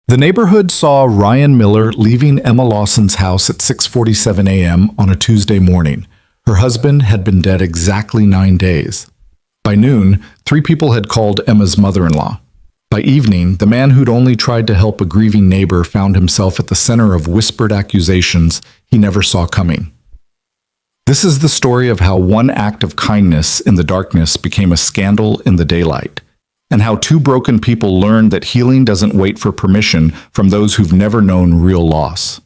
The neighborhood saw Ryan Miller leaving Emma Lawson's house at 6:47 a.m. on a Tuesday morning. Her husband had been dead exactly 9 days. By noon, 3 people had called Emma's mother-in-law. By evening, the man who'd only tried to help a grieving neighbor found himself at the center of whispered accusations he never saw coming. This is the story of how one act of kindness in the darkness became a scandal in the daylight, and how 2 broken people learned that healing doesn't wait for permission from those who've never known real loss.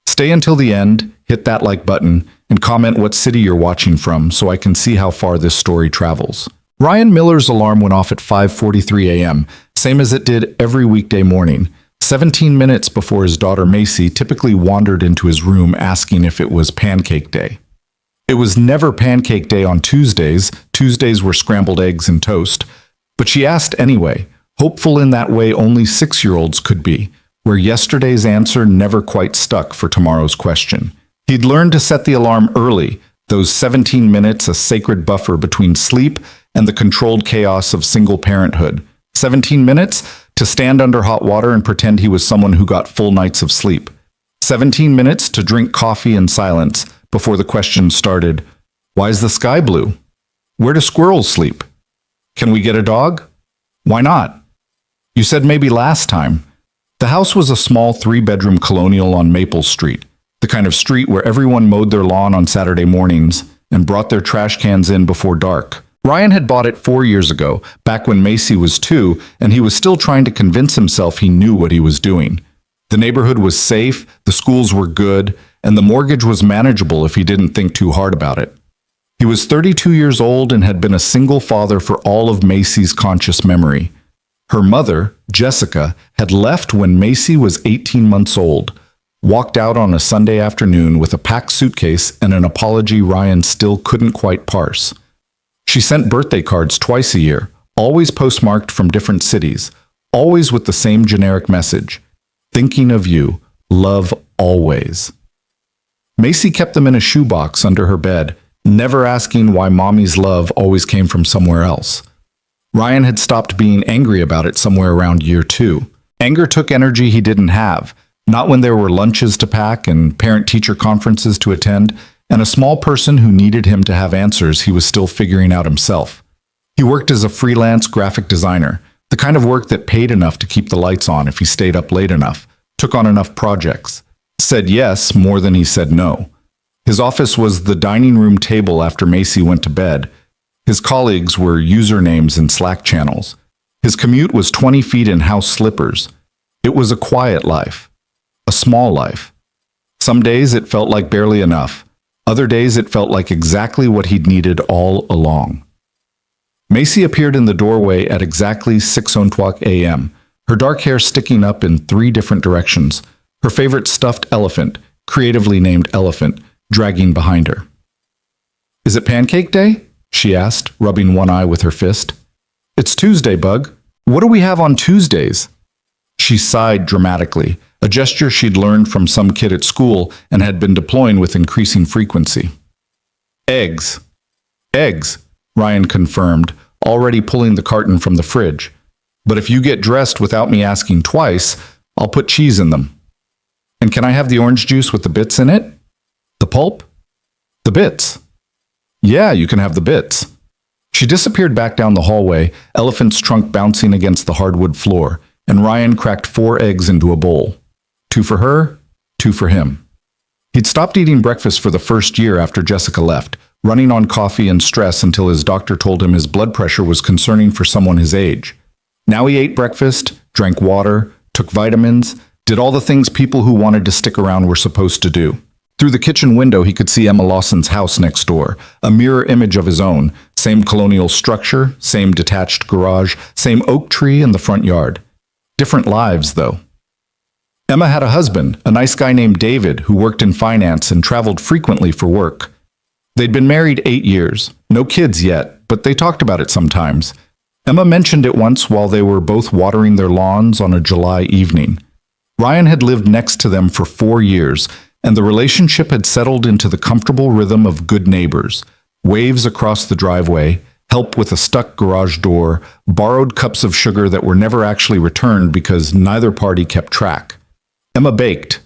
Stay until the end, hit that like button, and comment what city you're watching from so I can see how far this story travels. Ryan Miller's alarm went off at 5:43 a.m., same as it did every weekday morning, 17 minutes before his daughter Macy typically wandered into his room asking if it was pancake day. It was never pancake day on Tuesdays. Tuesdays were scrambled eggs and toast. But she asked anyway, hopeful in that way only 6-year-olds could be, where yesterday's answer never quite stuck for tomorrow's question. He'd learned to set the alarm early, those 17 minutes a sacred buffer between sleep and the controlled chaos of single parenthood. 17 minutes to stand under hot water and pretend he was someone who got full nights of sleep. 17 minutes to drink coffee in silence before the question started, why is the sky blue? Where do squirrels sleep? Can we get a dog? Why not? You said maybe last time. The house was a small 3-bedroom colonial on Maple Street, the kind of street where everyone mowed their lawn on Saturday mornings and brought their trash cans in before dark. Ryan had bought it 4 years ago, back when Macy was 2, and he was still trying to convince himself he knew what he was doing. The neighborhood was safe, the schools were good, and the mortgage was manageable if he didn't think too hard about it. He was 32 years old and had been a single father for all of Macy's conscious memory. Her mother, Jessica, had left when Macy was 18 months old, walked out on a Sunday afternoon with a packed suitcase and an apology Ryan still couldn't quite parse. She sent birthday cards twice a year, always postmarked from different cities, always with the same generic message, thinking of you, love always. Macy kept them in a shoebox under her bed, never asking why mommy's love always came from somewhere else. Ryan had stopped being angry about it somewhere around year 2. Anger took energy he didn't have, not when there were lunches to pack and parent-teacher conferences to attend, and a small person who needed him to have answers he was still figuring out himself. He worked as a freelance graphic designer, the kind of work that paid enough to keep the lights on if he stayed up late enough, took on enough projects, said yes more than he said no. His office was the dining room table after Macy went to bed. His colleagues were usernames in Slack channels. His commute was 20 feet in house slippers. It was a quiet life, a small life. Some days it felt like barely enough. Other days it felt like exactly what he'd needed all along. Macy appeared in the doorway at exactly 6:00 a.m., her dark hair sticking up in 3 different directions, her favorite stuffed elephant, creatively named Elephant, dragging behind her. Is it pancake day? She asked, rubbing one eye with her fist. It's Tuesday, Bug. What do we have on Tuesdays? She sighed dramatically, a gesture she'd learned from some kid at school and had been deploying with increasing frequency. Eggs. Eggs, Ryan confirmed, already pulling the carton from the fridge. But if you get dressed without me asking twice, I'll put cheese in them. And can I have the orange juice with the bits in it? The pulp? The bits. Yeah, you can have the bits. She disappeared back down the hallway, Elephant's trunk bouncing against the hardwood floor, and Ryan cracked 4 eggs into a bowl. 2 for her, 2 for him. He'd stopped eating breakfast for the first year after Jessica left, running on coffee and stress until his doctor told him his blood pressure was concerning for someone his age. Now he ate breakfast, drank water, took vitamins, did all the things people who wanted to stick around were supposed to do. Through the kitchen window, he could see Emma Lawson's house next door, a mirror image of his own, same colonial structure, same detached garage, same oak tree in the front yard. Different lives, though. Emma had a husband, a nice guy named David, who worked in finance and traveled frequently for work. They'd been married 8 years, no kids yet, but they talked about it sometimes. Emma mentioned it once while they were both watering their lawns on a July evening. Ryan had lived next to them for 4 years, and the relationship had settled into the comfortable rhythm of good neighbors, waves across the driveway, help with a stuck garage door, borrowed cups of sugar that were never actually returned because neither party kept track. Emma baked,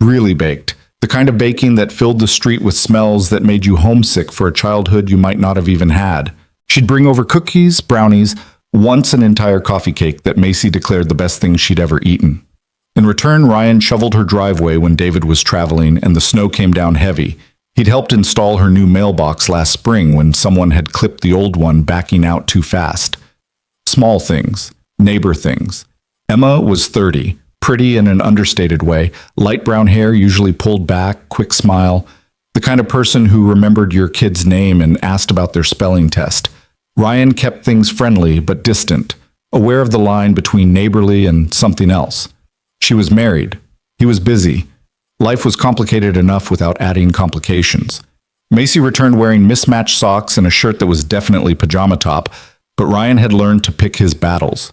really baked, the kind of baking that filled the street with smells that made you homesick for a childhood you might not have even had. She'd bring over cookies, brownies, once an entire coffee cake that Macy declared the best thing she'd ever eaten. In return, Ryan shoveled her driveway when David was traveling and the snow came down heavy. He'd helped install her new mailbox last spring when someone had clipped the old one backing out too fast. Small things, neighbor things. Emma was 30, pretty in an understated way, light brown hair usually pulled back, quick smile, the kind of person who remembered your kid's name and asked about their spelling test. Ryan kept things friendly but distant, aware of the line between neighborly and something else. She was married. He was busy. Life was complicated enough without adding complications. Macy returned wearing mismatched socks and a shirt that was definitely pajama top, but Ryan had learned to pick his battles.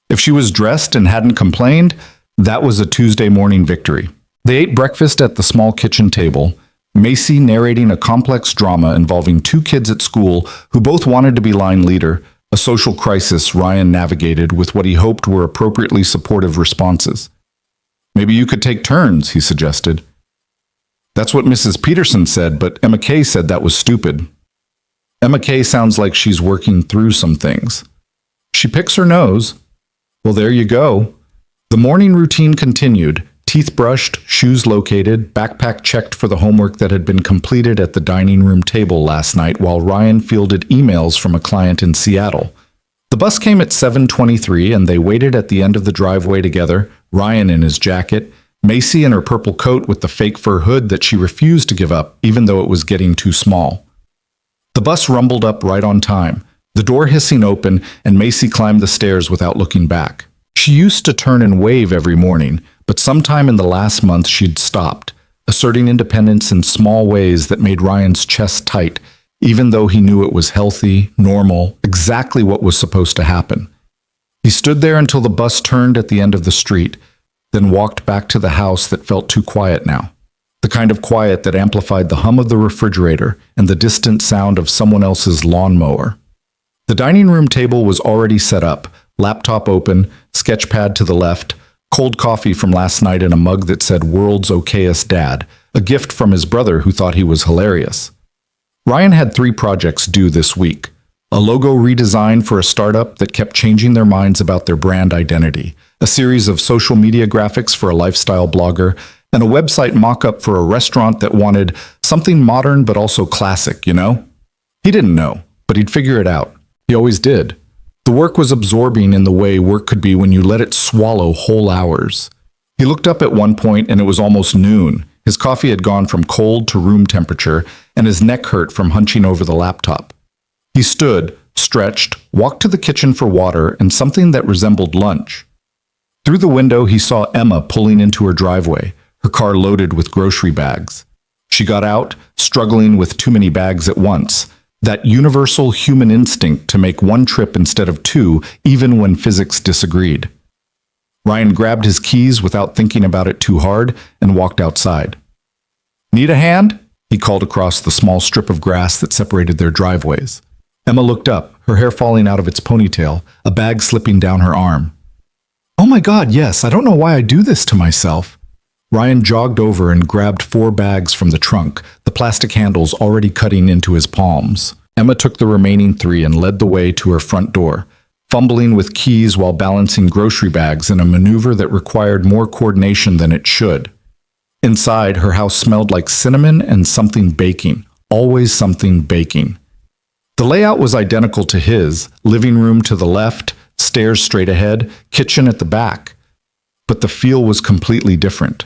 If she was dressed and hadn't complained, that was a Tuesday morning victory. They ate breakfast at the small kitchen table, Macy narrating a complex drama involving two kids at school who both wanted to be line leader, a social crisis Ryan navigated with what he hoped were appropriately supportive responses. Maybe you could take turns, he suggested. That's what Mrs. Peterson said, but Emma Kay said that was stupid. Emma Kay sounds like she's working through some things. She picks her nose. Well, there you go. The morning routine continued, teeth brushed, shoes located, backpack checked for the homework that had been completed at the dining room table last night while Ryan fielded emails from a client in Seattle. The bus came at 7:23 and they waited at the end of the driveway together, Ryan in his jacket, Macy in her purple coat with the fake fur hood that she refused to give up even though it was getting too small. The bus rumbled up right on time, the door hissing open, and Macy climbed the stairs without looking back. She used to turn and wave every morning, but sometime in the last month she'd stopped, asserting independence in small ways that made Ryan's chest tight, even though he knew it was healthy, normal, exactly what was supposed to happen. He stood there until the bus turned at the end of the street, then walked back to the house that felt too quiet now. The kind of quiet that amplified the hum of the refrigerator and the distant sound of someone else's lawnmower. The dining room table was already set up, laptop open, sketch pad to the left, cold coffee from last night in a mug that said "World's Okayest Dad," a gift from his brother who thought he was hilarious. Ryan had 3 projects due this week. A logo redesign for a startup that kept changing their minds about their brand identity, a series of social media graphics for a lifestyle blogger, and a website mock-up for a restaurant that wanted something modern but also classic, you know? He didn't know, but he'd figure it out. He always did. The work was absorbing in the way work could be when you let it swallow whole hours. He looked up at one point and it was almost noon. His coffee had gone from cold to room temperature, and his neck hurt from hunching over the laptop. He stood, stretched, walked to the kitchen for water and something that resembled lunch. Through the window, he saw Emma pulling into her driveway, her car loaded with grocery bags. She got out, struggling with too many bags at once, that universal human instinct to make one trip instead of 2, even when physics disagreed. Ryan grabbed his keys without thinking about it too hard and walked outside. "Need a hand?" he called across the small strip of grass that separated their driveways. Emma looked up, her hair falling out of its ponytail, a bag slipping down her arm. "Oh my God, yes, I don't know why I do this to myself." Ryan jogged over and grabbed 4 bags from the trunk, the plastic handles already cutting into his palms. Emma took the remaining 3 and led the way to her front door, fumbling with keys while balancing grocery bags in a maneuver that required more coordination than it should. Inside, her house smelled like cinnamon and something baking, always something baking. The layout was identical to his, living room to the left, stairs straight ahead, kitchen at the back. But the feel was completely different.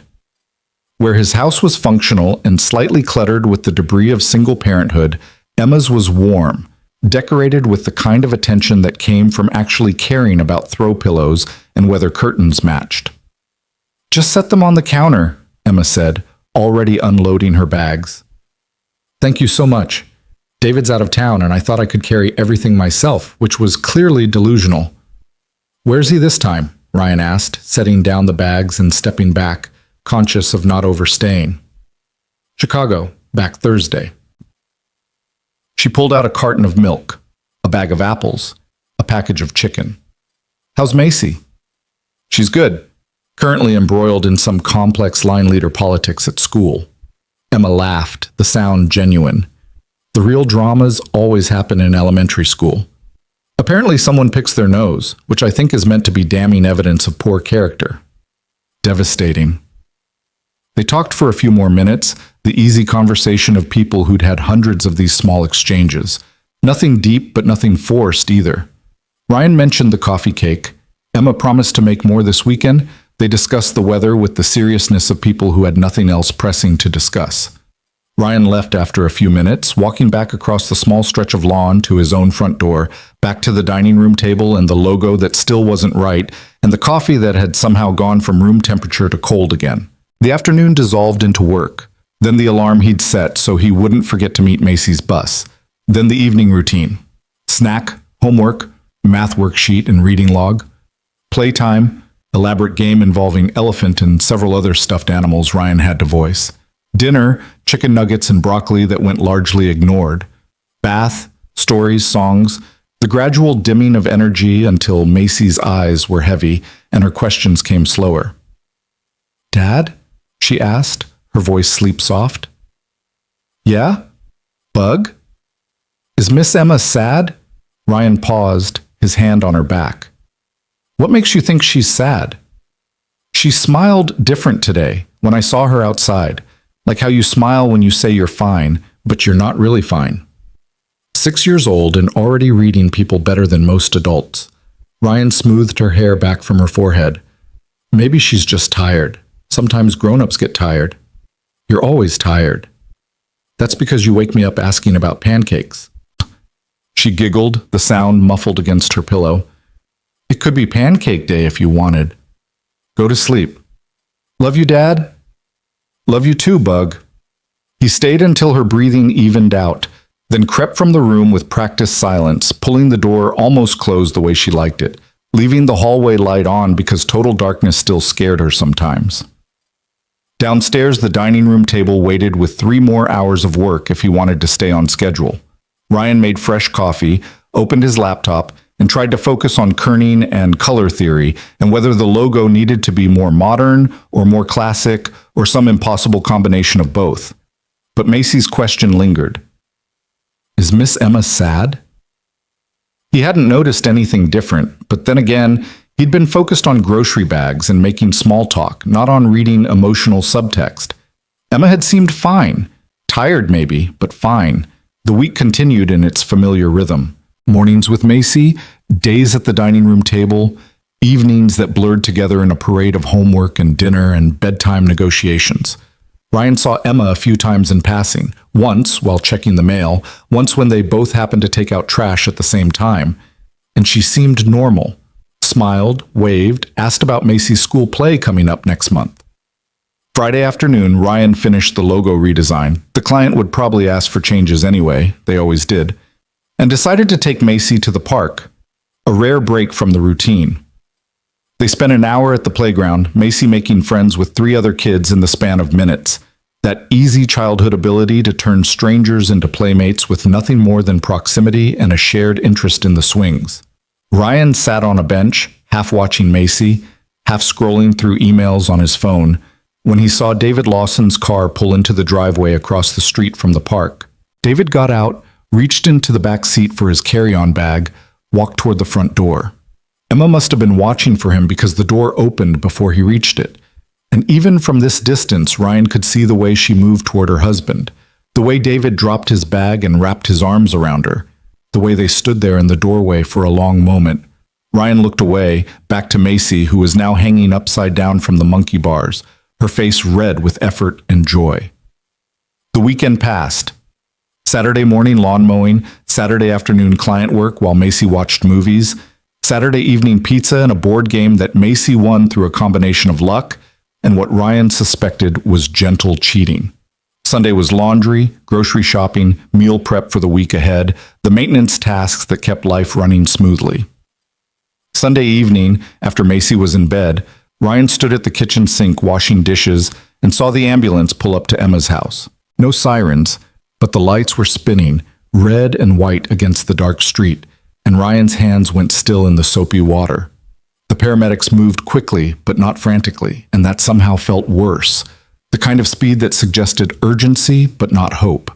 Where his house was functional and slightly cluttered with the debris of single parenthood, Emma's was warm, decorated with the kind of attention that came from actually caring about throw pillows and whether curtains matched. "Just set them on the counter," Emma said, already unloading her bags. "Thank you so much. David's out of town and I thought I could carry everything myself, which was clearly delusional." "Where's he this time?" Ryan asked, setting down the bags and stepping back, conscious of not overstaying. "Chicago, back Thursday." She pulled out a carton of milk, a bag of apples, a package of chicken. "How's Macy?" "She's good. Currently embroiled in some complex line leader politics at school." Emma laughed, the sound genuine. The real dramas always happen in elementary school. Apparently someone picks their nose, which I think is meant to be damning evidence of poor character. Devastating. They talked for a few more minutes, the easy conversation of people who'd had hundreds of these small exchanges. Nothing deep, but nothing forced either. Ryan mentioned the coffee cake. Emma promised to make more this weekend. They discussed the weather with the seriousness of people who had nothing else pressing to discuss. Ryan left after a few minutes, walking back across the small stretch of lawn to his own front door, back to the dining room table and the logo that still wasn't right, and the coffee that had somehow gone from room temperature to cold again. The afternoon dissolved into work, then the alarm he'd set so he wouldn't forget to meet Macy's bus, then the evening routine. Snack, homework, math worksheet and reading log, playtime, elaborate game involving elephant and several other stuffed animals Ryan had to voice. Dinner, chicken nuggets and broccoli that went largely ignored. Bath, stories, songs, the gradual dimming of energy until Macy's eyes were heavy and her questions came slower. "Dad?" she asked, her voice sleep-soft. "Yeah? Bug? Is Miss Emma sad?" Ryan paused, his hand on her back. "What makes you think she's sad?" "She smiled different today when I saw her outside, like how you smile when you say you're fine, but you're not really fine." 6 years old and already reading people better than most adults. Ryan smoothed her hair back from her forehead. "Maybe she's just tired. Sometimes grown-ups get tired." "You're always tired." "That's because you wake me up asking about pancakes." She giggled, the sound muffled against her pillow. "It could be pancake day if you wanted." "Go to sleep." "Love you, Dad?" "Love you too, Bug." He stayed until her breathing evened out, then crept from the room with practiced silence, pulling the door almost closed the way she liked it, leaving the hallway light on because total darkness still scared her sometimes. Downstairs, the dining room table waited with 3 more hours of work if he wanted to stay on schedule. Ryan made fresh coffee, opened his laptop, and tried to focus on kerning and color theory and whether the logo needed to be more modern or more classic or some impossible combination of both. But Macy's question lingered. "Is Miss Emma sad?" He hadn't noticed anything different, but then again, he'd been focused on grocery bags and making small talk, not on reading emotional subtext. Emma had seemed fine. Tired maybe, but fine. The week continued in its familiar rhythm. Mornings with Macy, days at the dining room table, evenings that blurred together in a parade of homework and dinner and bedtime negotiations. Ryan saw Emma a few times in passing, once while checking the mail, once when they both happened to take out trash at the same time, and she seemed normal. Smiled, waved, asked about Macy's school play coming up next month. Friday afternoon, Ryan finished the logo redesign. The client would probably ask for changes anyway, they always did, and decided to take Macy to the park, a rare break from the routine. They spent an hour at the playground, Macy making friends with 3 other kids in the span of minutes. That easy childhood ability to turn strangers into playmates with nothing more than proximity and a shared interest in the swings. Ryan sat on a bench, half watching Macy, half scrolling through emails on his phone, when he saw David Lawson's car pull into the driveway across the street from the park. David got out, reached into the back seat for his carry-on bag, walked toward the front door. Emma must have been watching for him because the door opened before he reached it. And even from this distance, Ryan could see the way she moved toward her husband, the way David dropped his bag and wrapped his arms around her, the way they stood there in the doorway for a long moment. Ryan looked away, back to Macy, who was now hanging upside down from the monkey bars, her face red with effort and joy. The weekend passed. Saturday morning lawn mowing, Saturday afternoon client work while Macy watched movies, Saturday evening pizza and a board game that Macy won through a combination of luck and what Ryan suspected was gentle cheating. Sunday was laundry, grocery shopping, meal prep for the week ahead, the maintenance tasks that kept life running smoothly. Sunday evening, after Macy was in bed, Ryan stood at the kitchen sink washing dishes and saw the ambulance pull up to Emma's house. No sirens, but the lights were spinning, red and white against the dark street, and Ryan's hands went still in the soapy water. The paramedics moved quickly, but not frantically, and that somehow felt worse. The kind of speed that suggested urgency, but not hope.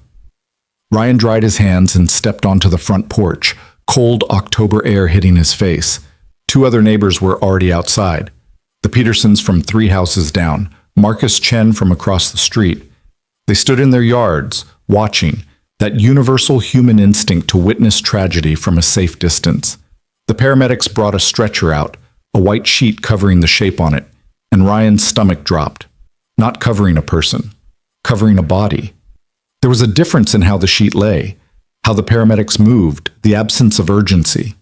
Ryan dried his hands and stepped onto the front porch, cold October air hitting his face. Two other neighbors were already outside. The Petersons from 3 houses down, Marcus Chen from across the street. They stood in their yards, watching, that universal human instinct to witness tragedy from a safe distance. The paramedics brought a stretcher out, a white sheet covering the shape on it, and Ryan's stomach dropped. Not covering a person, covering a body. There was a difference in how the sheet lay, how the paramedics moved, the absence of urgency.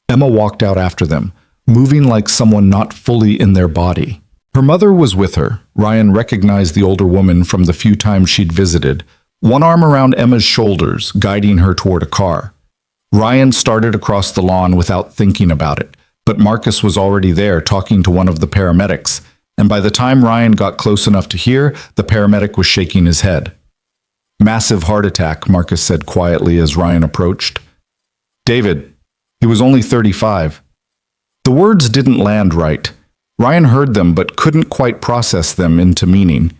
Emma walked out after them, moving like someone not fully in their body. Her mother was with her. Ryan recognized the older woman from the few times she'd visited, one arm around Emma's shoulders, guiding her toward a car. Ryan started across the lawn without thinking about it, but Marcus was already there talking to one of the paramedics, and by the time Ryan got close enough to hear, the paramedic was shaking his head. "Massive heart attack," Marcus said quietly as Ryan approached. "David, he was only 35. The words didn't land right. Ryan heard them but couldn't quite process them into meaning.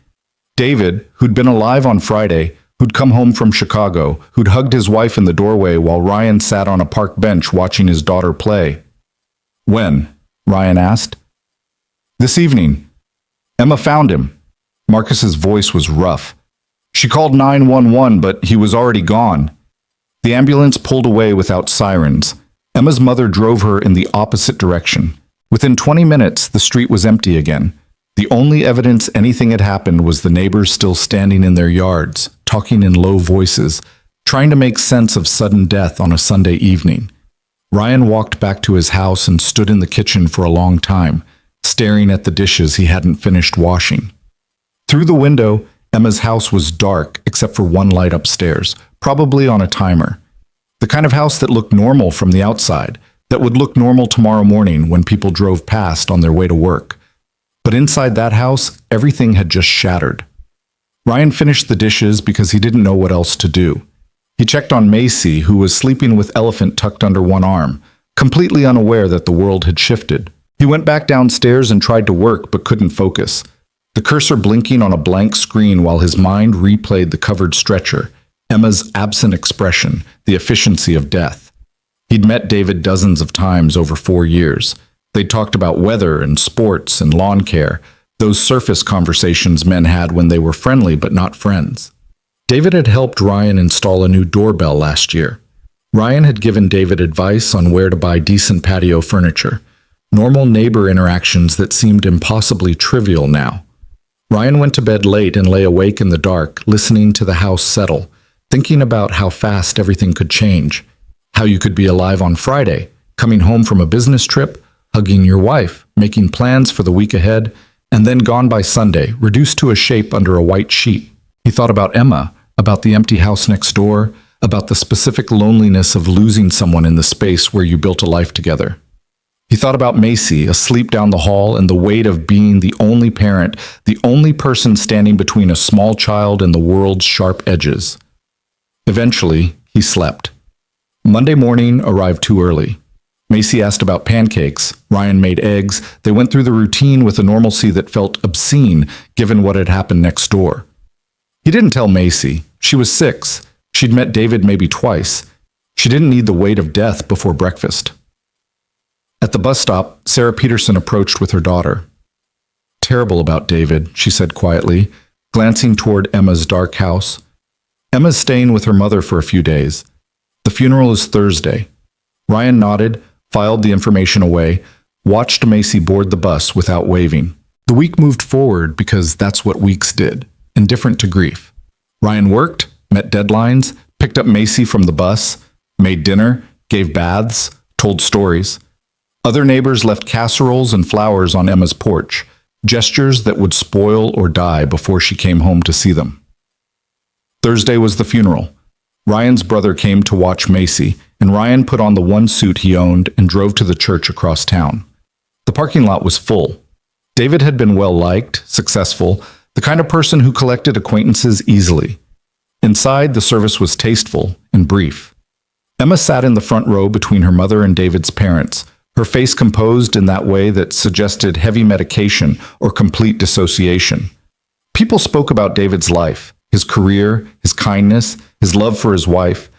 David, who'd been alive on Friday, who'd come home from Chicago, who'd hugged his wife in the doorway while Ryan sat on a park bench watching his daughter play. "When?" Ryan asked. "This evening. Emma found him." Marcus's voice was rough. "She called 911, but he was already gone." The ambulance pulled away without sirens. Emma's mother drove her in the opposite direction. Within 20 minutes, the street was empty again. The only evidence anything had happened was the neighbors still standing in their yards, talking in low voices, trying to make sense of sudden death on a Sunday evening. Ryan walked back to his house and stood in the kitchen for a long time, staring at the dishes he hadn't finished washing. Through the window, Emma's house was dark except for one light upstairs, probably on a timer. The kind of house that looked normal from the outside, that would look normal tomorrow morning when people drove past on their way to work. But inside that house, everything had just shattered. Ryan finished the dishes because he didn't know what else to do. He checked on Macy, who was sleeping with Elephant tucked under one arm, completely unaware that the world had shifted. He went back downstairs and tried to work but couldn't focus, the cursor blinking on a blank screen while his mind replayed the covered stretcher, Emma's absent expression, the efficiency of death. He'd met David dozens of times over 4 years. They'd talked about weather and sports and lawn care, those surface conversations men had when they were friendly but not friends. David had helped Ryan install a new doorbell last year. Ryan had given David advice on where to buy decent patio furniture, normal neighbor interactions that seemed impossibly trivial now. Ryan went to bed late and lay awake in the dark, listening to the house settle, thinking about how fast everything could change, how you could be alive on Friday, coming home from a business trip, hugging your wife, making plans for the week ahead, and then gone by Sunday, reduced to a shape under a white sheet. He thought about Emma, about the empty house next door, about the specific loneliness of losing someone in the space where you built a life together. He thought about Macy, asleep down the hall, and the weight of being the only parent, the only person standing between a small child and the world's sharp edges. Eventually, he slept. Monday morning arrived too early. Macy asked about pancakes. Ryan made eggs. They went through the routine with a normalcy that felt obscene given what had happened next door. He didn't tell Macy. She was 6. She'd met David maybe twice. She didn't need the weight of death before breakfast. At the bus stop, Sarah Peterson approached with her daughter. "Terrible about David," she said quietly, glancing toward Emma's dark house. "Emma's staying with her mother for a few days. The funeral is Thursday." Ryan nodded, filed the information away, watched Macy board the bus without waving. The week moved forward because that's what weeks did, indifferent to grief. Ryan worked, met deadlines, picked up Macy from the bus, made dinner, gave baths, told stories. Other neighbors left casseroles and flowers on Emma's porch, gestures that would spoil or die before she came home to see them. Thursday was the funeral. Ryan's brother came to watch Macy, and Ryan put on the one suit he owned and drove to the church across town. The parking lot was full. David had been well-liked, successful, the kind of person who collected acquaintances easily. Inside, the service was tasteful and brief. Emma sat in the front row between her mother and David's parents, her face composed in that way that suggested heavy medication or complete dissociation. People spoke about David's life, his career, his kindness, his love for his wife,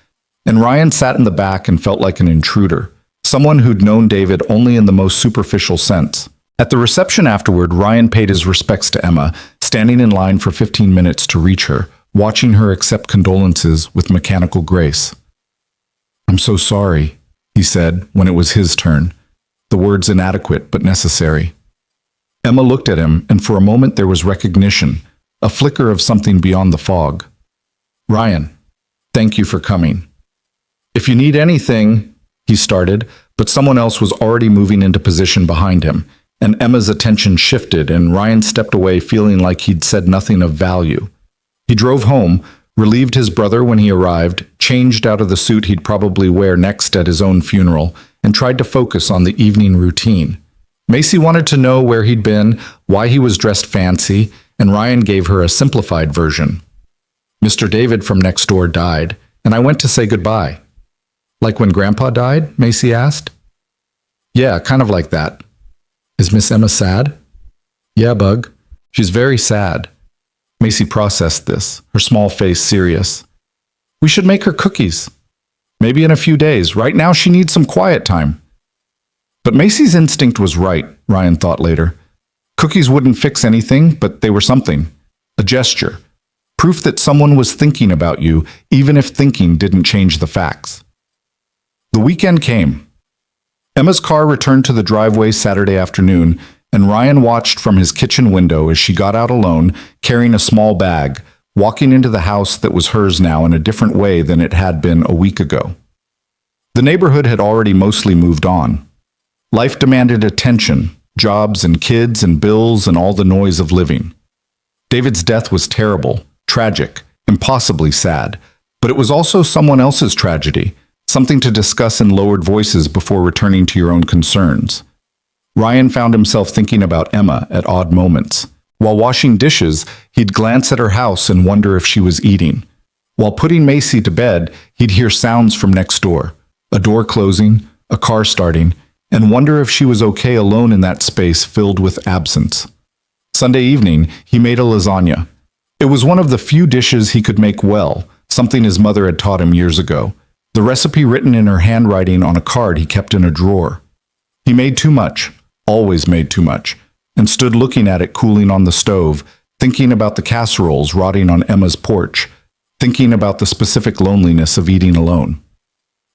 and Ryan sat in the back and felt like an intruder, someone who'd known David only in the most superficial sense. At the reception afterward, Ryan paid his respects to Emma, standing in line for 15 minutes to reach her, watching her accept condolences with mechanical grace. "I'm so sorry," he said when it was his turn, the words inadequate but necessary. Emma looked at him, and for a moment there was recognition, a flicker of something beyond the fog. "Ryan, thank you for coming. If you need anything," he started, but someone else was already moving into position behind him, and Emma's attention shifted, and Ryan stepped away feeling like he'd said nothing of value. He drove home, relieved his brother when he arrived, changed out of the suit he'd probably wear next at his own funeral, and tried to focus on the evening routine. Macy wanted to know where he'd been, why he was dressed fancy, and Ryan gave her a simplified version. "Mr. David from next door died, and I went to say goodbye." "Like when Grandpa died?" Macy asked. "Yeah, kind of like that." "Is Miss Emma sad?" "Yeah, Bug. She's very sad." Macy processed this, her small face serious. "We should make her cookies. Maybe in a few days. Right now she needs some quiet time." But Macy's instinct was right, Ryan thought later. Cookies wouldn't fix anything, but they were something. A gesture. Proof that someone was thinking about you, even if thinking didn't change the facts. The weekend came. Emma's car returned to the driveway Saturday afternoon, and Ryan watched from his kitchen window as she got out alone, carrying a small bag, walking into the house that was hers now in a different way than it had been a week ago. The neighborhood had already mostly moved on. Life demanded attention, jobs and kids and bills and all the noise of living. David's death was terrible, tragic, impossibly sad, but it was also someone else's tragedy, something to discuss in lowered voices before returning to your own concerns. Ryan found himself thinking about Emma at odd moments. While washing dishes, he'd glance at her house and wonder if she was eating. While putting Macy to bed, he'd hear sounds from next door, a door closing, a car starting, and wonder if she was okay alone in that space filled with absence. Sunday evening, he made a lasagna. It was one of the few dishes he could make well, something his mother had taught him years ago, the recipe written in her handwriting on a card he kept in a drawer. He made too much, always made too much, and stood looking at it cooling on the stove, thinking about the casseroles rotting on Emma's porch, thinking about the specific loneliness of eating alone.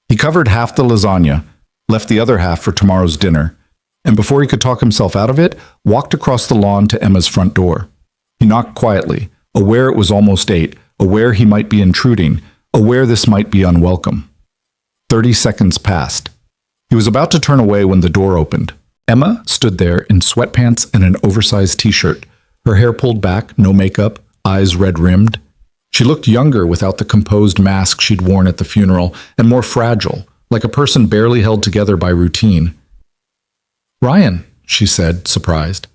He covered half the lasagna, left the other half for tomorrow's dinner, and before he could talk himself out of it, walked across the lawn to Emma's front door. He knocked quietly, aware it was almost 8, aware he might be intruding, aware this might be unwelcome. 30 seconds passed. He was about to turn away when the door opened. Emma stood there in sweatpants and an oversized t-shirt, her hair pulled back, no makeup, eyes red-rimmed. She looked younger without the composed mask she'd worn at the funeral, and more fragile, like a person barely held together by routine. "Ryan," she said, surprised.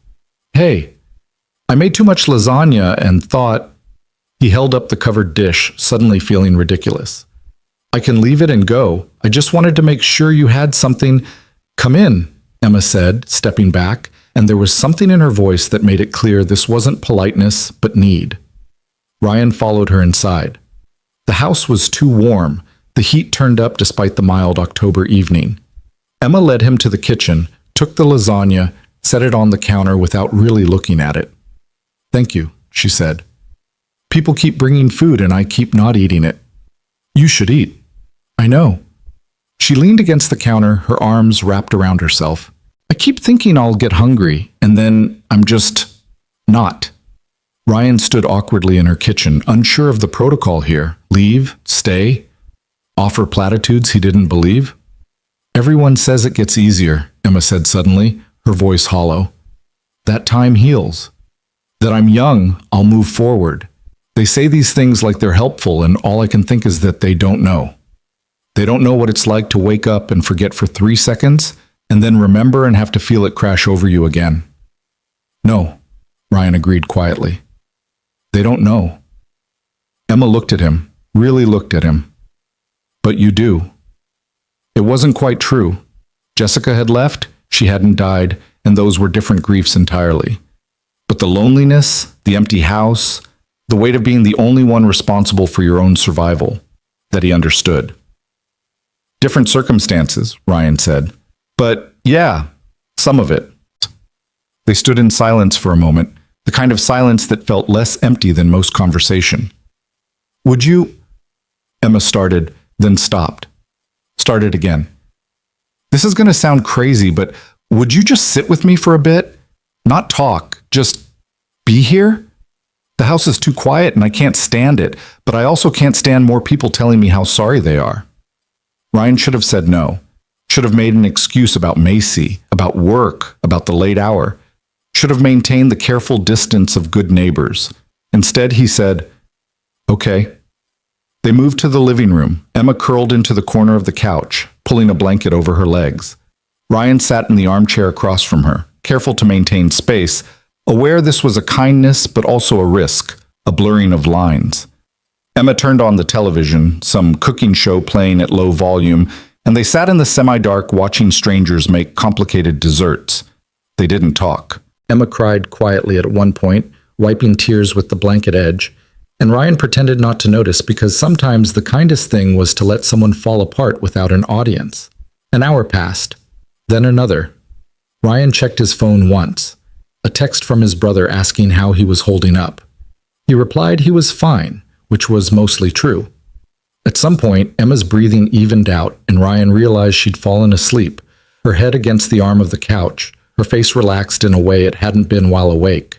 "Hey, I made too much lasagna and thought—" He held up the covered dish, suddenly feeling ridiculous. "I can leave it and go. I just wanted to make sure you had something—" "Come in," Emma said, stepping back, and there was something in her voice that made it clear this wasn't politeness, but need. Ryan followed her inside. The house was too warm, the heat turned up despite the mild October evening. Emma led him to the kitchen, took the lasagna, set it on the counter without really looking at it. "Thank you," she said. "People keep bringing food and I keep not eating it." "You should eat." "I know." She leaned against the counter, her arms wrapped around herself. "I keep thinking I'll get hungry, and then I'm just not." Ryan stood awkwardly in her kitchen, unsure of the protocol here. Leave? Stay? Offer platitudes he didn't believe? "Everyone says it gets easier," Emma said suddenly, her voice hollow. "That time heals. That I'm young, I'll move forward. They say these things like they're helpful, and all I can think is that they don't know. They don't know what it's like to wake up and forget for 3 seconds, and then remember and have to feel it crash over you again." "No," Ryan agreed quietly. "They don't know." Emma looked at him, really looked at him. "But you do." It wasn't quite true. Jessica had left, she hadn't died, and those were different griefs entirely. But the loneliness, the empty house, the weight of being the only one responsible for your own survival, that he understood. Different circumstances, Ryan said. But yeah, some of it. They stood in silence for a moment, the kind of silence that felt less empty than most conversation. Would you? Emma started, then stopped. Started again. This is going to sound crazy, but would you just sit with me for a bit? Not talk, just be here? The house is too quiet and I can't stand it, but I also can't stand more people telling me how sorry they are. Ryan should have said no. Should have made an excuse about Macy, about work, about the late hour. Should have maintained the careful distance of good neighbors. Instead, he said, okay. They moved to the living room. Emma curled into the corner of the couch, pulling a blanket over her legs. Ryan sat in the armchair across from her, careful to maintain space, aware this was a kindness but also a risk, a blurring of lines. Emma turned on the television, some cooking show playing at low volume, and they sat in the semi-dark watching strangers make complicated desserts. They didn't talk. Emma cried quietly at one point, wiping tears with the blanket edge, and Ryan pretended not to notice because sometimes the kindest thing was to let someone fall apart without an audience. An hour passed, then another. Ryan checked his phone once, a text from his brother asking how he was holding up. He replied he was fine, which was mostly true. At some point, Emma's breathing evened out and Ryan realized she'd fallen asleep, her head against the arm of the couch, her face relaxed in a way it hadn't been while awake.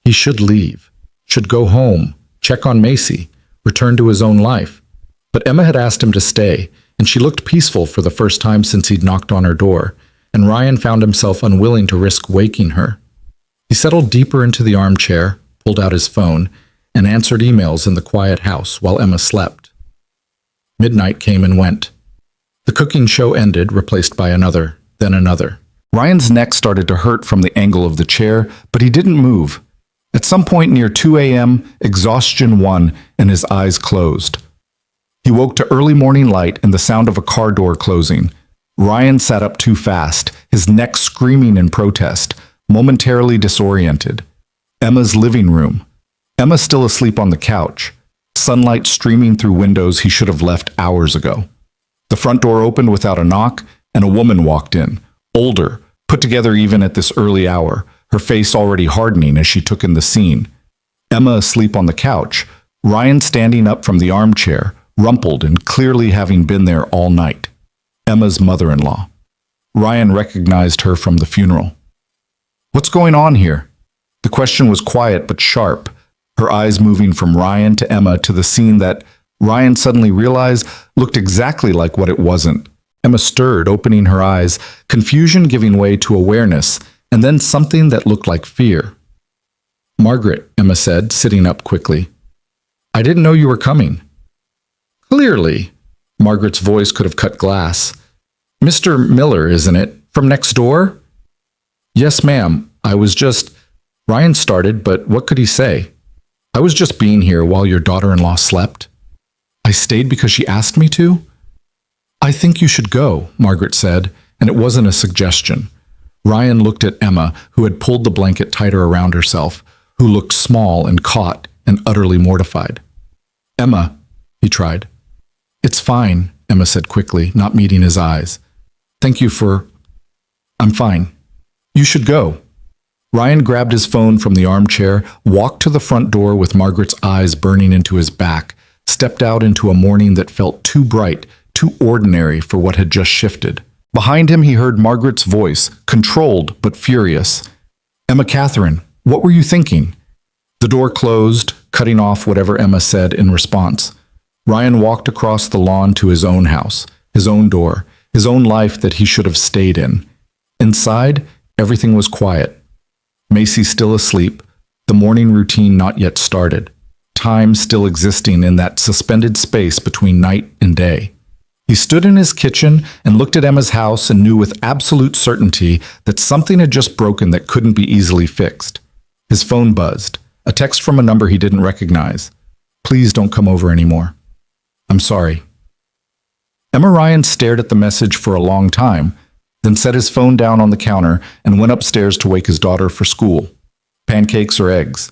He should leave, should go home, check on Macy, return to his own life. But Emma had asked him to stay, and she looked peaceful for the first time since he'd knocked on her door, and Ryan found himself unwilling to risk waking her. He settled deeper into the armchair, pulled out his phone, and answered emails in the quiet house while Emma slept. Midnight came and went. The cooking show ended, replaced by another, then another. Ryan's neck started to hurt from the angle of the chair, but he didn't move. At some point near 2 a.m., exhaustion won and his eyes closed. He woke to early morning light and the sound of a car door closing. Ryan sat up too fast, his neck screaming in protest, momentarily disoriented. Emma's living room. Emma still asleep on the couch. Sunlight streaming through windows he should have left hours ago. The front door opened without a knock, and a woman walked in, older, put together even at this early hour, her face already hardening as she took in the scene. Emma asleep on the couch, Ryan standing up from the armchair, rumpled and clearly having been there all night. Emma's mother-in-law. Ryan recognized her from the funeral. What's going on here? The question was quiet but sharp, her eyes moving from Ryan to Emma to the scene that Ryan suddenly realized looked exactly like what it wasn't. Emma stirred, opening her eyes, confusion giving way to awareness, and then something that looked like fear. Margaret, Emma said, sitting up quickly. I didn't know you were coming. Clearly. Margaret's voice could have cut glass. Mr. Miller, isn't it? From next door? Yes, ma'am. I was just... Ryan started, but what could he say? I was just being here while your daughter-in-law slept. I stayed because she asked me to? I think you should go, Margaret said, and it wasn't a suggestion. Ryan looked at Emma, who had pulled the blanket tighter around herself, who looked small and caught and utterly mortified. Emma, he tried. It's fine, Emma said quickly, not meeting his eyes. Thank you for... I'm fine. You should go. Ryan grabbed his phone from the armchair, walked to the front door with Margaret's eyes burning into his back, stepped out into a morning that felt too bright, too ordinary for what had just shifted. Behind him he heard Margaret's voice, controlled but furious. Emma Catherine, what were you thinking? The door closed, cutting off whatever Emma said in response. Ryan walked across the lawn to his own house, his own door, his own life that he should have stayed in. Inside, everything was quiet. Macy still asleep, the morning routine not yet started, time still existing in that suspended space between night and day. He stood in his kitchen and looked at Emma's house and knew with absolute certainty that something had just broken that couldn't be easily fixed. His phone buzzed, a text from a number he didn't recognize. Please don't come over anymore. I'm sorry. Emma Ryan stared at the message for a long time, then set his phone down on the counter and went upstairs to wake his daughter for school. Pancakes or eggs?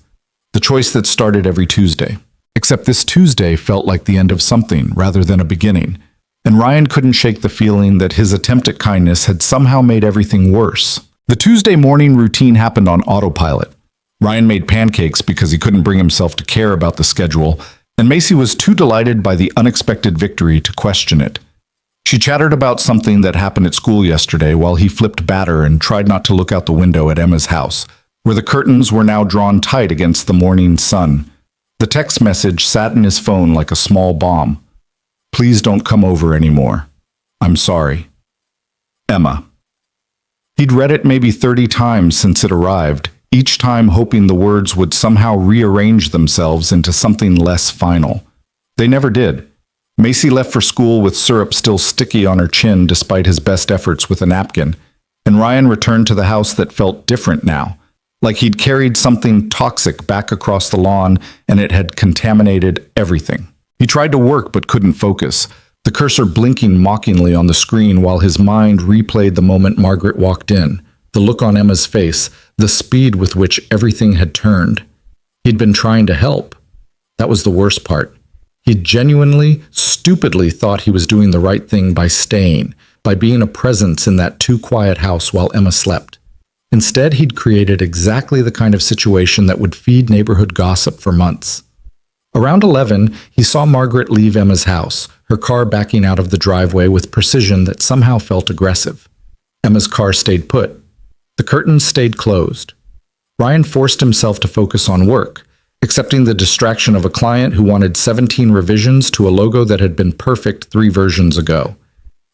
The choice that started every Tuesday. Except this Tuesday felt like the end of something rather than a beginning, and Ryan couldn't shake the feeling that his attempt at kindness had somehow made everything worse. The Tuesday morning routine happened on autopilot. Ryan made pancakes because he couldn't bring himself to care about the schedule, and Macy was too delighted by the unexpected victory to question it. She chattered about something that happened at school yesterday while he flipped batter and tried not to look out the window at Emma's house, where the curtains were now drawn tight against the morning sun. The text message sat in his phone like a small bomb. Please don't come over anymore. I'm sorry. Emma. He'd read it maybe 30 times since it arrived, each time hoping the words would somehow rearrange themselves into something less final. They never did. Macy left for school with syrup still sticky on her chin despite his best efforts with a napkin, and Ryan returned to the house that felt different now, like he'd carried something toxic back across the lawn and it had contaminated everything. He tried to work but couldn't focus, the cursor blinking mockingly on the screen while his mind replayed the moment Margaret walked in, the look on Emma's face, the speed with which everything had turned. He'd been trying to help. That was the worst part. He'd genuinely, stupidly thought he was doing the right thing by staying, by being a presence in that too-quiet house while Emma slept. Instead, he'd created exactly the kind of situation that would feed neighborhood gossip for months. Around 11, he saw Margaret leave Emma's house, her car backing out of the driveway with precision that somehow felt aggressive. Emma's car stayed put. The curtains stayed closed. Ryan forced himself to focus on work, accepting the distraction of a client who wanted 17 revisions to a logo that had been perfect 3 versions ago.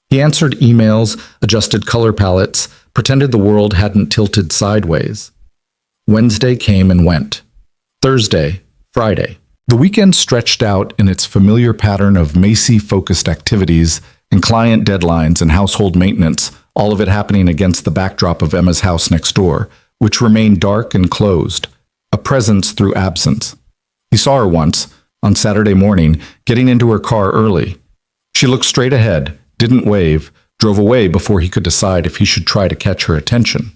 He answered emails, adjusted color palettes, pretended the world hadn't tilted sideways. Wednesday came and went. Thursday, Friday. The weekend stretched out in its familiar pattern of Macy-focused activities and client deadlines and household maintenance, all of it happening against the backdrop of Emma's house next door, which remained dark and closed, a presence through absence. He saw her once, on Saturday morning, getting into her car early. She looked straight ahead, didn't wave, drove away before he could decide if he should try to catch her attention.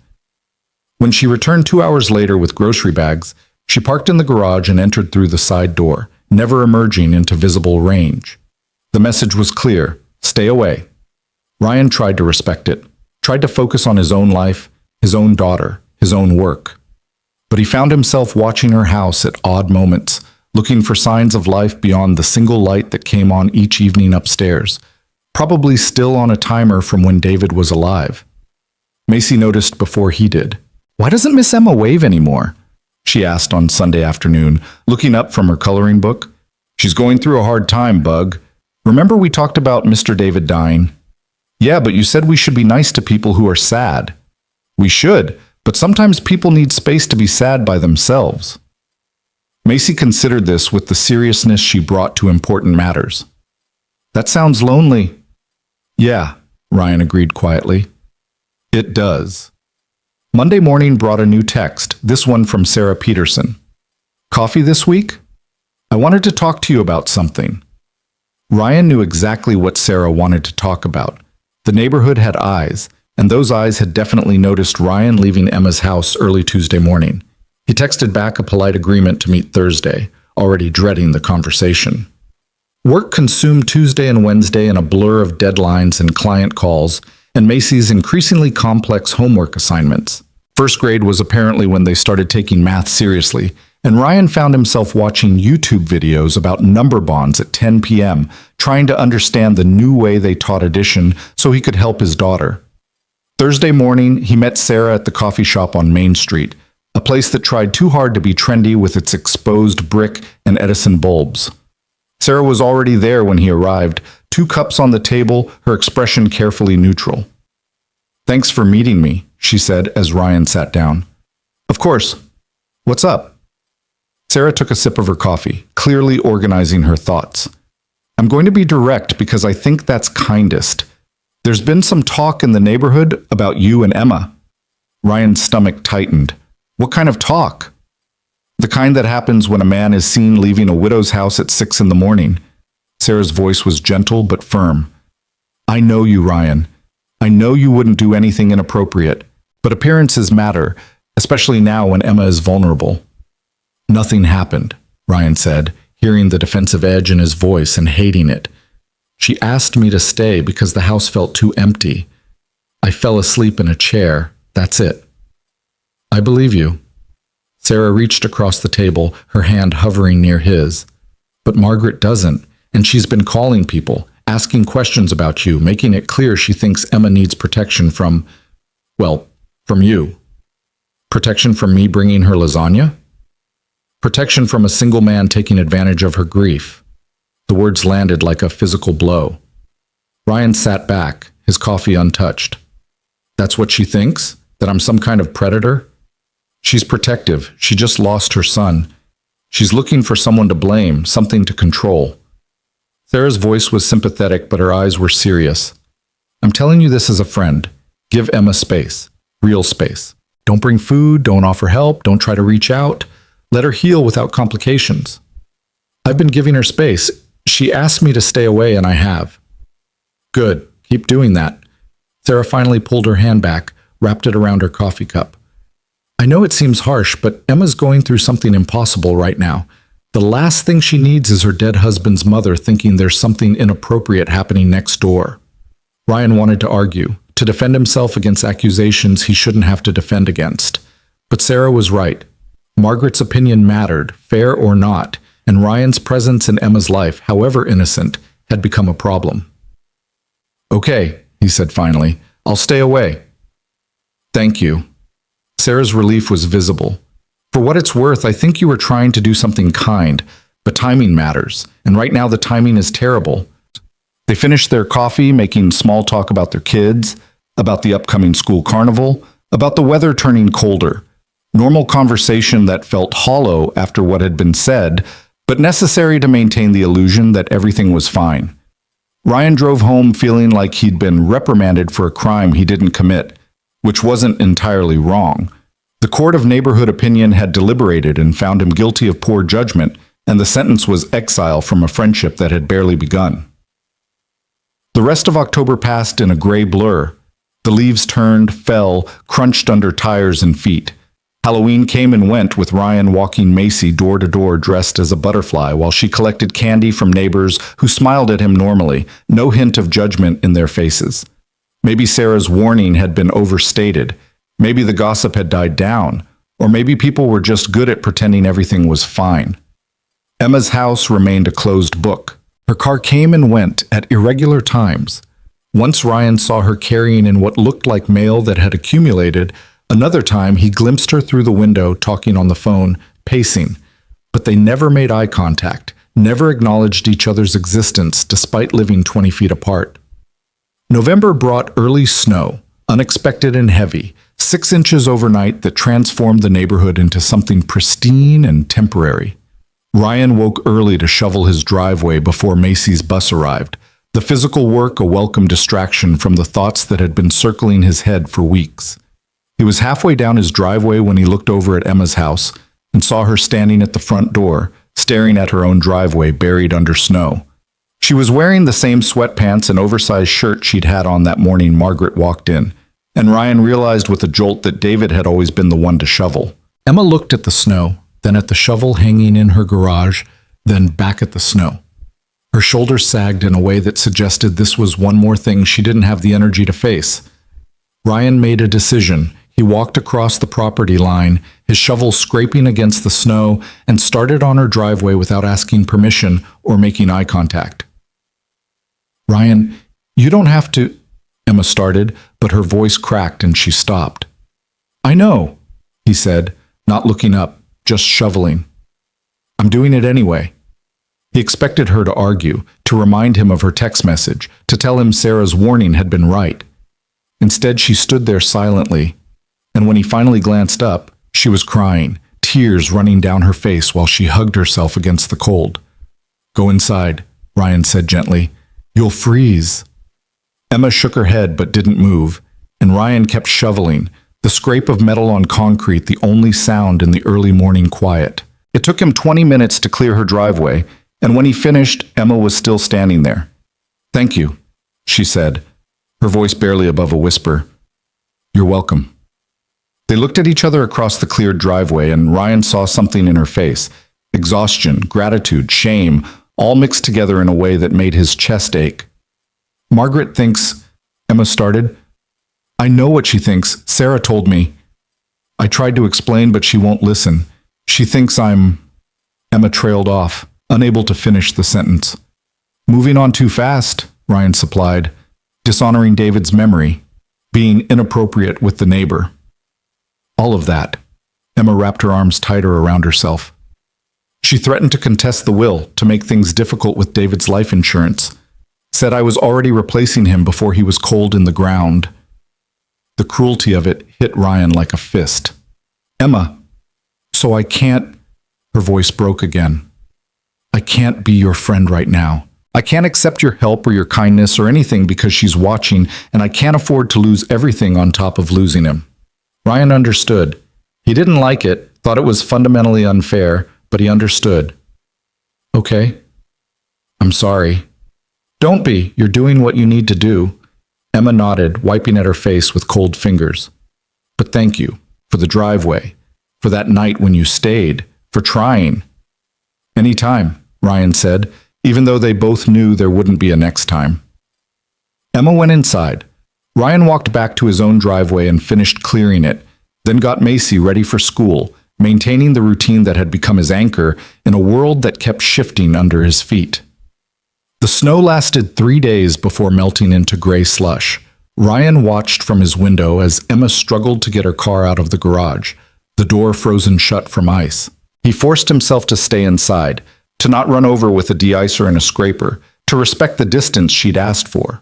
When she returned 2 hours later with grocery bags, she parked in the garage and entered through the side door, never emerging into visible range. The message was clear: stay away. Ryan tried to respect it, tried to focus on his own life, his own daughter, his own work. But he found himself watching her house at odd moments, looking for signs of life beyond the single light that came on each evening upstairs, probably still on a timer from when David was alive. Macy noticed before he did. Why doesn't Miss Emma wave anymore? She asked on Sunday afternoon, looking up from her coloring book. She's going through a hard time, Bug. Remember we talked about Mr. David dying? Yeah, but you said we should be nice to people who are sad. We should, but sometimes people need space to be sad by themselves. Macy considered this with the seriousness she brought to important matters. That sounds lonely. Yeah, Ryan agreed quietly. It does. Monday morning brought a new text, this one from Sarah Peterson. Coffee this week? I wanted to talk to you about something. Ryan knew exactly what Sarah wanted to talk about. The neighborhood had eyes, and those eyes had definitely noticed Ryan leaving Emma's house early Tuesday morning. He texted back a polite agreement to meet Thursday, already dreading the conversation. Work consumed Tuesday and Wednesday in a blur of deadlines and client calls, and Macy's increasingly complex homework assignments. First grade was apparently when they started taking math seriously, and Ryan found himself watching YouTube videos about number bonds at 10 p.m., trying to understand the new way they taught addition so he could help his daughter. Thursday morning, he met Sarah at the coffee shop on Main Street, a place that tried too hard to be trendy with its exposed brick and Edison bulbs. Sarah was already there when he arrived, 2 cups on the table, her expression carefully neutral. Thanks for meeting me, she said as Ryan sat down. Of course. What's up? Sarah took a sip of her coffee, clearly organizing her thoughts. I'm going to be direct because I think that's kindest. There's been some talk in the neighborhood about you and Emma. Ryan's stomach tightened. What kind of talk? The kind that happens when a man is seen leaving a widow's house at 6 in the morning. Sarah's voice was gentle but firm. I know you, Ryan. I know you wouldn't do anything inappropriate, but appearances matter, especially now when Emma is vulnerable. Nothing happened, Ryan said, hearing the defensive edge in his voice and hating it. She asked me to stay because the house felt too empty. I fell asleep in a chair. That's it. I believe you. Sarah reached across the table, her hand hovering near his. But Margaret doesn't, and she's been calling people, asking questions about you, making it clear she thinks Emma needs protection from you. Protection from me bringing her lasagna? Protection from a single man taking advantage of her grief. The words landed like a physical blow. Ryan sat back, his coffee untouched. That's what she thinks? That I'm some kind of predator? She's protective. She just lost her son. She's looking for someone to blame, something to control. Sarah's voice was sympathetic, but her eyes were serious. I'm telling you this as a friend. Give Emma space. Real space. Don't bring food, don't offer help, don't try to reach out. Let her heal without complications. I've been giving her space. She asked me to stay away, and I have. Good. Keep doing that. Sarah finally pulled her hand back, wrapped it around her coffee cup. I know it seems harsh, but Emma's going through something impossible right now. The last thing she needs is her dead husband's mother thinking there's something inappropriate happening next door. Ryan wanted to argue, to defend himself against accusations he shouldn't have to defend against. But Sarah was right. Margaret's opinion mattered, fair or not, and Ryan's presence in Emma's life, however innocent, had become a problem. Okay, he said finally, I'll stay away. Thank you. Sarah's relief was visible. For what it's worth, I think you were trying to do something kind, but timing matters, and right now the timing is terrible. They finished their coffee, making small talk about their kids, about the upcoming school carnival, about the weather turning colder. Normal conversation that felt hollow after what had been said, but necessary to maintain the illusion that everything was fine. Ryan drove home feeling like he'd been reprimanded for a crime he didn't commit, which wasn't entirely wrong. The court of neighborhood opinion had deliberated and found him guilty of poor judgment, and the sentence was exile from a friendship that had barely begun. The rest of October passed in a gray blur. The leaves turned, fell, crunched under tires and feet. Halloween came and went with Ryan walking Macy door to door dressed as a butterfly while she collected candy from neighbors who smiled at him normally, no hint of judgment in their faces. Maybe Sarah's warning had been overstated. Maybe the gossip had died down, or maybe people were just good at pretending everything was fine. Emma's house remained a closed book. Her car came and went at irregular times. Once Ryan saw her carrying in what looked like mail that had accumulated. Another time he glimpsed her through the window talking on the phone, pacing. But they never made eye contact, never acknowledged each other's existence despite living 20 feet apart. November brought early snow, unexpected and heavy, 6 inches overnight that transformed the neighborhood into something pristine and temporary. Ryan woke early to shovel his driveway before Macy's bus arrived, the physical work a welcome distraction from the thoughts that had been circling his head for weeks. He was halfway down his driveway when he looked over at Emma's house and saw her standing at the front door, staring at her own driveway buried under snow. She was wearing the same sweatpants and oversized shirt she'd had on that morning Margaret walked in, and Ryan realized with a jolt that David had always been the one to shovel. Emma looked at the snow, then at the shovel hanging in her garage, then back at the snow. Her shoulders sagged in a way that suggested this was one more thing she didn't have the energy to face. Ryan made a decision. He walked across the property line, his shovel scraping against the snow, and started on her driveway without asking permission or making eye contact. Ryan, you don't have to, Emma started, but her voice cracked and she stopped. I know, he said, not looking up, just shoveling. I'm doing it anyway. He expected her to argue, to remind him of her text message, to tell him Sarah's warning had been right. Instead, she stood there silently, and when he finally glanced up, she was crying, tears running down her face while she hugged herself against the cold. Go inside, Ryan said gently. You'll freeze. Emma shook her head but didn't move, and Ryan kept shoveling, the scrape of metal on concrete the only sound in the early morning quiet. It took him 20 minutes to clear her driveway, and when he finished, Emma was still standing there. Thank you. she said, her voice barely above a whisper. You're welcome. They looked at each other across the cleared driveway, and Ryan saw something in her face. Exhaustion, gratitude, shame, all mixed together in a way that made his chest ache. Margaret thinks, Emma started. I know what she thinks. Sarah told me. I tried to explain, but she won't listen. She thinks I'm... Emma trailed off, unable to finish the sentence. Moving on too fast, Ryan supplied, dishonoring David's memory, being inappropriate with the neighbor. All of that. Emma wrapped her arms tighter around herself. She threatened to contest the will, to make things difficult with David's life insurance. Said I was already replacing him before he was cold in the ground. The cruelty of it hit Ryan like a fist. Emma, so I can't... Her voice broke again. I can't be your friend right now. I can't accept your help or your kindness or anything because she's watching, and I can't afford to lose everything on top of losing him. Ryan understood. He didn't like it, thought it was fundamentally unfair, but he understood. Okay. I'm sorry. Don't be. You're doing what you need to do. Emma nodded, wiping at her face with cold fingers. But thank you for the driveway, for that night when you stayed, for trying. Any time, Ryan said, even though they both knew there wouldn't be a next time. Emma went inside. Ryan walked back to his own driveway and finished clearing it, then got Macy ready for school, maintaining the routine that had become his anchor in a world that kept shifting under his feet. The snow lasted 3 days before melting into gray slush. Ryan watched from his window as Emma struggled to get her car out of the garage, the door frozen shut from ice. He forced himself to stay inside, to not run over with a de-icer and a scraper, to respect the distance she'd asked for.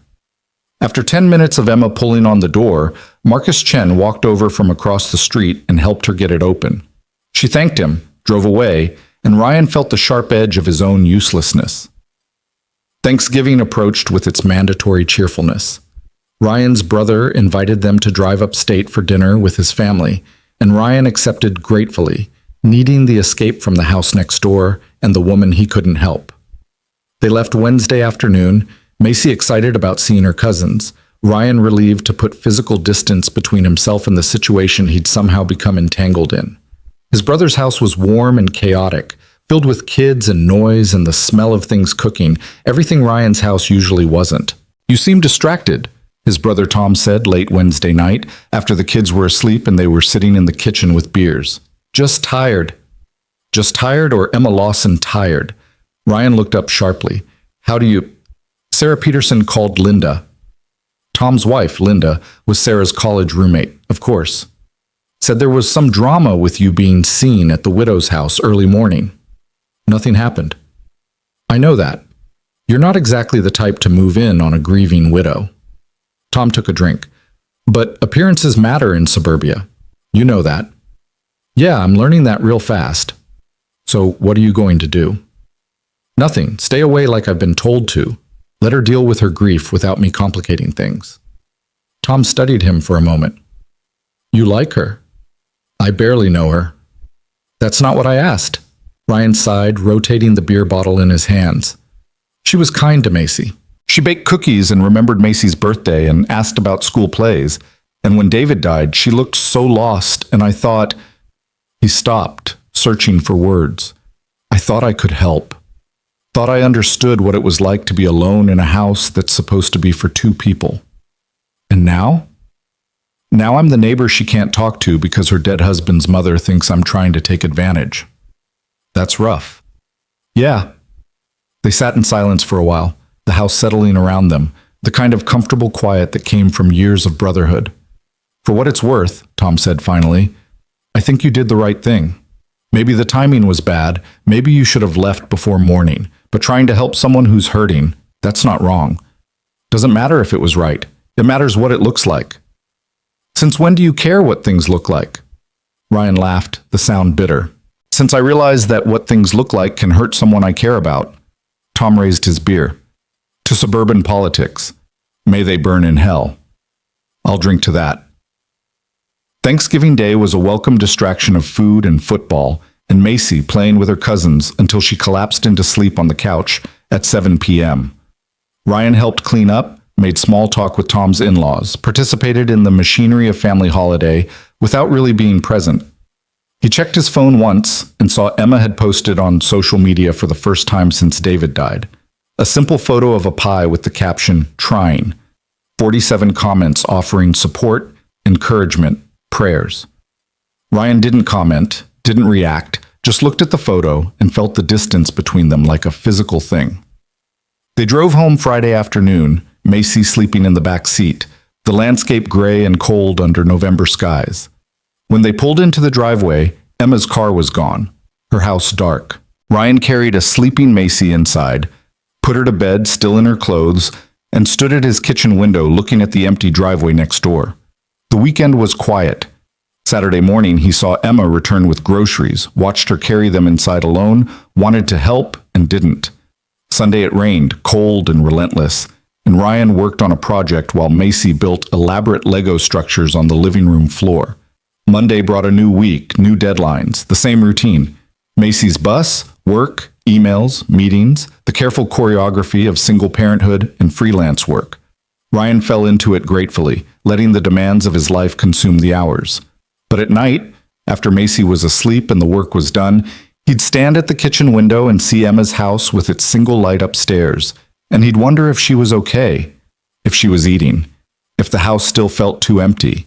After 10 minutes of Emma pulling on the door, Marcus Chen walked over from across the street and helped her get it open. She thanked him, drove away, and Ryan felt the sharp edge of his own uselessness. Thanksgiving approached with its mandatory cheerfulness. Ryan's brother invited them to drive upstate for dinner with his family, and Ryan accepted gratefully, needing the escape from the house next door and the woman he couldn't help. They left Wednesday afternoon, Macy excited about seeing her cousins, Ryan relieved to put physical distance between himself and the situation he'd somehow become entangled in. His brother's house was warm and chaotic, filled with kids and noise and the smell of things cooking, everything Ryan's house usually wasn't. You seem distracted, his brother Tom said late Wednesday night, after the kids were asleep and they were sitting in the kitchen with beers. Just tired. Just tired, or Emma Lawson tired? Ryan looked up sharply. How do you... Sarah Peterson called Linda. Tom's wife, Linda, was Sarah's college roommate, of course. Said there was some drama with you being seen at the widow's house early morning. Nothing happened. I know that. You're not exactly the type to move in on a grieving widow. Tom took a drink. But appearances matter in suburbia. You know that. Yeah, I'm learning that real fast. So what are you going to do? Nothing. Stay away like I've been told to. Let her deal with her grief without me complicating things. Tom studied him for a moment. You like her? I barely know her. That's not what I asked. Ryan sighed, rotating the beer bottle in his hands. She was kind to Macy. She baked cookies and remembered Macy's birthday and asked about school plays. And when David died, she looked so lost, and I thought... He stopped, searching for words. I thought I could help. Thought I understood what it was like to be alone in a house that's supposed to be for two people. And now? Now I'm the neighbor she can't talk to because her dead husband's mother thinks I'm trying to take advantage. That's rough. Yeah. They sat in silence for a while, the house settling around them, the kind of comfortable quiet that came from years of brotherhood. For what it's worth, Tom said finally, I think you did the right thing. Maybe the timing was bad, maybe you should have left before morning, but trying to help someone who's hurting, that's not wrong. Doesn't matter if it was right. It matters what it looks like. Since when do you care what things look like? Ryan laughed, the sound bitter. Since I realized that what things look like can hurt someone I care about. Tom raised his beer. To suburban politics. May they burn in hell. I'll drink to that. Thanksgiving Day was a welcome distraction of food and football, and Macy playing with her cousins until she collapsed into sleep on the couch at 7 p.m. Ryan helped clean up, made small talk with Tom's in-laws, participated in the machinery of family holiday without really being present. He checked his phone once and saw Emma had posted on social media for the first time since David died. A simple photo of a pie with the caption, "Trying." 47 comments offering support, encouragement, prayers. Ryan didn't comment, didn't react, just looked at the photo and felt the distance between them like a physical thing. They drove home Friday afternoon, Macy sleeping in the back seat, the landscape gray and cold under November skies. When they pulled into the driveway, Emma's car was gone, her house dark. Ryan carried a sleeping Macy inside, put her to bed still in her clothes, and stood at his kitchen window looking at the empty driveway next door. The weekend was quiet. Saturday morning, he saw Emma return with groceries, watched her carry them inside alone, wanted to help, and didn't. Sunday it rained, cold and relentless, and Ryan worked on a project while Macy built elaborate Lego structures on the living room floor. Monday brought a new week, new deadlines, the same routine. Macy's bus, work, emails, meetings, the careful choreography of single parenthood and freelance work. Ryan fell into it gratefully, letting the demands of his life consume the hours. But at night, after Macy was asleep and the work was done, he'd stand at the kitchen window and see Emma's house with its single light upstairs, and he'd wonder if she was okay, if she was eating, if the house still felt too empty.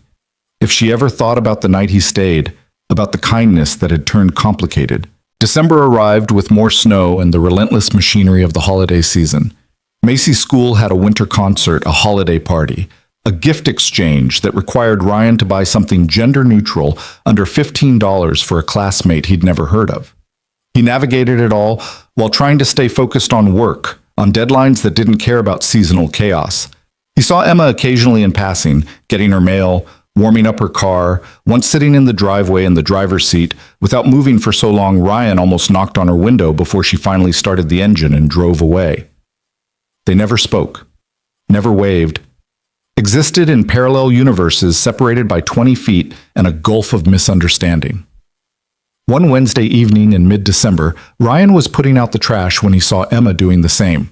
If she ever thought about the night he stayed, about the kindness that had turned complicated. December arrived with more snow and the relentless machinery of the holiday season. Macy's school had a winter concert, a holiday party, a gift exchange that required Ryan to buy something gender-neutral under $15 for a classmate he'd never heard of. He navigated it all while trying to stay focused on work, on deadlines that didn't care about seasonal chaos. He saw Emma occasionally in passing, getting her mail, warming up her car, once sitting in the driveway in the driver's seat. Without moving for so long, Ryan almost knocked on her window before she finally started the engine and drove away. They never spoke, never waved, existed in parallel universes separated by 20 feet and a gulf of misunderstanding. One Wednesday evening in mid-December, Ryan was putting out the trash when he saw Emma doing the same.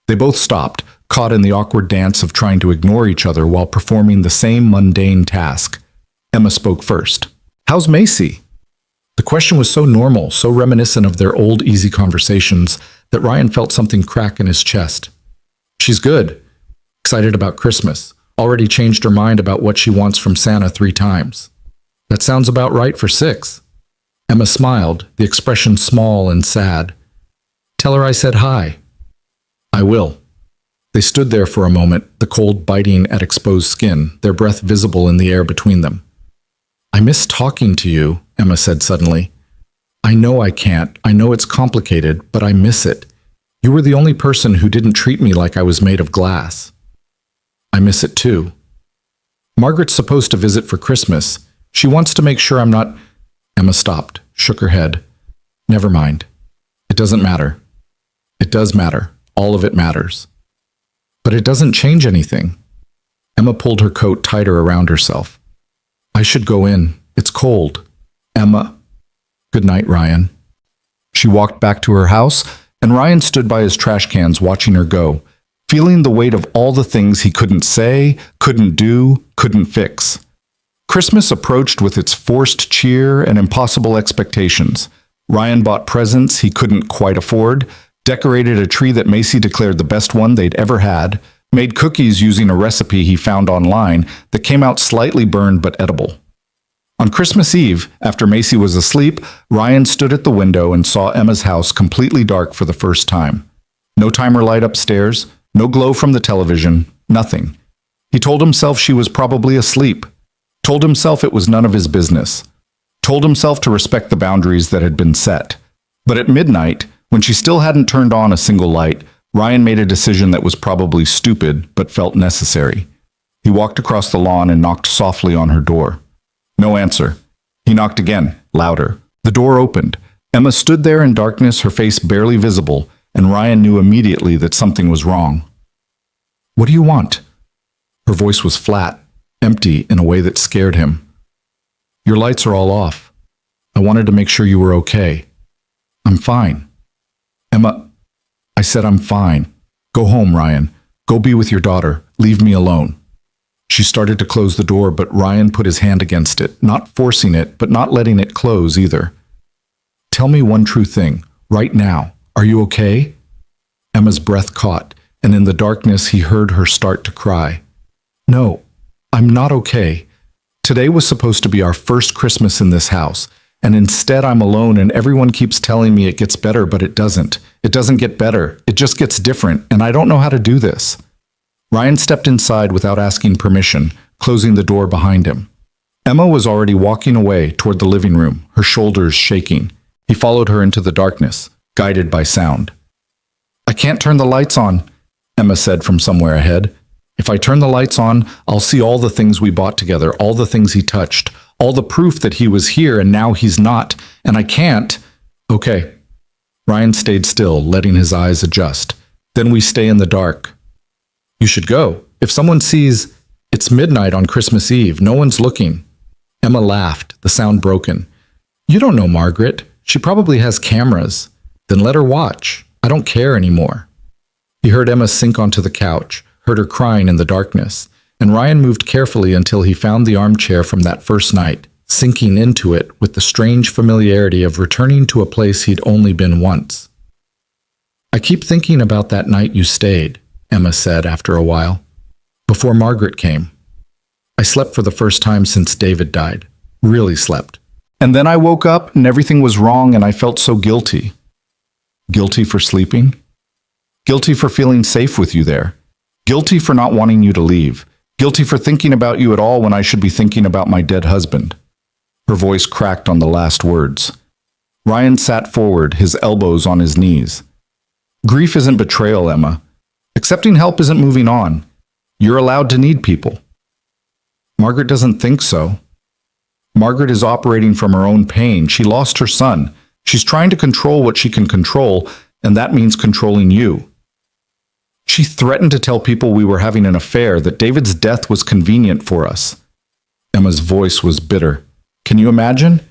They both stopped, caught in the awkward dance of trying to ignore each other while performing the same mundane task. Emma spoke first. "How's Macy?" The question was so normal, so reminiscent of their old easy conversations, that Ryan felt something crack in his chest. "She's good. Excited about Christmas. Already changed her mind about what she wants from Santa 3 times. That sounds about right for 6. Emma smiled, the expression small and sad. "Tell her I said hi." "I will." They stood there for a moment, the cold biting at exposed skin, their breath visible in the air between them. "I miss talking to you," Emma said suddenly. "I know I can't. I know it's complicated, but I miss it. You were the only person who didn't treat me like I was made of glass." "I miss it too. Margaret's supposed to visit for Christmas. She wants to make sure I'm not—" Emma stopped, shook her head. "Never mind. It doesn't matter." "It does matter. All of it matters." "But it doesn't change anything." Emma pulled her coat tighter around herself. "I should go in. It's cold." "Emma." "Good night, Ryan." She walked back to her house, and Ryan stood by his trash cans watching her go, feeling the weight of all the things he couldn't say, couldn't do, couldn't fix. Christmas approached with its forced cheer and impossible expectations. Ryan bought presents he couldn't quite afford, decorated a tree that Macy declared the best one they'd ever had, made cookies using a recipe he found online that came out slightly burned but edible. On Christmas Eve, after Macy was asleep, Ryan stood at the window and saw Emma's house completely dark for the first time. No timer light upstairs, no glow from the television, nothing. He told himself she was probably asleep, told himself it was none of his business, told himself to respect the boundaries that had been set. But at midnight, when she still hadn't turned on a single light, Ryan made a decision that was probably stupid but felt necessary. He walked across the lawn and knocked softly on her door. No answer. He knocked again, louder. The door opened. Emma stood there in darkness, her face barely visible, and Ryan knew immediately that something was wrong. "What do you want?" Her voice was flat, empty in a way that scared him. "Your lights are all off. I wanted to make sure you were okay." "I'm fine." "Emma," I said, "I'm fine. Go home, Ryan. Go be with your daughter. Leave me alone." She started to close the door, but Ryan put his hand against it, not forcing it, but not letting it close either. "Tell me one true thing, right now. Are you okay?" Emma's breath caught, and in the darkness he heard her start to cry. "No, I'm not okay. Today was supposed to be our first Christmas in this house, and instead I'm alone and everyone keeps telling me it gets better, but it doesn't. It doesn't get better. It just gets different, and I don't know how to do this." Ryan stepped inside without asking permission, closing the door behind him. Emma was already walking away toward the living room, her shoulders shaking. He followed her into the darkness, guided by sound. "I can't turn the lights on," Emma said from somewhere ahead. "If I turn the lights on, I'll see all the things we bought together, all the things he touched, all the proof that he was here and now he's not, and I can't." "Okay." Ryan stayed still, letting his eyes adjust. "Then we stay in the dark." "You should go. If someone sees, it's midnight on Christmas Eve. No one's looking." Emma laughed, the sound broken. "You don't know Margaret. She probably has cameras. Then let her watch. I don't care anymore." He heard Emma sink onto the couch, heard her crying in the darkness, and Ryan moved carefully until he found the armchair from that first night, sinking into it with the strange familiarity of returning to a place he'd only been once. "I keep thinking about that night you stayed," Emma said after a while, "before Margaret came. I slept for the first time since David died. Really slept. And then I woke up and everything was wrong and I felt so guilty." "Guilty for sleeping?" "Guilty for feeling safe with you there. Guilty for not wanting you to leave. Guilty for thinking about you at all when I should be thinking about my dead husband." Her voice cracked on the last words. Ryan sat forward, his elbows on his knees. "Grief isn't betrayal, Emma. Accepting help isn't moving on. You're allowed to need people." "Margaret doesn't think so." "Margaret is operating from her own pain. She lost her son. She's trying to control what she can control, and that means controlling you. She threatened to tell people we were having an affair, that David's death was convenient for us." Emma's voice was bitter. "Can you imagine?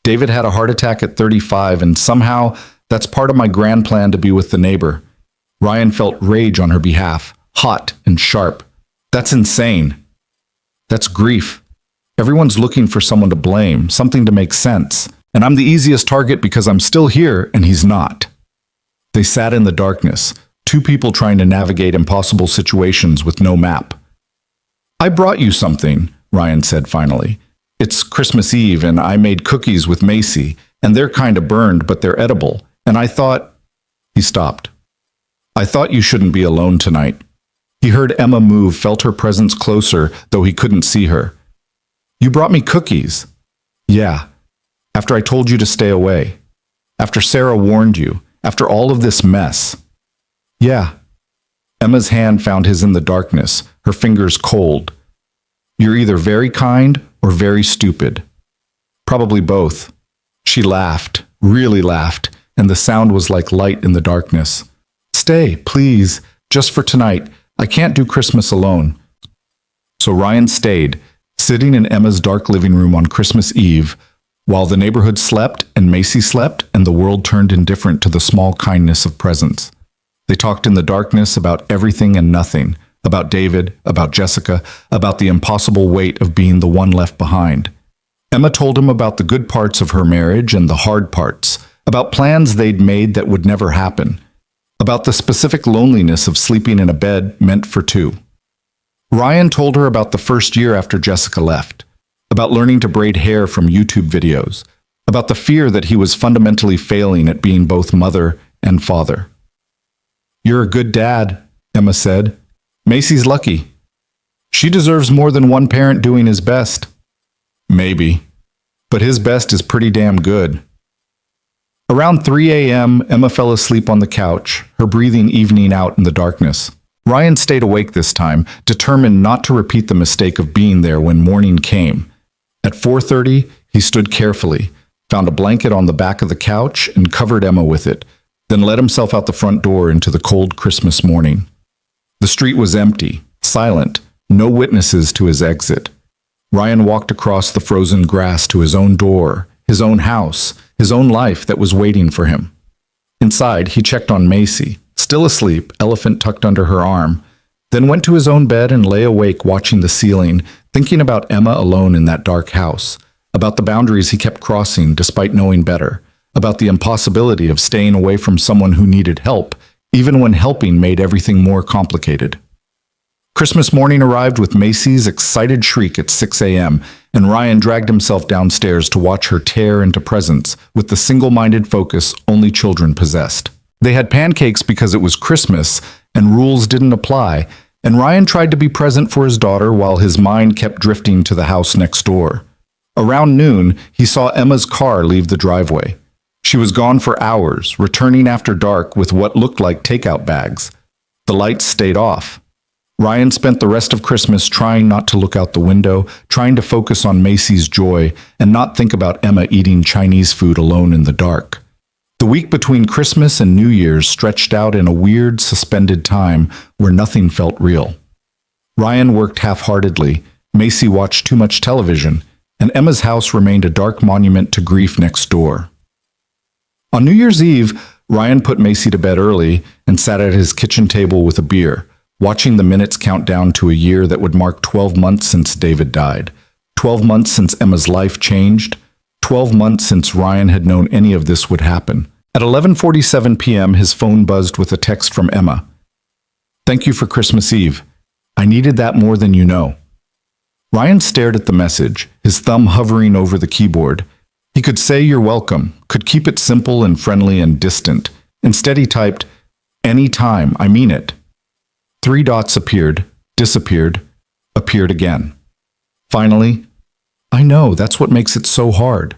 David had a heart attack at 35, and somehow that's part of my grand plan to be with the neighbor." Ryan felt rage on her behalf, hot and sharp. "That's insane. That's grief. Everyone's looking for someone to blame, something to make sense. And I'm the easiest target because I'm still here and he's not." They sat in the darkness, two people trying to navigate impossible situations with no map. "I brought you something," Ryan said finally. "It's Christmas Eve and I made cookies with Macy, and they're kind of burned, but they're edible. And I thought—" He stopped. "I thought you shouldn't be alone tonight." He heard Emma move, felt her presence closer, though he couldn't see her. "You brought me cookies." "Yeah. After I told you to stay away. After Sarah warned you. After all of this mess." "Yeah." Emma's hand found his in the darkness, her fingers cold. "You're either very kind or very stupid." "Probably both." She laughed, really laughed, and the sound was like light in the darkness. "Stay, please, just for tonight. I can't do Christmas alone." So Ryan stayed, sitting in Emma's dark living room on Christmas Eve, while the neighborhood slept and Macy slept and the world turned indifferent to the small kindness of presence. They talked in the darkness about everything and nothing, about David, about Jessica, about the impossible weight of being the one left behind. Emma told him about the good parts of her marriage and the hard parts, about plans they'd made that would never happen, about the specific loneliness of sleeping in a bed meant for two. Ryan told her about the first year after Jessica left, about learning to braid hair from YouTube videos, about the fear that he was fundamentally failing at being both mother and father. "You're a good dad," Emma said. "Macy's lucky. She deserves more than one parent doing his best." "Maybe. But his best is pretty damn good." Around 3 a.m., Emma fell asleep on the couch, her breathing evening out in the darkness. Ryan stayed awake this time, determined not to repeat the mistake of being there when morning came. At 4:30, he stood carefully, found a blanket on the back of the couch and covered Emma with it, then let himself out the front door into the cold Christmas morning. The street was empty, silent, no witnesses to his exit. Ryan walked across the frozen grass to his own door, his own house, his own life that was waiting for him. Inside, he checked on Macy, still asleep, elephant tucked under her arm, then went to his own bed and lay awake watching the ceiling, thinking about Emma alone in that dark house, about the boundaries he kept crossing despite knowing better, about the impossibility of staying away from someone who needed help, even when helping made everything more complicated. Christmas morning arrived with Macy's excited shriek at 6 a.m., and Ryan dragged himself downstairs to watch her tear into presents with the single-minded focus only children possessed. They had pancakes because it was Christmas, and rules didn't apply, and Ryan tried to be present for his daughter while his mind kept drifting to the house next door. Around noon, he saw Emma's car leave the driveway. She was gone for hours, returning after dark with what looked like takeout bags. The lights stayed off. Ryan spent the rest of Christmas trying not to look out the window, trying to focus on Macy's joy, and not think about Emma eating Chinese food alone in the dark. The week between Christmas and New Year's stretched out in a weird, suspended time where nothing felt real. Ryan worked half-heartedly, Macy watched too much television, and Emma's house remained a dark monument to grief next door. On New Year's Eve, Ryan put Macy to bed early and sat at his kitchen table with a beer, watching the minutes count down to a year that would mark 12 months since David died, 12 months since Emma's life changed, 12 months since Ryan had known any of this would happen. At 11:47 p.m., his phone buzzed with a text from Emma. "Thank you for Christmas Eve. I needed that more than you know." Ryan stared at the message, his thumb hovering over the keyboard. He could say "you're welcome," could keep it simple and friendly and distant. Instead he typed, "Anytime, I mean it." 3 dots appeared, disappeared, appeared again. Finally, "I know, that's what makes it so hard."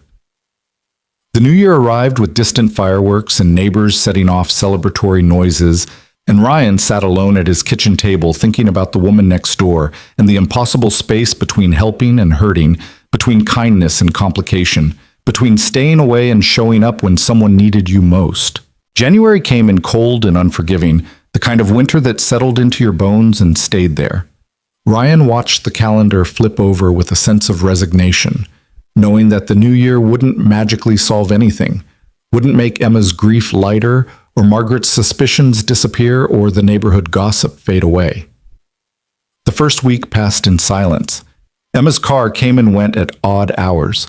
The new year arrived with distant fireworks and neighbors setting off celebratory noises, and Ryan sat alone at his kitchen table thinking about the woman next door and the impossible space between helping and hurting, between kindness and complication, between staying away and showing up when someone needed you most. January came in cold and unforgiving, the kind of winter that settled into your bones and stayed there. Ryan watched the calendar flip over with a sense of resignation, knowing that the new year wouldn't magically solve anything, wouldn't make Emma's grief lighter, or Margaret's suspicions disappear, or the neighborhood gossip fade away. The first week passed in silence. Emma's car came and went at odd hours.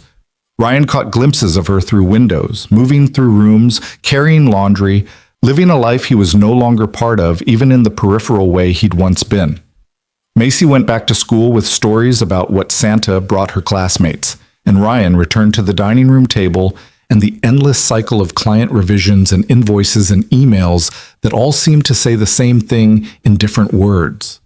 Ryan caught glimpses of her through windows, moving through rooms, carrying laundry, living a life he was no longer part of, even in the peripheral way he'd once been. Macy went back to school with stories about what Santa brought her classmates, and Ryan returned to the dining room table and the endless cycle of client revisions and invoices and emails that all seemed to say the same thing in different words.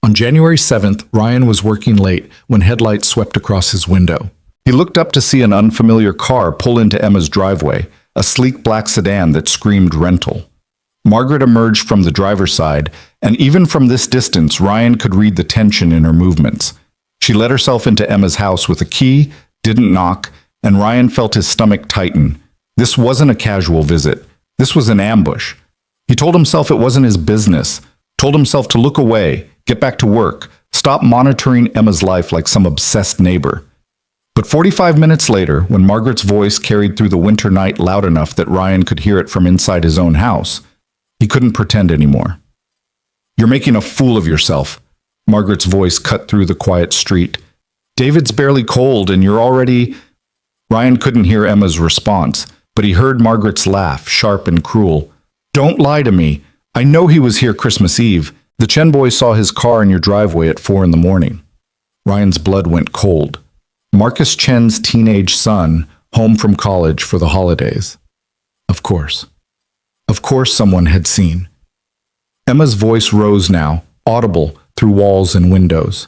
On January 7th, Ryan was working late when headlights swept across his window. He looked up to see an unfamiliar car pull into Emma's driveway, a sleek black sedan that screamed rental. Margaret emerged from the driver's side, and even from this distance, Ryan could read the tension in her movements. She let herself into Emma's house with a key, didn't knock, and Ryan felt his stomach tighten. This wasn't a casual visit. This was an ambush. He told himself it wasn't his business, told himself to look away, get back to work, stop monitoring Emma's life like some obsessed neighbor. But 45 minutes later, when Margaret's voice carried through the winter night loud enough that Ryan could hear it from inside his own house, he couldn't pretend anymore. "You're making a fool of yourself," Margaret's voice cut through the quiet street. "David's barely cold and you're already—" Ryan couldn't hear Emma's response, but he heard Margaret's laugh, sharp and cruel. "Don't lie to me. I know he was here Christmas Eve. The Chen boy saw his car in your driveway at 4 in the morning." Ryan's blood went cold. Marcus Chen's teenage son, home from college for the holidays. Of course. Of course someone had seen. Emma's voice rose now, audible through walls and windows.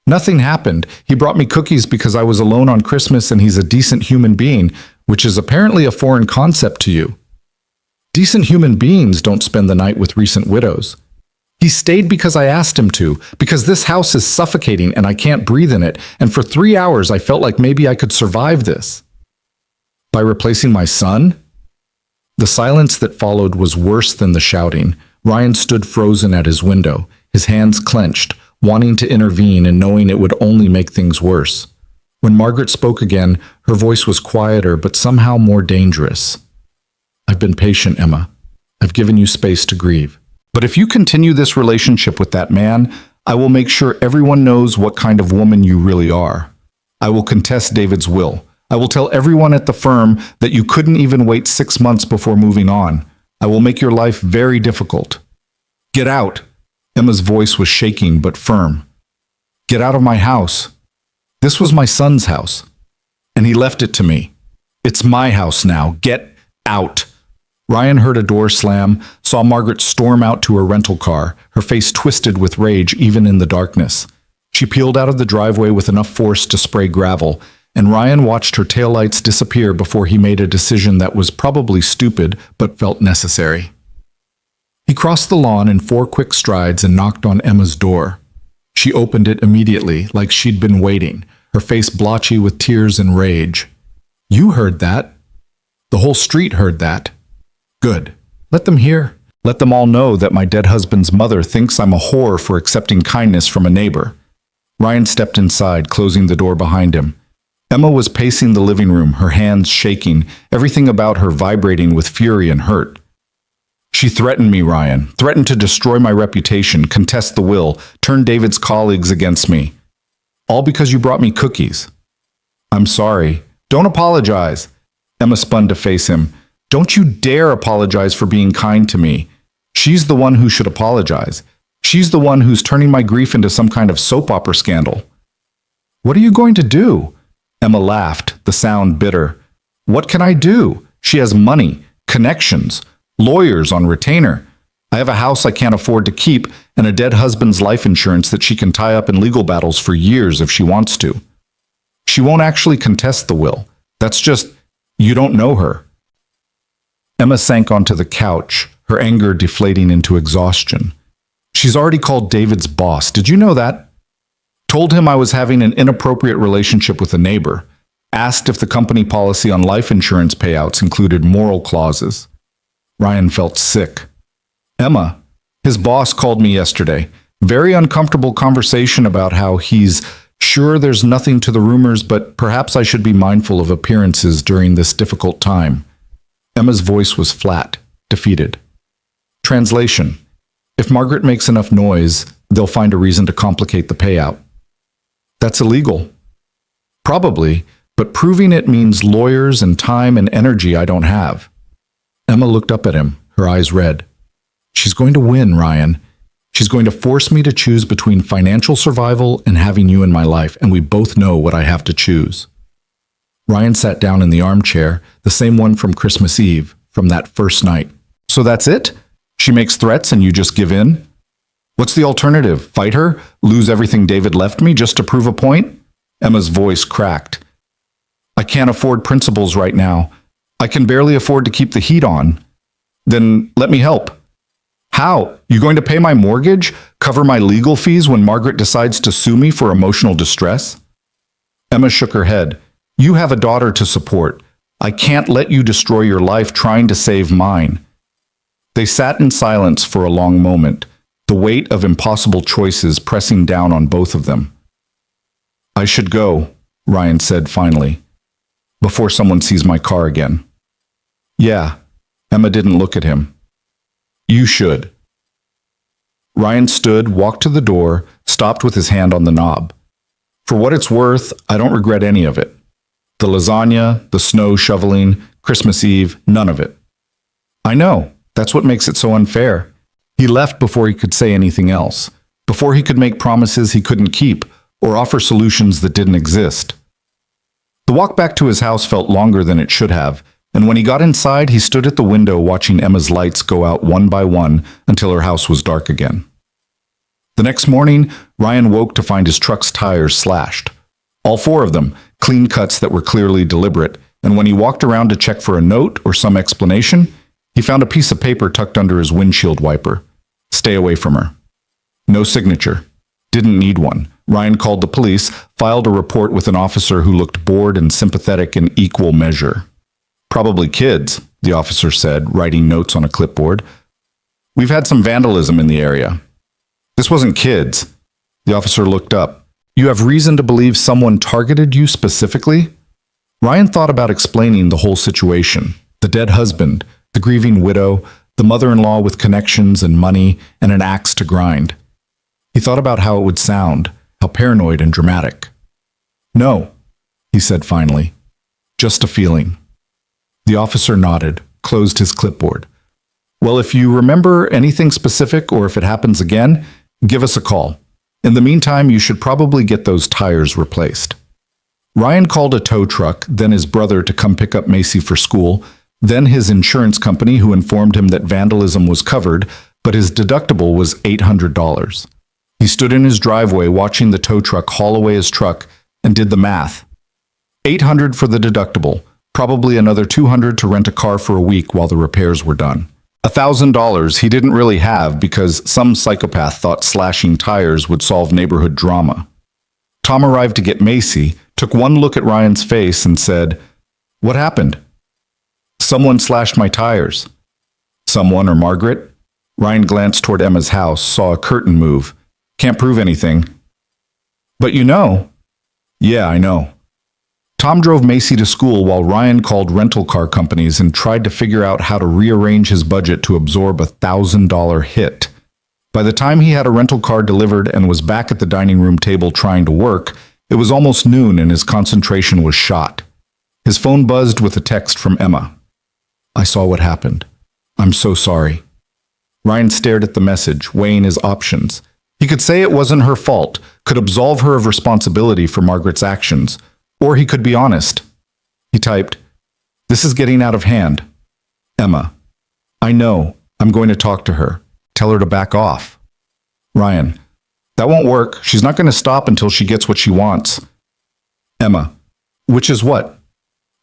"Nothing happened. He brought me cookies because I was alone on Christmas and he's a decent human being, which is apparently a foreign concept to you. Decent human beings don't spend the night with recent widows. He stayed because I asked him to, because this house is suffocating and I can't breathe in it, and for 3 hours I felt like maybe I could survive this." By replacing my son? The silence that followed was worse than the shouting. Ryan stood frozen at his window, his hands clenched, wanting to intervene and knowing it would only make things worse. When Margaret spoke again, her voice was quieter but somehow more dangerous. "I've been patient, Emma. I've given you space to grieve. But if you continue this relationship with that man, I will make sure everyone knows what kind of woman you really are. I will contest David's will. I will tell everyone at the firm that you couldn't even wait 6 months before moving on. I will make your life very difficult. Get out. Emma's voice was shaking but firm. Get out of my house. This was my son's house, and he left it to me. It's my house now. Get out. Ryan heard a door slam, saw Margaret storm out to her rental car, her face twisted with rage even in the darkness. She peeled out of the driveway with enough force to spray gravel, and Ryan watched her taillights disappear before he made a decision that was probably stupid but felt necessary. He crossed the lawn in 4 quick strides and knocked on Emma's door. She opened it immediately, like she'd been waiting, her face blotchy with tears and rage. You heard that. The whole street heard that. Good. Let them hear. Let them all know that my dead husband's mother thinks I'm a whore for accepting kindness from a neighbor. Ryan stepped inside, closing the door behind him. Emma was pacing the living room, her hands shaking, everything about her vibrating with fury and hurt. She threatened me, Ryan, threatened to destroy my reputation, contest the will, turn David's colleagues against me. All because you brought me cookies. I'm sorry. Don't apologize. Emma spun to face him. Don't you dare apologize for being kind to me. She's the one who should apologize. She's the one who's turning my grief into some kind of soap opera scandal. What are you going to do? Emma laughed, the sound bitter. What can I do? She has money, connections, lawyers on retainer. I have a house I can't afford to keep and a dead husband's life insurance that she can tie up in legal battles for years if she wants to. She won't actually contest the will. That's just, you don't know her. Emma sank onto the couch, her anger deflating into exhaustion. She's already called David's boss. Did you know that? Told him I was having an inappropriate relationship with a neighbor. Asked if the company policy on life insurance payouts included moral clauses. Ryan felt sick. Emma, his boss called me yesterday. Very uncomfortable conversation about how he's sure there's nothing to the rumors, but perhaps I should be mindful of appearances during this difficult time. Emma's voice was flat, defeated. Translation: if Margaret makes enough noise, they'll find a reason to complicate the payout. That's illegal. Probably, but proving it means lawyers and time and energy I don't have. Emma looked up at him, her eyes red. She's going to win, Ryan. She's going to force me to choose between financial survival and having you in my life, and we both know what I have to choose. Ryan sat down in the armchair, the same one from Christmas Eve, from that first night. So that's it? She makes threats and you just give in? What's the alternative? Fight her? Lose everything David left me just to prove a point? Emma's voice cracked. I can't afford principals right now. I can barely afford to keep the heat on. Then let me help. How? You going to pay my mortgage? Cover my legal fees when Margaret decides to sue me for emotional distress? Emma shook her head. You have a daughter to support. I can't let you destroy your life trying to save mine. They sat in silence for a long moment, the weight of impossible choices pressing down on both of them. I should go, Ryan said finally, before someone sees my car again. Yeah, Emma didn't look at him. You should. Ryan stood, walked to the door, stopped with his hand on the knob. For what it's worth, I don't regret any of it. The lasagna, the snow shoveling, Christmas Eve, none of it. I know, that's what makes it so unfair. He left before he could say anything else, before he could make promises he couldn't keep, or offer solutions that didn't exist. The walk back to his house felt longer than it should have, and when he got inside, he stood at the window watching Emma's lights go out one by one until her house was dark again. The next morning, Ryan woke to find his truck's tires slashed. All 4 of them, clean cuts that were clearly deliberate, and when he walked around to check for a note or some explanation, he found a piece of paper tucked under his windshield wiper. Stay away from her. No signature. Didn't need one. Ryan called the police, filed a report with an officer who looked bored and sympathetic in equal measure. Probably kids, the officer said, writing notes on a clipboard. We've had some vandalism in the area. This wasn't kids. The officer looked up. You have reason to believe someone targeted you specifically? Ryan thought about explaining the whole situation. The dead husband, the grieving widow, the mother-in-law with connections and money and an axe to grind. He thought about how it would sound, how paranoid and dramatic. "No," he said finally. "Just a feeling." The officer nodded, closed his clipboard. "Well, if you remember anything specific or if it happens again, give us a call. In the meantime, you should probably get those tires replaced." Ryan called a tow truck, then his brother to come pick up Macy for school, then his insurance company who informed him that vandalism was covered, but his deductible was $800. He stood in his driveway watching the tow truck haul away his truck and did the math. $800 for the deductible, probably another $200 to rent a car for a week while the repairs were done. $1,000 he didn't really have because some psychopath thought slashing tires would solve neighborhood drama. Tom arrived to get Macy, took one look at Ryan's face and said, "What happened?" "Someone slashed my tires." "Someone or Margaret?" Ryan glanced toward Emma's house, saw a curtain move. "Can't prove anything." "But you know." "Yeah, I know." Tom drove Macy to school while Ryan called rental car companies and tried to figure out how to rearrange his budget to absorb a $1,000 hit. By the time he had a rental car delivered and was back at the dining room table trying to work, it was almost noon and his concentration was shot. His phone buzzed with a text from Emma. "I saw what happened. I'm so sorry." Ryan stared at the message, weighing his options. He could say it wasn't her fault, could absolve her of responsibility for Margaret's actions, or he could be honest. He typed, "This is getting out of hand. Emma, I know. I'm going to talk to her. Tell her to back off." Ryan, "That won't work. She's not going to stop until she gets what she wants." Emma, "Which is what?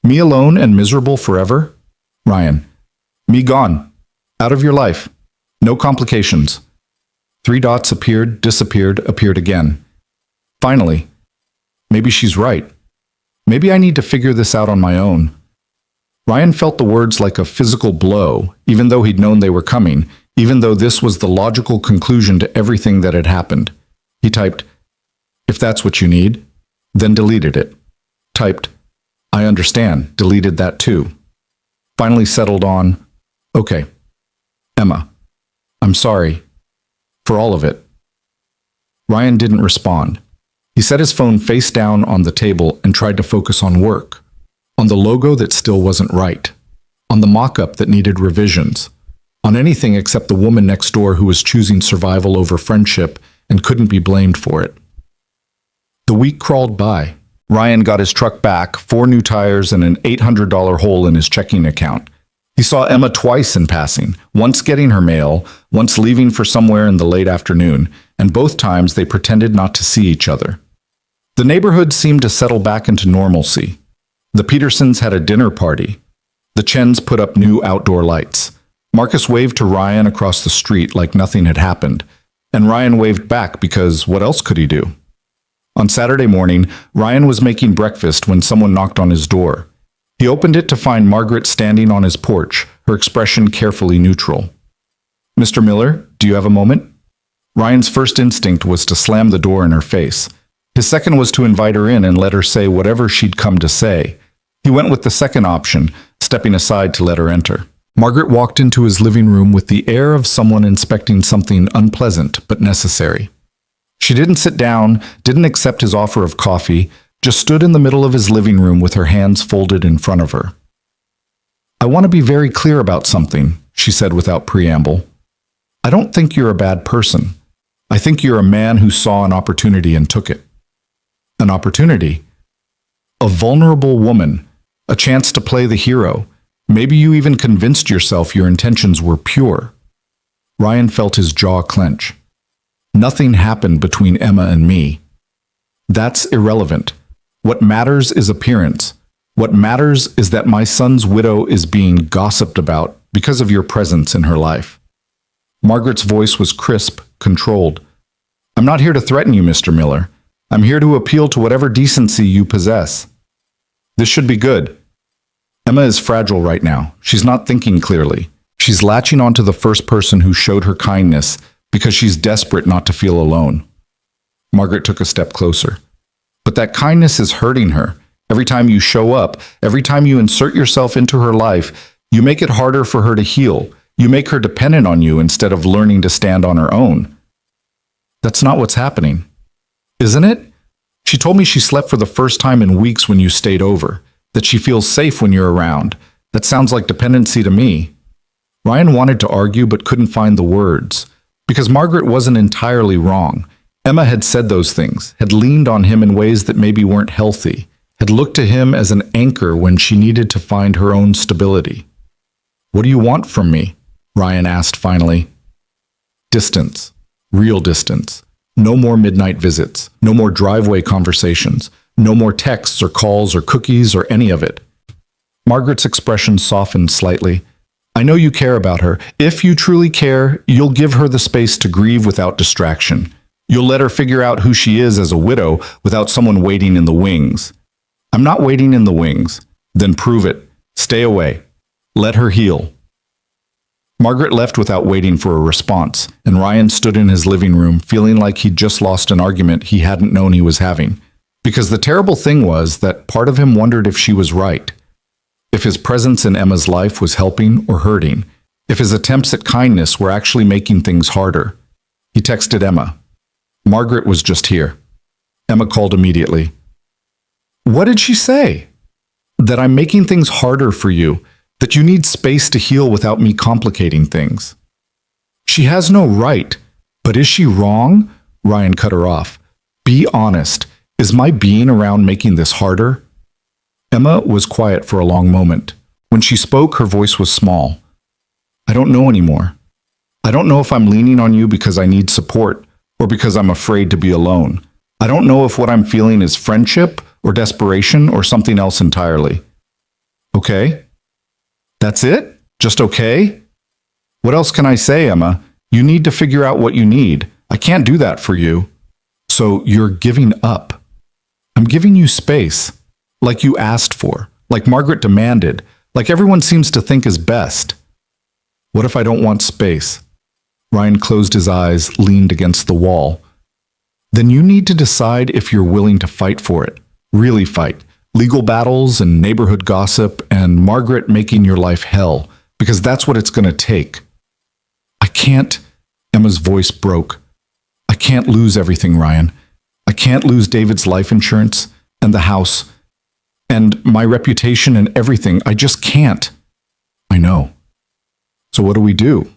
Me alone and miserable forever?" Ryan, "Me gone. Out of your life. No complications." 3 dots appeared, disappeared, appeared again. Finally, "Maybe she's right. Maybe I need to figure this out on my own." Ryan felt the words like a physical blow, even though he'd known they were coming, even though this was the logical conclusion to everything that had happened. He typed, "If that's what you need," then deleted it. Typed, "I understand," deleted that too. Finally settled on, "Okay. Emma, I'm sorry. For all of it." Ryan didn't respond. He set his phone face down on the table and tried to focus on work, on the logo that still wasn't right, on the mock-up that needed revisions, on anything except the woman next door who was choosing survival over friendship and couldn't be blamed for it. The week crawled by. Ryan got his truck back, 4 new tires and an $800 hole in his checking account. He saw Emma twice in passing, once getting her mail, once leaving for somewhere in the late afternoon, and both times they pretended not to see each other. The neighborhood seemed to settle back into normalcy. The Petersons had a dinner party. The Chens put up new outdoor lights. Marcus waved to Ryan across the street like nothing had happened, and Ryan waved back because what else could he do? On Saturday morning, Ryan was making breakfast when someone knocked on his door. He opened it to find Margaret standing on his porch, her expression carefully neutral. "Mr. Miller, do you have a moment?" Ryan's first instinct was to slam the door in her face. His second was to invite her in and let her say whatever she'd come to say. He went with the second option, stepping aside to let her enter. Margaret walked into his living room with the air of someone inspecting something unpleasant but necessary. She didn't sit down, didn't accept his offer of coffee, just stood in the middle of his living room with her hands folded in front of her. "I want to be very clear about something," she said without preamble. "I don't think you're a bad person. I think you're a man who saw an opportunity and took it." An opportunity? A vulnerable woman, a chance to play the hero. Maybe you even convinced yourself your intentions were pure. Ryan felt his jaw clench. Nothing happened between Emma and me. That's irrelevant. What matters is appearance. What matters is that my son's widow is being gossiped about because of your presence in her life. Margaret's voice was crisp, controlled. "I'm not here to threaten you, Mr. Miller. I'm here to appeal to whatever decency you possess. This should be good." Emma is fragile right now. She's not thinking clearly. She's latching onto the first person who showed her kindness because she's desperate not to feel alone. Margaret took a step closer. "But that kindness is hurting her. Every time you show up, every time you insert yourself into her life, you make it harder for her to heal. You make her dependent on you instead of learning to stand on her own. That's not what's happening, isn't it? She told me she slept for the first time in weeks when you stayed over, that she feels safe when you're around. That sounds like dependency to me. Ryan wanted to argue but couldn't find the words, because Margaret wasn't entirely wrong. Emma had said those things, had leaned on him in ways that maybe weren't healthy, had looked to him as an anchor when she needed to find her own stability. "What do you want from me?" Ryan asked finally. Distance. Real distance. No more midnight visits. No more driveway conversations. No more texts or calls or cookies or any of it. Margaret's expression softened slightly. "I know you care about her. If you truly care, you'll give her the space to grieve without distraction. You'll let her figure out who she is as a widow without someone waiting in the wings." "I'm not waiting in the wings." "Then prove it. Stay away. Let her heal." Margaret left without waiting for a response, and Ryan stood in his living room feeling like he'd just lost an argument he hadn't known he was having. Because the terrible thing was that part of him wondered if she was right. If his presence in Emma's life was helping or hurting. If his attempts at kindness were actually making things harder. He texted Emma. Margaret was just here. Emma called immediately. "What did she say?" "That I'm making things harder for you. That you need space to heal without me complicating things." "She has no right. But is she wrong?" Ryan cut her off. "Be honest. Is my being around making this harder?" Emma was quiet for a long moment. When she spoke, her voice was small. "I don't know anymore. I don't know if I'm leaning on you because I need support or because I'm afraid to be alone. I don't know if what I'm feeling is friendship or desperation or something else entirely." "Okay? That's it? Just okay?" "What else can I say, Emma? You need to figure out what you need. I can't do that for you." "So you're giving up?" "I'm giving you space. Like you asked for. Like Margaret demanded. Like everyone seems to think is best." "What if I don't want space?" Ryan closed his eyes, leaned against the wall. "Then you need to decide if you're willing to fight for it. Really fight. Legal battles and neighborhood gossip and Margaret making your life hell, because that's what it's going to take." "I can't," Emma's voice broke. "I can't lose everything, Ryan. I can't lose David's life insurance and the house and my reputation and everything. I just can't." "I know. So what do we do?"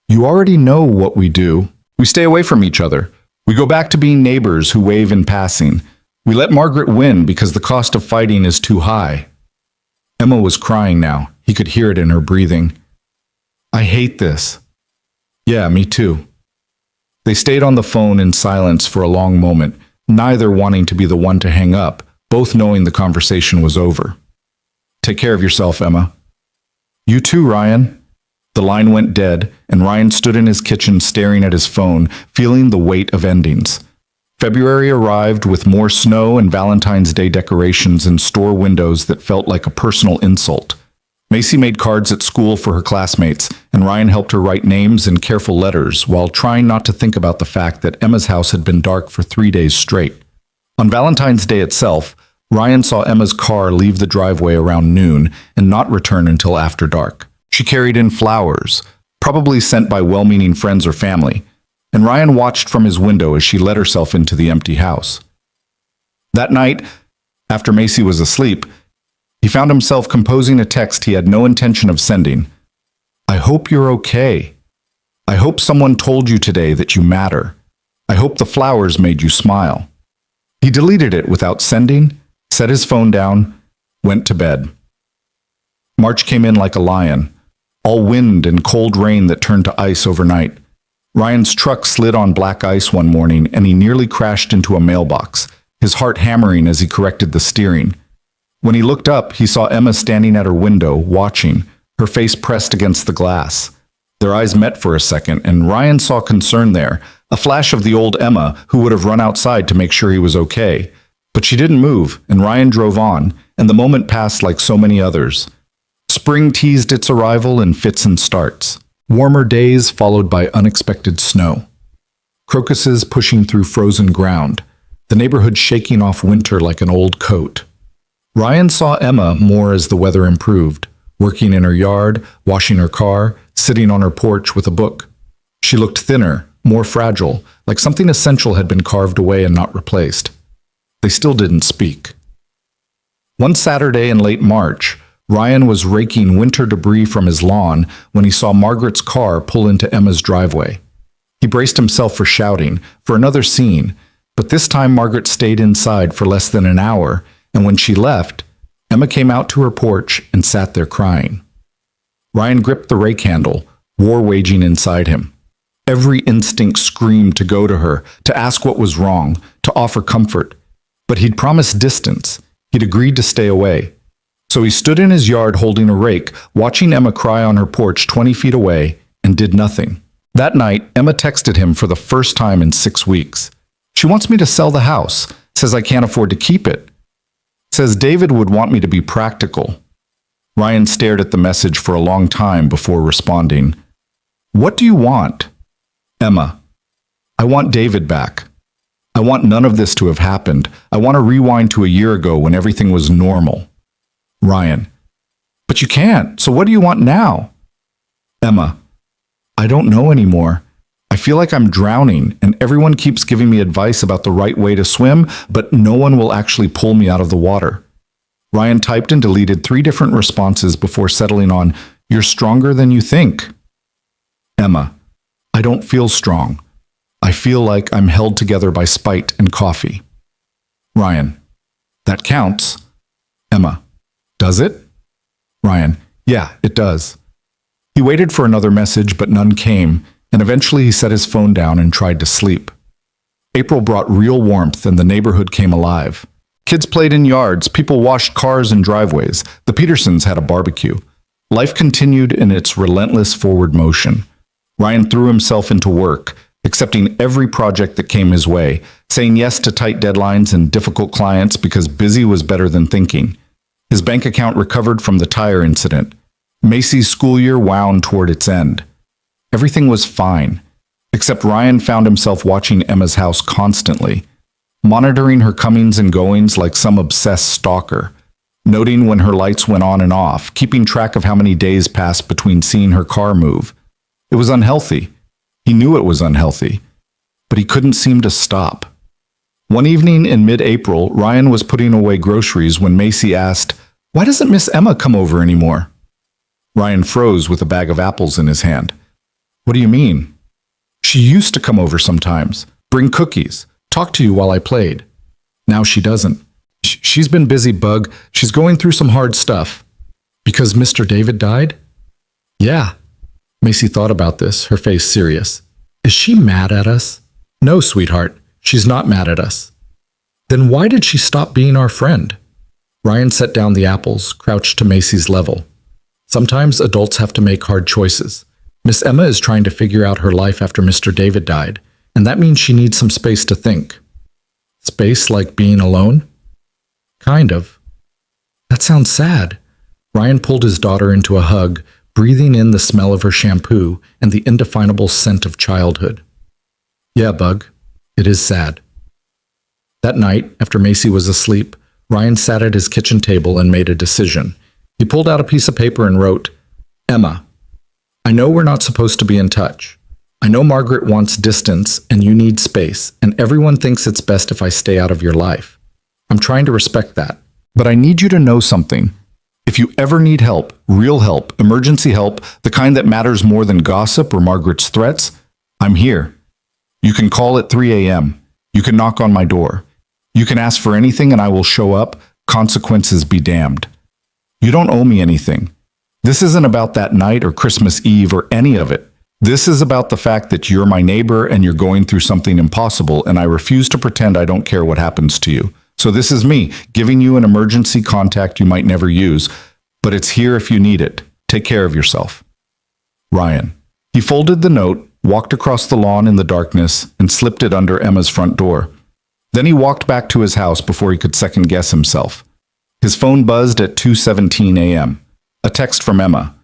"You already know what we do. We stay away from each other. We go back to being neighbors who wave in passing. We let Margaret win because the cost of fighting is too high." Emma was crying now. He could hear it in her breathing. "I hate this." "Yeah, me too." They stayed on the phone in silence for a long moment, neither wanting to be the one to hang up, both knowing the conversation was over. "Take care of yourself, Emma." "You too, Ryan." The line went dead, and Ryan stood in his kitchen staring at his phone, feeling the weight of endings. February arrived with more snow and Valentine's Day decorations in store windows that felt like a personal insult. Macy made cards at school for her classmates, and Ryan helped her write names in careful letters while trying not to think about the fact that Emma's house had been dark for 3 days straight. On Valentine's Day itself, Ryan saw Emma's car leave the driveway around noon and not return until after dark. She carried in flowers, probably sent by well-meaning friends or family, and Ryan watched from his window as she let herself into the empty house. That night, after Macy was asleep, he found himself composing a text he had no intention of sending. "I hope you're okay. I hope someone told you today that you matter. I hope the flowers made you smile." He deleted it without sending, set his phone down, went to bed. March came in like a lion, all wind and cold rain that turned to ice overnight. Ryan's truck slid on black ice one morning, and he nearly crashed into a mailbox, his heart hammering as he corrected the steering. When he looked up, he saw Emma standing at her window, watching, her face pressed against the glass. Their eyes met for a second, and Ryan saw concern there, a flash of the old Emma who would have run outside to make sure he was okay. But she didn't move, and Ryan drove on, and the moment passed like so many others. Spring teased its arrival in fits and starts. Warmer days followed by unexpected snow. Crocuses pushing through frozen ground, the neighborhood shaking off winter like an old coat. Ryan saw Emma more as the weather improved, working in her yard, washing her car, sitting on her porch with a book. She looked thinner, more fragile, like something essential had been carved away and not replaced. They still didn't speak. One Saturday in late March, Ryan was raking winter debris from his lawn when he saw Margaret's car pull into Emma's driveway. He braced himself for shouting, for another scene, but this time Margaret stayed inside for less than an hour, and when she left, Emma came out to her porch and sat there crying. Ryan gripped the rake handle, war waging inside him. Every instinct screamed to go to her, to ask what was wrong, to offer comfort. But he'd promised distance. He'd agreed to stay away. So he stood in his yard holding a rake, watching Emma cry on her porch 20 feet away, and did nothing. That night, Emma texted him for the first time in 6 weeks. She wants me to sell the house, says I can't afford to keep it. Says David would want me to be practical. Ryan stared at the message for a long time before responding. What do you want? Emma, I want David back. I want none of this to have happened. I want to rewind to a year ago when everything was normal. Ryan, but you can't, so what do you want now? Emma, I don't know anymore. I feel like I'm drowning, and everyone keeps giving me advice about the right way to swim, but no one will actually pull me out of the water. Ryan typed and deleted 3 different responses before settling on, You're stronger than you think. Emma, I don't feel strong. I feel like I'm held together by spite and coffee. Ryan, that counts. Emma, does it? Ryan, yeah, it does. He waited for another message, but none came, and eventually he set his phone down and tried to sleep. April brought real warmth and the neighborhood came alive. Kids played in yards, people washed cars in driveways, the Petersons had a barbecue. Life continued in its relentless forward motion. Ryan threw himself into work, accepting every project that came his way, saying yes to tight deadlines and difficult clients because busy was better than thinking. His bank account recovered from the tire incident. Macy's school year wound toward its end. Everything was fine, except Ryan found himself watching Emma's house constantly, monitoring her comings and goings like some obsessed stalker, noting when her lights went on and off, keeping track of how many days passed between seeing her car move. It was unhealthy. He knew it was unhealthy, but he couldn't seem to stop. One evening in mid-April, Ryan was putting away groceries when Macy asked, Why doesn't Miss Emma come over anymore? Ryan froze with a bag of apples in his hand. What do you mean? She used to come over sometimes, bring cookies, talk to you while I played. Now she doesn't. She's been busy, Bug. She's going through some hard stuff. Because Mr. David died? Yeah. Macy thought about this, her face serious. Is she mad at us? No, sweetheart. She's not mad at us. Then why did she stop being our friend? Ryan set down the apples, crouched to Macy's level. Sometimes adults have to make hard choices. Miss Emma is trying to figure out her life after Mr. David died, and that means she needs some space to think. Space like being alone? Kind of. That sounds sad. Ryan pulled his daughter into a hug, breathing in the smell of her shampoo and the indefinable scent of childhood. Yeah, Bug, it is sad. That night, after Macy was asleep, Ryan sat at his kitchen table and made a decision. He pulled out a piece of paper and wrote, Emma, I know we're not supposed to be in touch. I know Margaret wants distance and you need space, and everyone thinks it's best if I stay out of your life. I'm trying to respect that. But I need you to know something. If you ever need help, real help, emergency help, the kind that matters more than gossip or Margaret's threats, I'm here. You can call at 3 a.m. You can knock on my door. You can ask for anything and I will show up. Consequences be damned. You don't owe me anything. This isn't about that night or Christmas Eve or any of it. This is about the fact that you're my neighbor and you're going through something impossible, and I refuse to pretend I don't care what happens to you. So this is me, giving you an emergency contact you might never use, but it's here if you need it. Take care of yourself. Ryan. He folded the note, walked across the lawn in the darkness, and slipped it under Emma's front door. Then he walked back to his house before he could second-guess himself. His phone buzzed at 2:17 a.m. A text from Emma.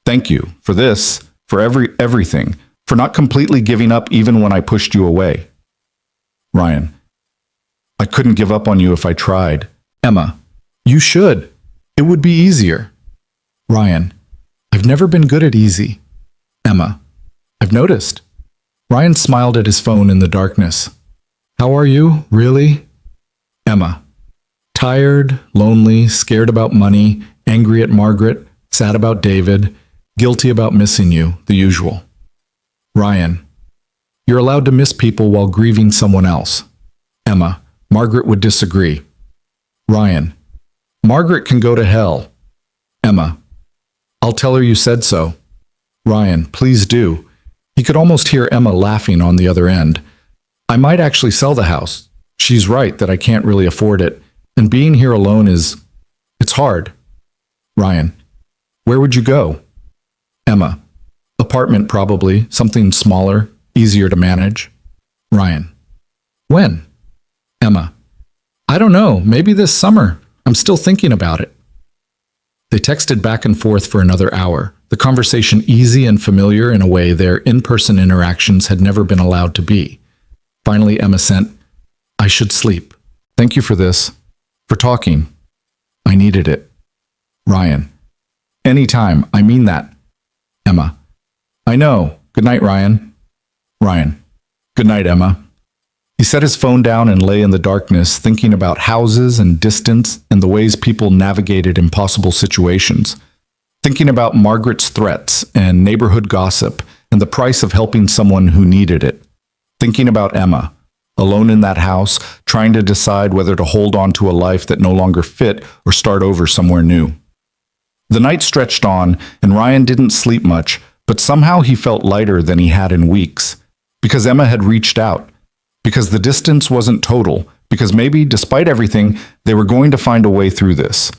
Thank you for this, for everything, for not completely giving up even when I pushed you away. Ryan. I couldn't give up on you if I tried. Emma. You should. It would be easier. Ryan. I've never been good at easy. Emma. I've noticed. Ryan smiled at his phone in the darkness. How are you, really? Emma. Tired, lonely, scared about money, angry at Margaret, sad about David, guilty about missing you, the usual. Ryan. You're allowed to miss people while grieving someone else. Emma. Margaret would disagree. Ryan. Margaret can go to hell. Emma. I'll tell her you said so. Ryan. Please do. He could almost hear Emma laughing on the other end. I might actually sell the house. She's right that I can't really afford it, and being here alone it's hard. Ryan. Where would you go? Emma. Apartment probably, something smaller, easier to manage. Ryan. When? Emma. I don't know, maybe this summer. I'm still thinking about it. They texted back and forth for another hour, the conversation easy and familiar in a way their in-person interactions had never been allowed to be. Finally, Emma sent, I should sleep. Thank you for this. For talking. I needed it. Ryan. Anytime, I mean that. Emma. I know. Good night, Ryan. Ryan. Good night, Emma. He set his phone down and lay in the darkness, thinking about houses and distance and the ways people navigated impossible situations. Thinking about Margaret's threats and neighborhood gossip and the price of helping someone who needed it. Thinking about Emma, alone in that house, trying to decide whether to hold on to a life that no longer fit or start over somewhere new. The night stretched on, and Ryan didn't sleep much, but somehow he felt lighter than he had in weeks. Because Emma had reached out. Because the distance wasn't total. Because maybe, despite everything, they were going to find a way through this.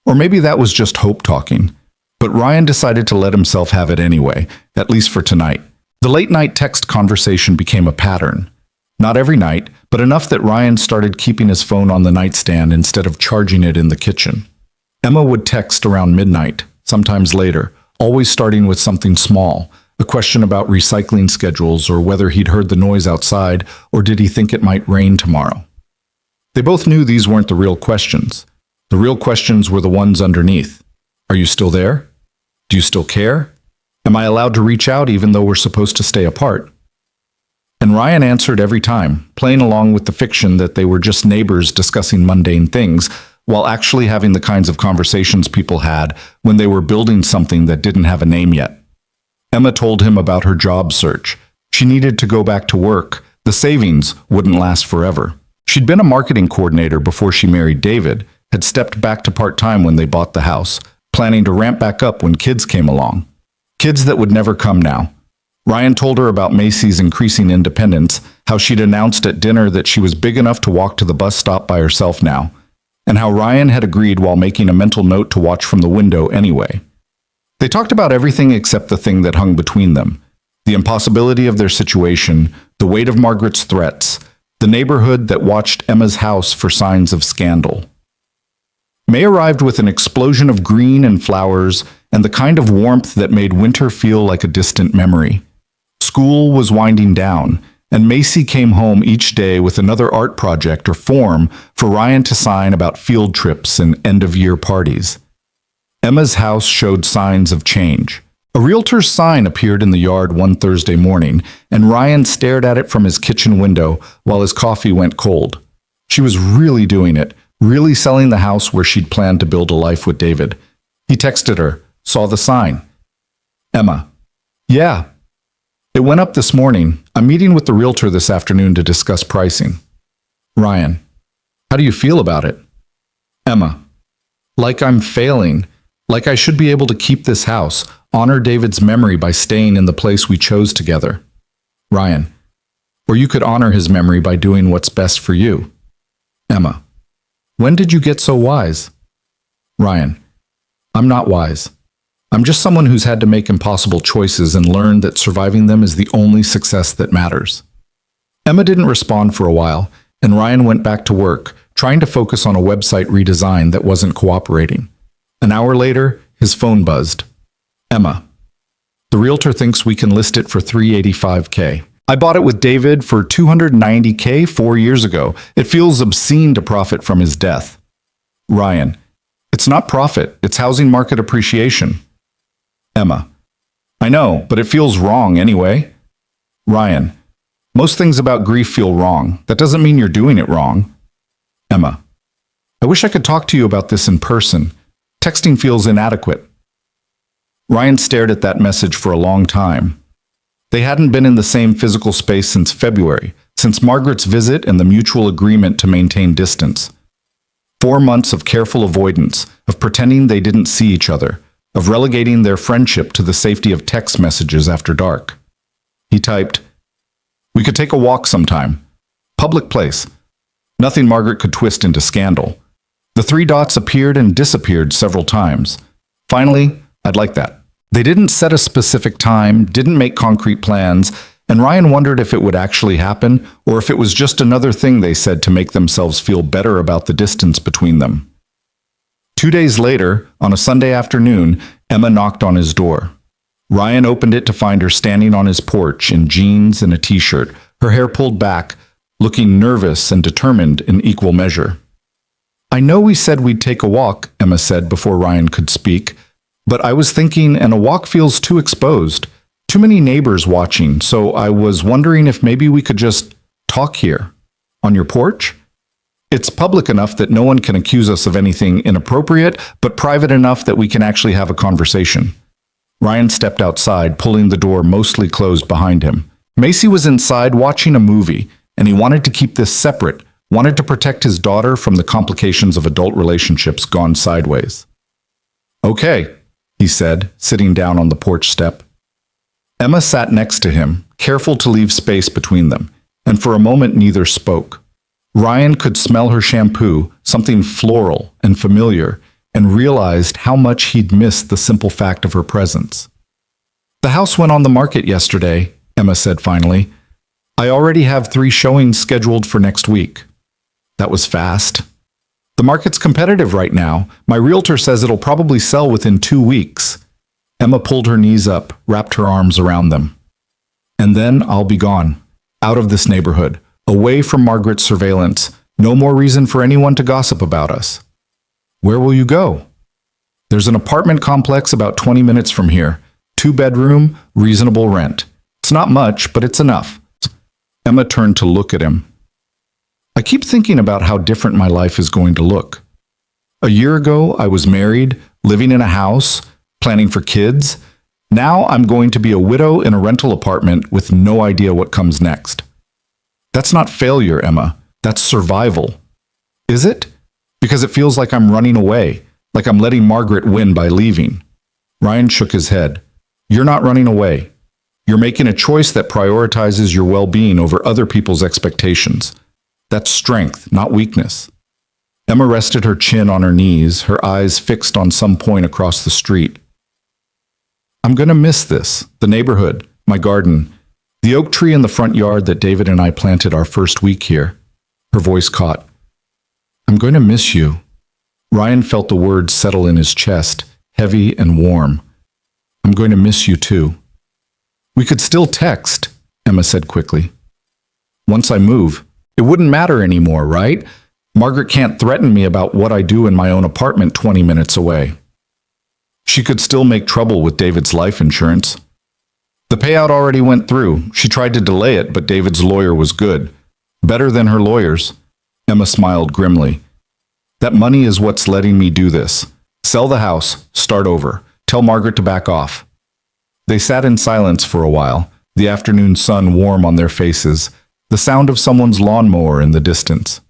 Or maybe that was just hope talking. But Ryan decided to let himself have it anyway, at least for tonight. The late-night text conversation became a pattern. Not every night, but enough that Ryan started keeping his phone on the nightstand instead of charging it in the kitchen. Emma would text around midnight, sometimes later, always starting with something small, a question about recycling schedules or whether he'd heard the noise outside or did he think it might rain tomorrow. They both knew these weren't the real questions. The real questions were the ones underneath. Are you still there? Do you still care? Am I allowed to reach out even though we're supposed to stay apart? And Ryan answered every time, playing along with the fiction that they were just neighbors discussing mundane things, while actually having the kinds of conversations people had when they were building something that didn't have a name yet. Emma told him about her job search. She needed to go back to work. The savings wouldn't last forever. She'd been a marketing coordinator before she married David, had stepped back to part-time when they bought the house, planning to ramp back up when kids came along. Kids that would never come now. Ryan told her about Macy's increasing independence, how she'd announced at dinner that she was big enough to walk to the bus stop by herself now, and how Ryan had agreed while making a mental note to watch from the window anyway. They talked about everything except the thing that hung between them, the impossibility of their situation, the weight of Margaret's threats, the neighborhood that watched Emma's house for signs of scandal. May arrived with an explosion of green and flowers and the kind of warmth that made winter feel like a distant memory. School was winding down, and Macy came home each day with another art project or form for Ryan to sign about field trips and end-of-year parties. Emma's house showed signs of change. A realtor's sign appeared in the yard one Thursday morning, and Ryan stared at it from his kitchen window while his coffee went cold. She was really doing it, really selling the house where she'd planned to build a life with David. He texted her, saw the sign. Emma. Yeah. It went up this morning. I'm meeting with the realtor this afternoon to discuss pricing. Ryan. How do you feel about it? Emma. Like I'm failing. Like I should be able to keep this house, honor David's memory by staying in the place we chose together. Ryan. Or you could honor his memory by doing what's best for you. Emma. When did you get so wise? Ryan. I'm not wise. I'm just someone who's had to make impossible choices and learned that surviving them is the only success that matters. Emma didn't respond for a while, and Ryan went back to work, trying to focus on a website redesign that wasn't cooperating. An hour later, his phone buzzed. Emma. The realtor thinks we can list it for $385K. I bought it with David for $290K 4 years ago. It feels obscene to profit from his death. Ryan. It's not profit, it's housing market appreciation. Emma. I know, but it feels wrong anyway. Ryan, most things about grief feel wrong. That doesn't mean you're doing it wrong. Emma, I wish I could talk to you about this in person. Texting feels inadequate. Ryan stared at that message for a long time. They hadn't been in the same physical space since February, since Margaret's visit and the mutual agreement to maintain distance. 4 months of careful avoidance, of pretending they didn't see each other, of relegating their friendship to the safety of text messages after dark. He typed, "We could take a walk sometime. Public place." Nothing Margaret could twist into scandal. The 3 dots appeared and disappeared several times. Finally, "I'd like that." They didn't set a specific time, didn't make concrete plans, and Ryan wondered if it would actually happen or if it was just another thing they said to make themselves feel better about the distance between them. 2 days later, on a Sunday afternoon, Emma knocked on his door. Ryan opened it to find her standing on his porch in jeans and a t-shirt, her hair pulled back, looking nervous and determined in equal measure. "I know we said we'd take a walk," Emma said before Ryan could speak, "but I was thinking, and a walk feels too exposed. Too many neighbors watching, so I was wondering if maybe we could just talk here. On your porch? It's public enough that no one can accuse us of anything inappropriate, but private enough that we can actually have a conversation." Ryan stepped outside, pulling the door mostly closed behind him. Macy was inside watching a movie, and he wanted to keep this separate, wanted to protect his daughter from the complications of adult relationships gone sideways. "Okay," he said, sitting down on the porch step. Emma sat next to him, careful to leave space between them, and for a moment neither spoke. Ryan could smell her shampoo, something floral and familiar, and realized how much he'd missed the simple fact of her presence. "The house went on the market yesterday," Emma said finally. "I already have 3 showings scheduled for next week." That was fast. "The market's competitive right now. My realtor says it'll probably sell within 2 weeks. Emma pulled her knees up, wrapped her arms around them. "And then I'll be gone. Out of this neighborhood. Away from Margaret's surveillance. No more reason for anyone to gossip about us." "Where will you go?" "There's an apartment complex about 20 minutes from here. 2-bedroom, reasonable rent. It's not much, but it's enough." Emma turned to look at him. "I keep thinking about how different my life is going to look. A year ago, I was married, living in a house, planning for kids. Now I'm going to be a widow in a rental apartment with no idea what comes next." "That's not failure, Emma. That's survival." "Is it? Because it feels like I'm running away, like I'm letting Margaret win by leaving." Ryan shook his head. "You're not running away. You're making a choice that prioritizes your well-being over other people's expectations. That's strength, not weakness." Emma rested her chin on her knees, her eyes fixed on some point across the street. "I'm going to miss this, the neighborhood, my garden, the oak tree in the front yard that David and I planted our first week here." Her voice caught. "I'm going to miss you." Ryan felt the words settle in his chest, heavy and warm. "I'm going to miss you too." "We could still text," Emma said quickly. "Once I move, it wouldn't matter anymore, right? Margaret can't threaten me about what I do in my own apartment 20 minutes away." She could still make trouble with David's life insurance. The payout already went through. She tried to delay it, but David's lawyer was good. Better than her lawyers. Emma smiled grimly. "That money is what's letting me do this. Sell the house, start over, tell Margaret to back off." They sat in silence for a while, the afternoon sun warm on their faces, the sound of someone's lawnmower in the distance.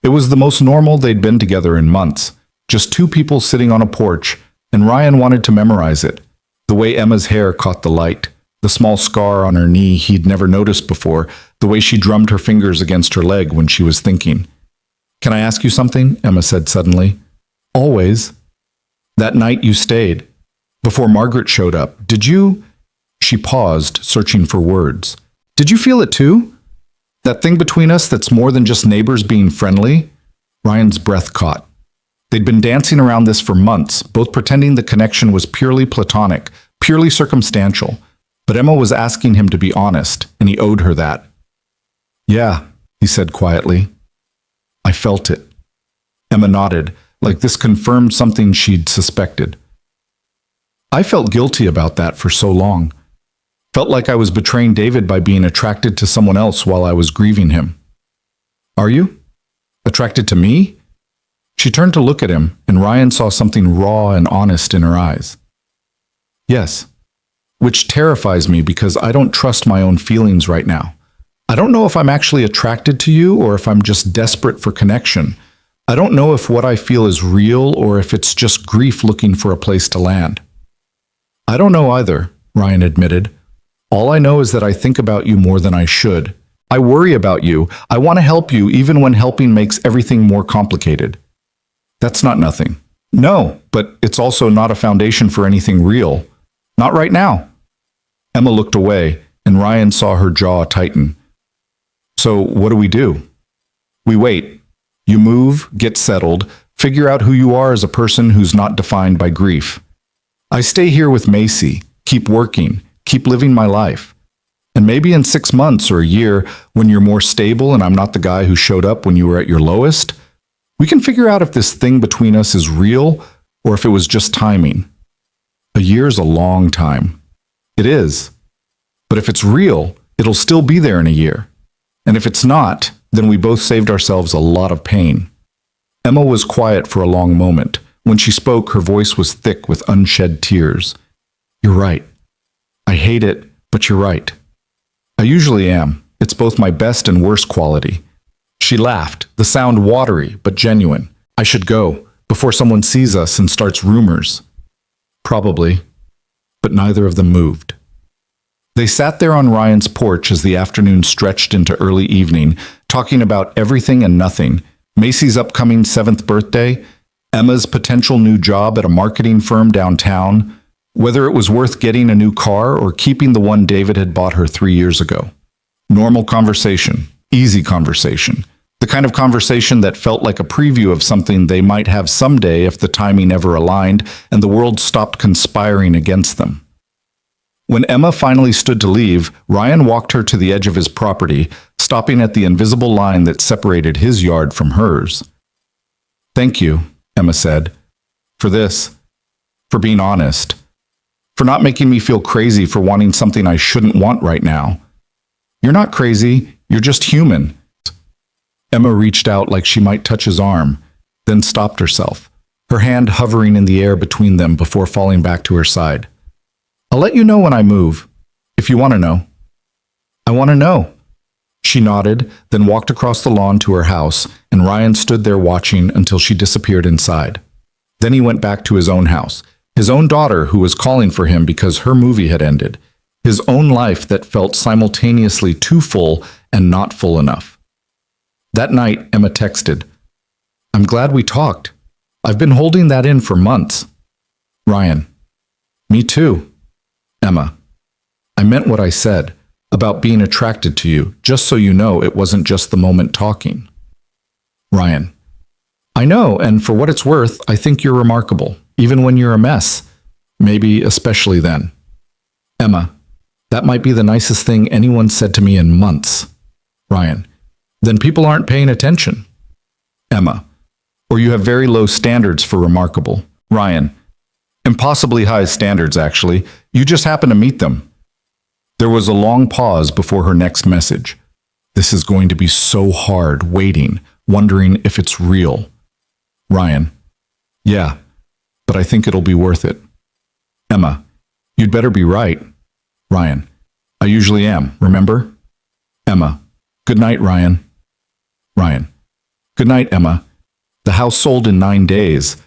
It was the most normal they'd been together in months, just 2 people sitting on a porch, and Ryan wanted to memorize it. The way Emma's hair caught the light, the small scar on her knee he'd never noticed before, the way she drummed her fingers against her leg when she was thinking. "Can I ask you something?" Emma said suddenly. "Always." "That night you stayed, before Margaret showed up, did you—" She paused, searching for words. "Did you feel it too? That thing between us that's more than just neighbors being friendly?" Ryan's breath caught. They'd been dancing around this for months, both pretending the connection was purely platonic, purely circumstantial. But Emma was asking him to be honest, and he owed her that. "Yeah," he said quietly. "I felt it." Emma nodded, like this confirmed something she'd suspected. I felt guilty about that for so long. Felt like I was betraying David by being attracted to someone else while I was grieving him. Are you? Attracted to me? She turned to look at him, and Ryan saw something raw and honest in her eyes. Yes, which terrifies me because I don't trust my own feelings right now. I don't know if I'm actually attracted to you or if I'm just desperate for connection. I don't know if what I feel is real or if it's just grief looking for a place to land. I don't know either, Ryan admitted. All I know is that I think about you more than I should. I worry about you. I want to help you even when helping makes everything more complicated. That's not nothing. No, but it's also not a foundation for anything real. Not right now. Emma looked away, and Ryan saw her jaw tighten. So what do? We wait. You move, get settled, figure out who you are as a person who's not defined by grief. I stay here with Macy, keep working, keep living my life. And maybe in 6 months or a year, when you're more stable and I'm not the guy who showed up when you were at your lowest, we can figure out if this thing between us is real or if it was just timing. A year's a long time. It is. But if it's real, it'll still be there in a year. And if it's not, then we both saved ourselves a lot of pain. Emma was quiet for a long moment. When she spoke, her voice was thick with unshed tears. You're right. I hate it, but you're right. I usually am. It's both my best and worst quality. She laughed, the sound watery but genuine. I should go, before someone sees us and starts rumors. Probably. But neither of them moved. They sat there on Ryan's porch as the afternoon stretched into early evening, talking about everything and nothing. Macy's upcoming 7th birthday, Emma's potential new job at a marketing firm downtown, whether it was worth getting a new car or keeping the one David had bought her 3 years ago. Normal conversation, easy conversation, the kind of conversation that felt like a preview of something they might have someday if the timing ever aligned and the world stopped conspiring against them. When Emma finally stood to leave, Ryan walked her to the edge of his property, stopping at the invisible line that separated his yard from hers. Thank you, Emma said, for this, for being honest, for not making me feel crazy for wanting something I shouldn't want right now. You're not crazy, you're just human. Emma reached out like she might touch his arm, then stopped herself, her hand hovering in the air between them before falling back to her side. I'll let you know when I move, if you want to know. I want to know. She nodded, then walked across the lawn to her house, and Ryan stood there watching until she disappeared inside. Then he went back to his own house, his own daughter who was calling for him because her movie had ended, his own life that felt simultaneously too full and not full enough. That night, Emma texted, I'm glad we talked. I've been holding that in for months. Ryan, me too. Emma, I meant what I said about being attracted to you, just so you know it wasn't just the moment talking. Ryan, I know, and for what it's worth, I think you're remarkable, even when you're a mess. Maybe especially then. Emma, that might be the nicest thing anyone said to me in months. Ryan, then people aren't paying attention. Emma, or you have very low standards for remarkable. Ryan, impossibly high standards, actually. You just happen to meet them. There was a long pause before her next message. This is going to be so hard, waiting, wondering if it's real. Ryan, yeah, but I think it'll be worth it. Emma, you'd better be right. Ryan, I usually am, remember? Emma, good night, Ryan. Ryan, good night, Emma. The house sold in 9 days.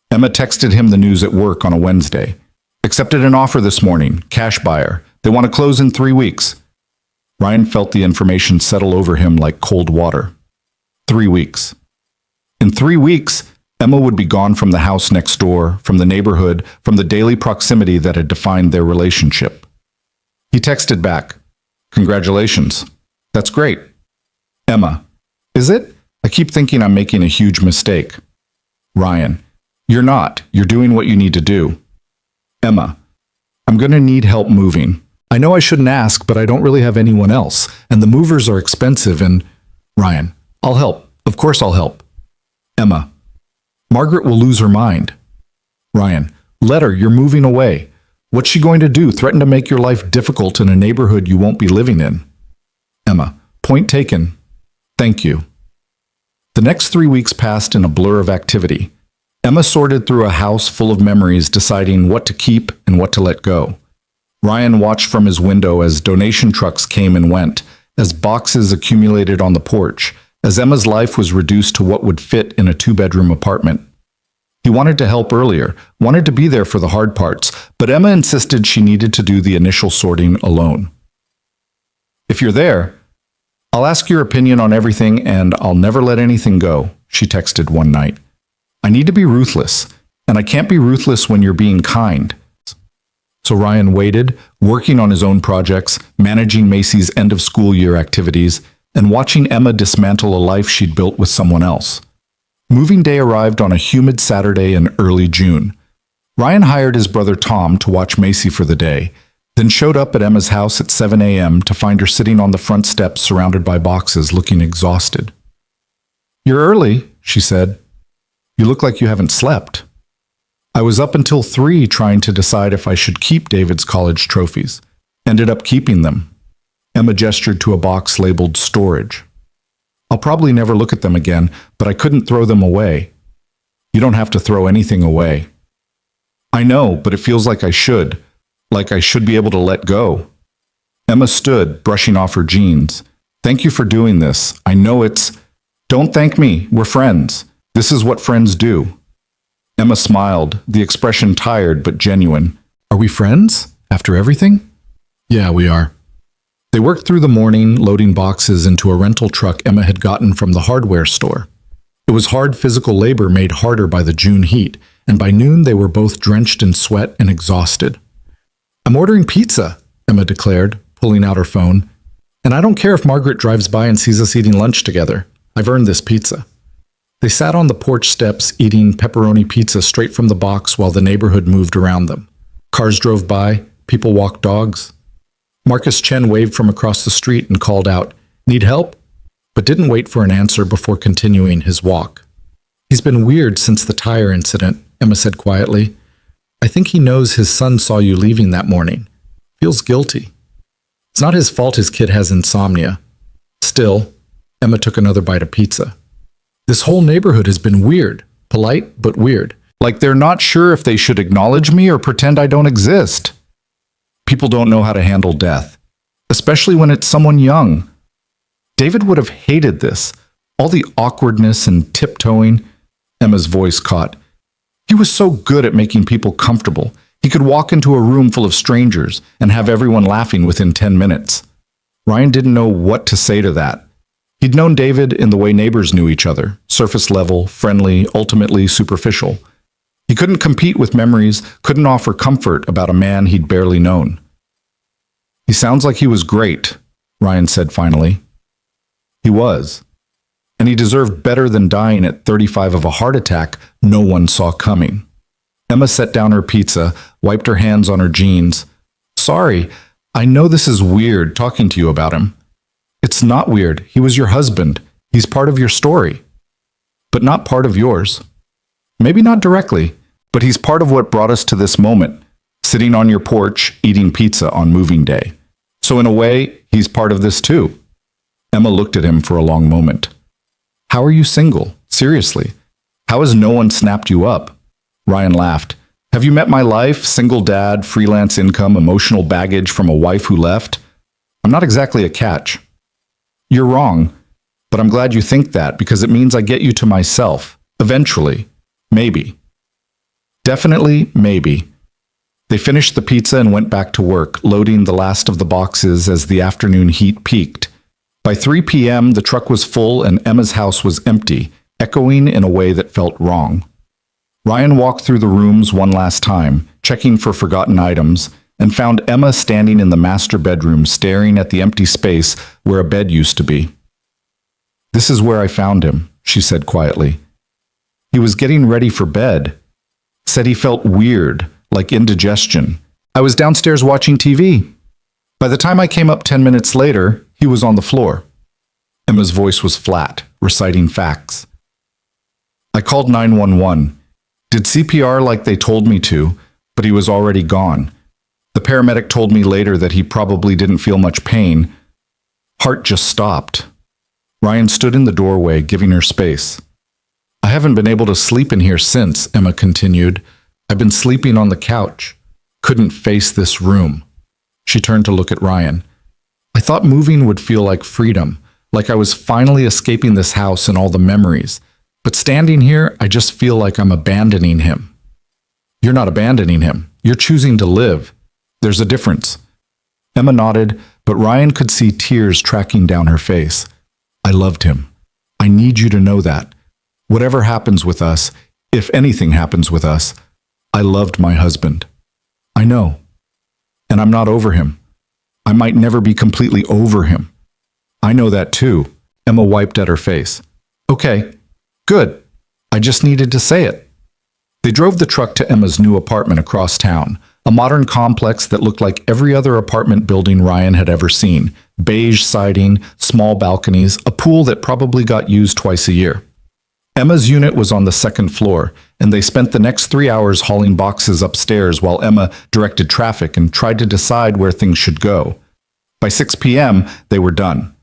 Emma texted him the news at work on a Wednesday. Accepted an offer this morning, cash buyer. They want to close in 3 weeks. Ryan felt the information settle over him like cold water. 3 weeks. In 3 weeks, Emma would be gone from the house next door, from the neighborhood, from the daily proximity that had defined their relationship. He texted back, congratulations. That's great. Emma, is it? I keep thinking I'm making a huge mistake. Ryan, you're not. You're doing what you need to do. Emma, I'm going to need help moving. I know I shouldn't ask, but I don't really have anyone else, and the movers are expensive and... Ryan, I'll help. Of course I'll help. Emma, Margaret will lose her mind. Ryan, let her. You're moving away. What's she going to do? Threaten to make your life difficult in a neighborhood you won't be living in? Emma, point taken. Thank you. The next 3 weeks passed in a blur of activity. Emma sorted through a house full of memories, deciding what to keep and what to let go. Ryan watched from his window as donation trucks came and went, as boxes accumulated on the porch, as Emma's life was reduced to what would fit in a 2-bedroom apartment. He wanted to help earlier, wanted to be there for the hard parts, but Emma insisted she needed to do the initial sorting alone. If you're there, I'll ask your opinion on everything and I'll never let anything go, she texted one night. I need to be ruthless, and I can't be ruthless when you're being kind. So Ryan waited, working on his own projects, managing Macy's end-of-school year activities, and watching Emma dismantle a life she'd built with someone else. Moving day arrived on a humid Saturday in early June. Ryan hired his brother Tom to watch Macy for the day, then showed up at Emma's house at 7 a.m. to find her sitting on the front steps surrounded by boxes, looking exhausted. You're early, she said. You look like you haven't slept. I was up until 3 trying to decide if I should keep David's college trophies. Ended up keeping them. Emma gestured to a box labeled storage. I'll probably never look at them again, but I couldn't throw them away. You don't have to throw anything away. I know, but it feels like I should be able to let go. Emma stood, brushing off her jeans. Thank you for doing this. I know it's... Don't thank me. We're friends. This is what friends do. Emma smiled, the expression tired but genuine. Are we friends? After everything? Yeah, we are. They worked through the morning, loading boxes into a rental truck Emma had gotten from the hardware store. It was hard physical labor made harder by the June heat, and by noon they were both drenched in sweat and exhausted. I'm ordering pizza, Emma declared, pulling out her phone. And I don't care if Margaret drives by and sees us eating lunch together. I've earned this pizza. They sat on the porch steps eating pepperoni pizza straight from the box while the neighborhood moved around them. Cars drove by, people walked dogs. Marcus Chen waved from across the street and called out, Need help? But didn't wait for an answer before continuing his walk. He's been weird since the tire incident, Emma said quietly. I think he knows his son saw you leaving that morning. Feels guilty. It's not his fault his kid has insomnia. Still, Emma took another bite of pizza. This whole neighborhood has been weird, polite but weird. Like they're not sure if they should acknowledge me or pretend I don't exist. People don't know how to handle death, especially when it's someone young. David would have hated this, all the awkwardness and tiptoeing. Emma's voice caught. He was so good at making people comfortable. He could walk into a room full of strangers and have everyone laughing within 10 minutes. Ryan didn't know what to say to that. He'd known David in the way neighbors knew each other, surface level, friendly, ultimately superficial. He couldn't compete with memories, couldn't offer comfort about a man he'd barely known. He sounds like he was great, Ryan said finally. He was. And he deserved better than dying at 35 of a heart attack no one saw coming. Emma set down her pizza, wiped her hands on her jeans. Sorry, I know this is weird talking to you about him. It's not weird. He was your husband. He's part of your story. But not part of yours. Maybe not directly, but he's part of what brought us to this moment, sitting on your porch, eating pizza on moving day. So in a way, he's part of this too. Emma looked at him for a long moment. How are you single? Seriously. How has no one snapped you up? Ryan laughed. Have you met my life? Single dad, freelance income, emotional baggage from a wife who left? I'm not exactly a catch. You're wrong, but I'm glad you think that because it means I get you to myself. Eventually. Maybe. Definitely, maybe. They finished the pizza and went back to work, loading the last of the boxes as the afternoon heat peaked. By 3 p.m., the truck was full and Emma's house was empty, echoing in a way that felt wrong. Ryan walked through the rooms one last time, checking for forgotten items, and found Emma standing in the master bedroom staring at the empty space where a bed used to be. This is where I found him, she said quietly. He was getting ready for bed. Said he felt weird, like indigestion. I was downstairs watching TV. By the time I came up 10 minutes later, he was on the floor. Emma's voice was flat, reciting facts. I called 911. Did CPR like they told me to, but he was already gone. The paramedic told me later that he probably didn't feel much pain. Heart just stopped. Ryan stood in the doorway, giving her space. I haven't been able to sleep in here since, Emma continued. I've been sleeping on the couch. Couldn't face this room. She turned to look at Ryan. I thought moving would feel like freedom, like I was finally escaping this house and all the memories. But standing here, I just feel like I'm abandoning him. You're not abandoning him. You're choosing to live. There's a difference. Emma nodded, but Ryan could see tears tracking down her face. I loved him. I need you to know that. Whatever happens with us, if anything happens with us, I loved my husband. I know. And I'm not over him. I might never be completely over him. I know that too. Emma wiped at her face. Okay, good. I just needed to say it. They drove the truck to Emma's new apartment across town, a modern complex that looked like every other apartment building Ryan had ever seen. Beige siding, small balconies, a pool that probably got used twice a year. Emma's unit was on the second floor, and they spent the next 3 hours hauling boxes upstairs while Emma directed traffic and tried to decide where things should go. By 6 p.m., they were done.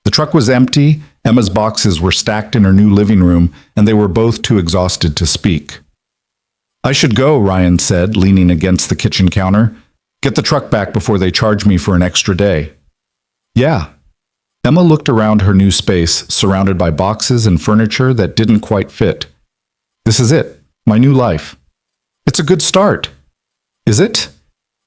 The truck was empty, Emma's boxes were stacked in her new living room, and they were both too exhausted to speak. I should go, Ryan said, leaning against the kitchen counter. Get the truck back before they charge me for an extra day. Yeah. Emma looked around her new space, surrounded by boxes and furniture that didn't quite fit. This is it, my new life. It's a good start. Is it?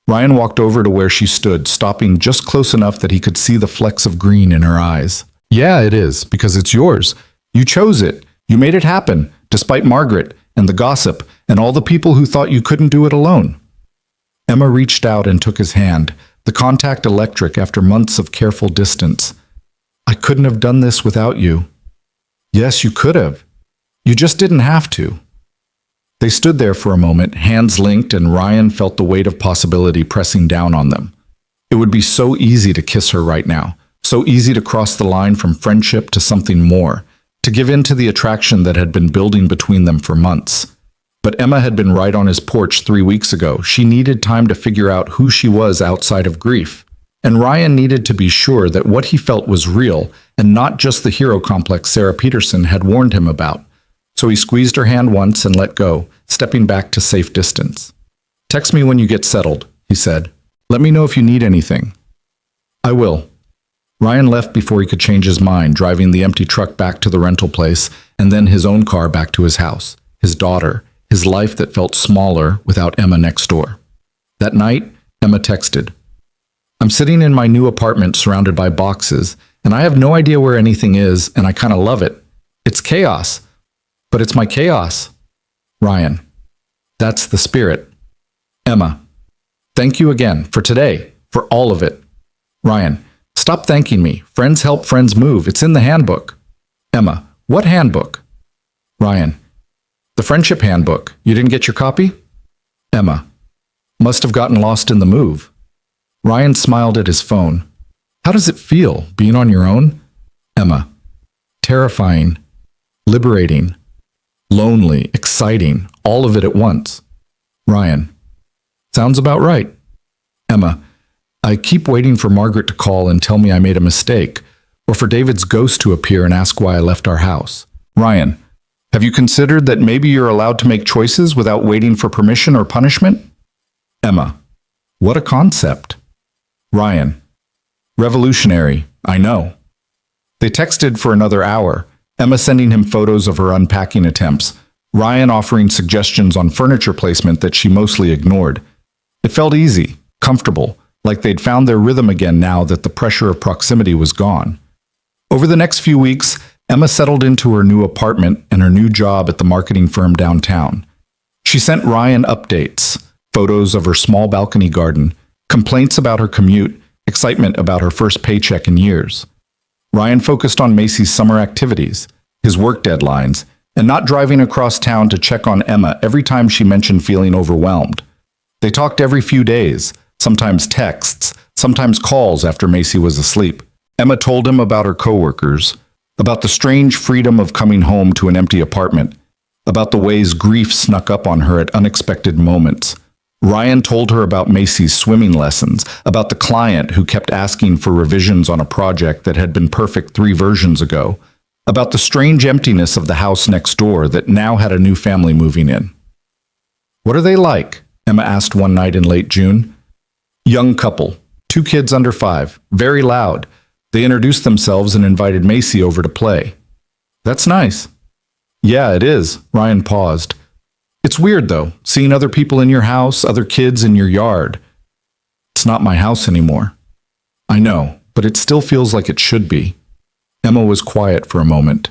Ryan walked over to where she stood, stopping just close enough that he could see the flecks of green in her eyes. Yeah, it is, because it's yours. You chose it. You made it happen, despite Margaret and the gossip and all the people who thought you couldn't do it alone. Emma reached out and took his hand, the contact electric after months of careful distance. I couldn't have done this without you. Yes, you could have. You just didn't have to. They stood there for a moment, hands linked, and Ryan felt the weight of possibility pressing down on them. It would be so easy to kiss her right now, so easy to cross the line from friendship to something more, to give in to the attraction that had been building between them for months. But Emma had been right on his porch 3 weeks ago. She needed time to figure out who she was outside of grief. And Ryan needed to be sure that what he felt was real and not just the hero complex Sarah Peterson had warned him about. So he squeezed her hand once and let go, stepping back to safe distance. Text me when you get settled, he said. Let me know if you need anything. I will. Ryan left before he could change his mind, driving the empty truck back to the rental place and then his own car back to his house, his daughter, his life that felt smaller without Emma next door. That night, Emma texted, I'm sitting in my new apartment surrounded by boxes, and I have no idea where anything is, and I kind of love it. It's chaos, but it's my chaos. Ryan, that's the spirit. Emma, thank you again for today, for all of it. Ryan, stop thanking me. Friends help friends move. It's in the handbook. Emma, what handbook? Ryan, the friendship handbook. You didn't get your copy? Emma, must have gotten lost in the move. Ryan smiled at his phone. How does it feel, being on your own? Emma, terrifying, liberating, lonely, exciting, all of it at once. Ryan, sounds about right. Emma, I keep waiting for Margaret to call and tell me I made a mistake, or for David's ghost to appear and ask why I left our house. Ryan, have you considered that maybe you're allowed to make choices without waiting for permission or punishment? Emma, what a concept. Ryan, revolutionary, I know. They texted for another hour, Emma sending him photos of her unpacking attempts, Ryan offering suggestions on furniture placement that she mostly ignored. It felt easy, comfortable, like they'd found their rhythm again now that the pressure of proximity was gone. Over the next few weeks, Emma settled into her new apartment and her new job at the marketing firm downtown. She sent Ryan updates, photos of her small balcony garden, complaints about her commute, excitement about her first paycheck in years. Ryan focused on Macy's summer activities, his work deadlines, and not driving across town to check on Emma every time she mentioned feeling overwhelmed. They talked every few days, sometimes texts, sometimes calls after Macy was asleep. Emma told him about her coworkers, about the strange freedom of coming home to an empty apartment, about the ways grief snuck up on her at unexpected moments. Ryan told her about Macy's swimming lessons, about the client who kept asking for revisions on a project that had been perfect 3 versions ago, about the strange emptiness of the house next door that now had a new family moving in. "What are they like?" Emma asked one night in late June. "Young couple, 2 kids under 5, very loud. They introduced themselves and invited Macy over to play." "That's nice." "Yeah, it is." Ryan paused. "It's weird, though, seeing other people in your house, other kids in your yard. It's not my house anymore." "I know, but it still feels like it should be." Emma was quiet for a moment.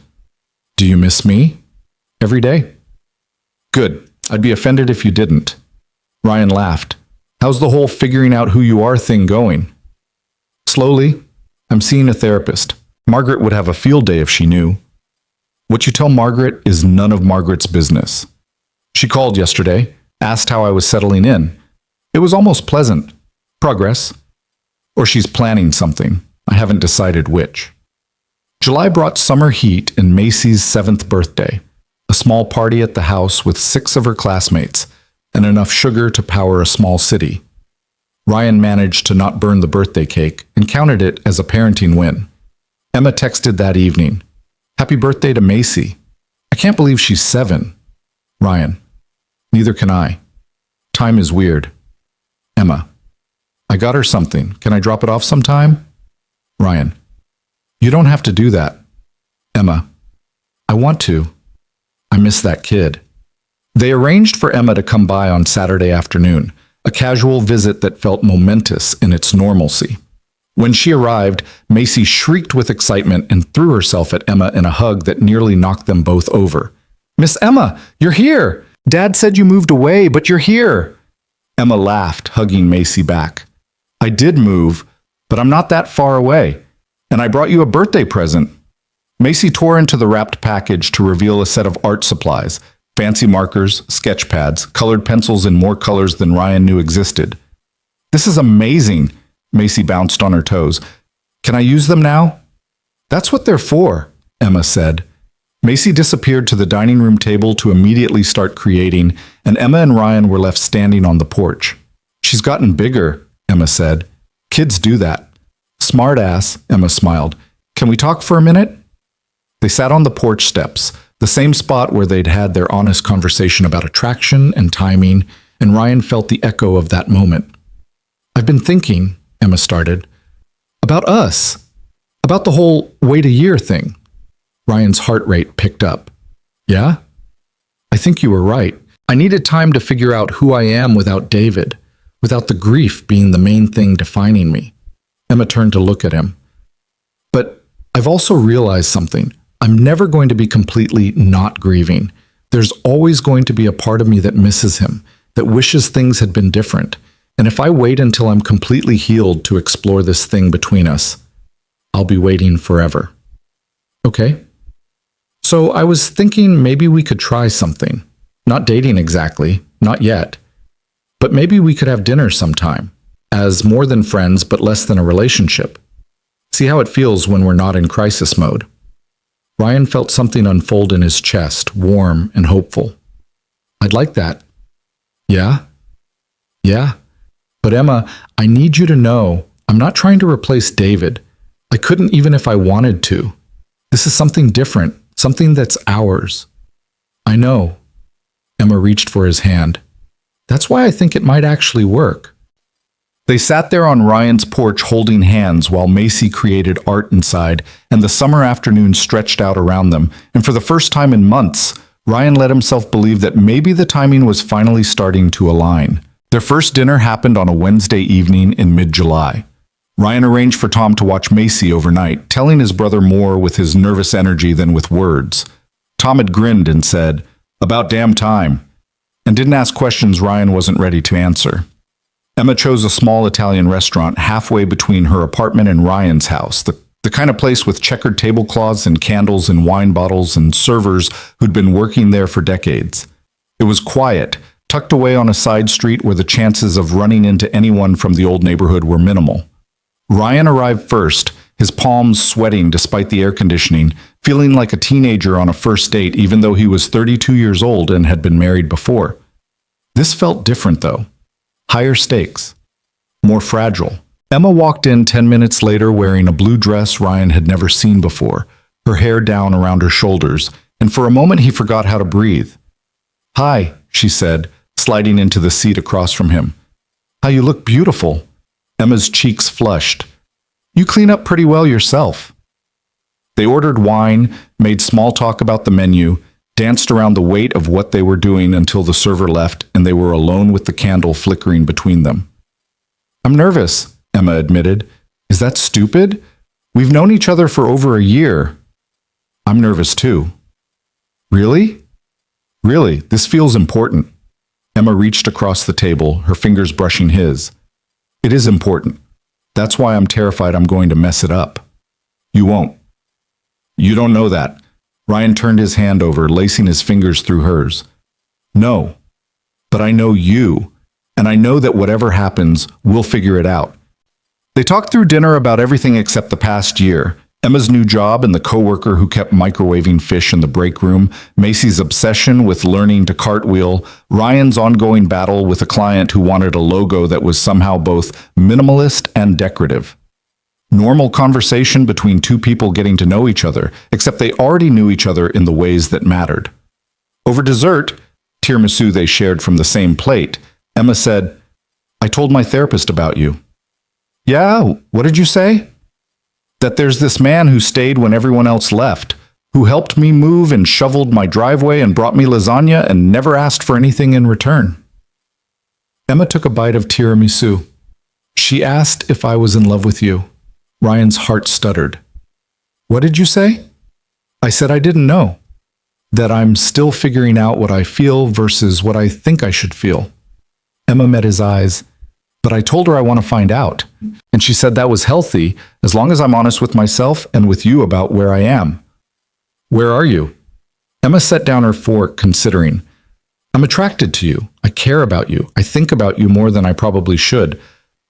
"Do you miss me?" "Every day." "Good. I'd be offended if you didn't." Ryan laughed. "How's the whole figuring out who you are thing going?" "Slowly. I'm seeing a therapist. Margaret would have a field day if she knew." "What you tell Margaret is none of Margaret's business." "She called yesterday, asked how I was settling in. It was almost pleasant. Progress. Or she's planning something. I haven't decided which." July brought summer heat and Macy's 7th birthday, a small party at the house with 6 of her classmates, and enough sugar to power a small city. Ryan managed to not burn the birthday cake and counted it as a parenting win. Emma texted that evening, "Happy birthday to Macy. I can't believe she's 7. Ryan, "Neither can I. Time is weird." Emma, "I got her something. Can I drop it off sometime?" Ryan, "You don't have to do that." Emma, "I want to. I miss that kid." They arranged for Emma to come by on Saturday afternoon, a casual visit that felt momentous in its normalcy. When she arrived, Macy shrieked with excitement and threw herself at Emma in a hug that nearly knocked them both over. "Miss Emma, you're here! Dad said you moved away, but you're here!" Emma laughed, hugging Macy back. "I did move, but I'm not that far away. And I brought you a birthday present." Macy tore into the wrapped package to reveal a set of art supplies, fancy markers, sketch pads, colored pencils in more colors than Ryan knew existed. "This is amazing," Macy bounced on her toes. "Can I use them now?" "That's what they're for," Emma said. Macy disappeared to the dining room table to immediately start creating, and Emma and Ryan were left standing on the porch. "She's gotten bigger," Emma said. "Kids do that." "Smart ass," Emma smiled. "Can we talk for a minute?" They sat on the porch steps, the same spot where they'd had their honest conversation about attraction and timing, and Ryan felt the echo of that moment. "I've been thinking," Emma started, "about us, about the whole wait a year thing." Ryan's heart rate picked up. "Yeah? I think you were right. I needed time to figure out who I am without David, without the grief being the main thing defining me." Emma turned to look at him. "But I've also realized something. I'm never going to be completely not grieving. There's always going to be a part of me that misses him, that wishes things had been different. And if I wait until I'm completely healed to explore this thing between us, I'll be waiting forever." "Okay. So I was thinking maybe we could try something. Not dating exactly, not yet. But maybe we could have dinner sometime, as more than friends but less than a relationship. See how it feels when we're not in crisis mode." Ryan felt something unfold in his chest, warm and hopeful. "I'd like that." "Yeah? Yeah. But Emma, I need you to know, I'm not trying to replace David. I couldn't even if I wanted to. This is something different, something that's ours." "I know." Emma reached for his hand. "That's why I think it might actually work." They sat there on Ryan's porch holding hands while Macy created art inside, and the summer afternoon stretched out around them, and for the first time in months, Ryan let himself believe that maybe the timing was finally starting to align. Their first dinner happened on a Wednesday evening in mid-July. Ryan arranged for Tom to watch Macy overnight, telling his brother more with his nervous energy than with words. Tom had grinned and said, "About damn time," and didn't ask questions Ryan wasn't ready to answer. Emma chose a small Italian restaurant halfway between her apartment and Ryan's house, the kind of place with checkered tablecloths and candles and wine bottles and servers who'd been working there for decades. It was quiet, tucked away on a side street where the chances of running into anyone from the old neighborhood were minimal. Ryan arrived first, his palms sweating despite the air conditioning, feeling like a teenager on a first date even though he was 32 years old and had been married before. This felt different, though. Higher stakes. More fragile. Emma walked in 10 minutes later wearing a blue dress Ryan had never seen before, her hair down around her shoulders, and for a moment he forgot how to breathe. "Hi," she said, sliding into the seat across from him. "How you look beautiful." Emma's cheeks flushed. "You clean up pretty well yourself." They ordered wine, made small talk about the menu, danced around the weight of what they were doing until the server left and they were alone with the candle flickering between them. "I'm nervous," Emma admitted. "Is that stupid? We've known each other for over a year." "I'm nervous too." "Really?" "Really, this feels important." Emma reached across the table, her fingers brushing his. "It is important. That's why I'm terrified I'm going to mess it up." "You won't." "You don't know that." Ryan turned his hand over, lacing his fingers through hers. "No. But I know you, and I know that whatever happens, we'll figure it out." They talked through dinner about everything except the past year. Emma's new job and the coworker who kept microwaving fish in the break room, Macy's obsession with learning to cartwheel, Ryan's ongoing battle with a client who wanted a logo that was somehow both minimalist and decorative. Normal conversation between two people getting to know each other, except they already knew each other in the ways that mattered. Over dessert, tiramisu they shared from the same plate, Emma said, "I told my therapist about you." "Yeah, what did you say?" "That there's this man who stayed when everyone else left, who helped me move and shoveled my driveway and brought me lasagna and never asked for anything in return." Emma took a bite of tiramisu. "She asked if I was in love with you." Ryan's heart stuttered. "What did you say?" "I said I didn't know. That I'm still figuring out what I feel versus what I think I should feel." Emma met his eyes. "But I told her I want to find out. And she said that was healthy, as long as I'm honest with myself and with you about where I am." "Where are you?" Emma set down her fork, considering. "I'm attracted to you. I care about you. I think about you more than I probably should.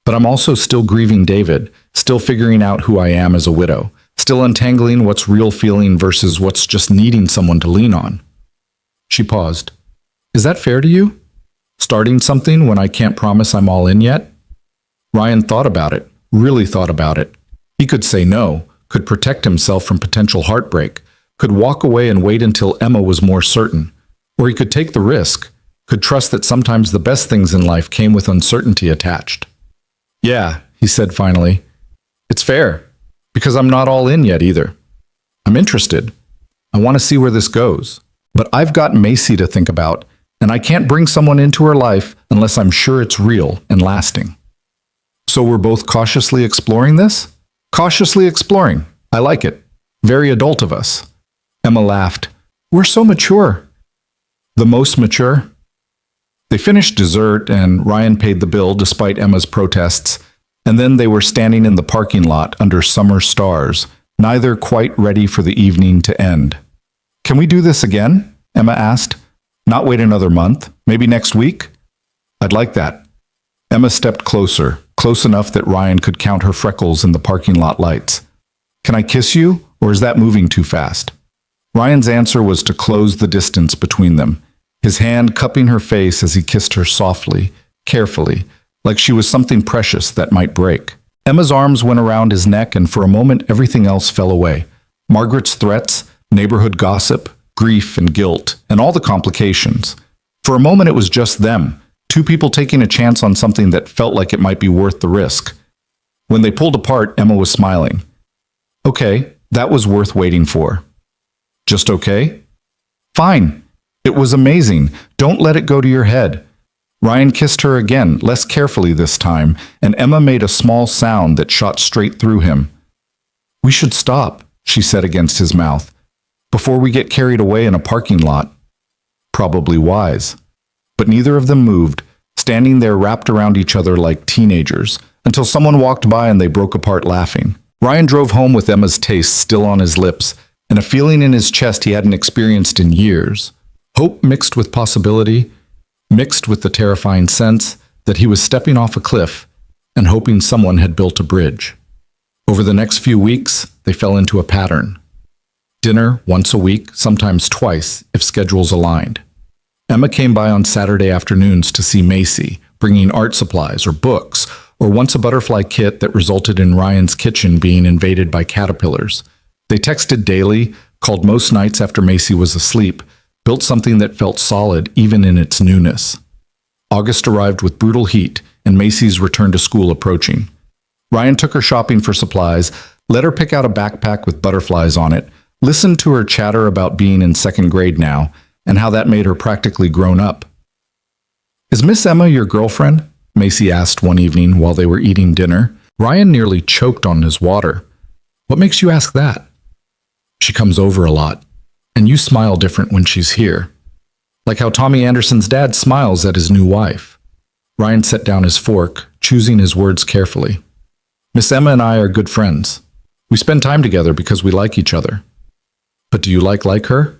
But I'm also still grieving David, still figuring out who I am as a widow, still untangling what's real feeling versus what's just needing someone to lean on." She paused. "Is that fair to you? Starting something when I can't promise I'm all in yet?" Ryan thought about it, really thought about it. He could say no, could protect himself from potential heartbreak, could walk away and wait until Emma was more certain. Or he could take the risk, could trust that sometimes the best things in life came with uncertainty attached. "Yeah," he said finally. "It's fair, because I'm not all in yet either. I'm interested. I want to see where this goes. But I've got Macy to think about, and I can't bring someone into her life unless I'm sure it's real and lasting." "So we're both cautiously exploring this?" "Cautiously exploring. I like it. Very adult of us." Emma laughed. "We're so mature." "The most mature?" They finished dessert, and Ryan paid the bill despite Emma's protests, and then they were standing in the parking lot under summer stars, neither quite ready for the evening to end. "Can we do this again?" Emma asked. "Not wait another month? Maybe next week?" "I'd like that." Emma stepped closer, close enough that Ryan could count her freckles in the parking lot lights. "Can I kiss you, or is that moving too fast?" Ryan's answer was to close the distance between them, his hand cupping her face as he kissed her softly, carefully, like she was something precious that might break. Emma's arms went around his neck, and for a moment everything else fell away. Margaret's threats, neighborhood gossip, grief and guilt, and all the complications. For a moment it was just them, two people taking a chance on something that felt like it might be worth the risk. When they pulled apart, Emma was smiling. "Okay, that was worth waiting for." "Just okay?" "Fine. It was amazing. Don't let it go to your head." Ryan kissed her again, less carefully this time, and Emma made a small sound that shot straight through him. "We should stop," she said against his mouth, "before we get carried away in a parking lot." Probably wise. But neither of them moved, standing there wrapped around each other like teenagers, until someone walked by and they broke apart laughing. Ryan drove home with Emma's taste still on his lips, and a feeling in his chest he hadn't experienced in years. Hope mixed with possibility, mixed with the terrifying sense that he was stepping off a cliff and hoping someone had built a bridge. Over the next few weeks, they fell into a pattern. Dinner once a week, sometimes twice, if schedules aligned. Emma came by on Saturday afternoons to see Macy, bringing art supplies or books, or once a butterfly kit that resulted in Ryan's kitchen being invaded by caterpillars. They texted daily, called most nights after Macy was asleep, built something that felt solid even in its newness. August arrived with brutal heat, and Macy's return to school approaching. Ryan took her shopping for supplies, let her pick out a backpack with butterflies on it, listened to her chatter about being in second grade now, and how that made her practically grown up. "Is Miss Emma your girlfriend?" Macy asked one evening while they were eating dinner. Ryan nearly choked on his water. "What makes you ask that?" "She comes over a lot, and you smile different when she's here. Like how Tommy Anderson's dad smiles at his new wife." Ryan set down his fork, choosing his words carefully. "Miss Emma and I are good friends. We spend time together because we like each other." "But do you like her?"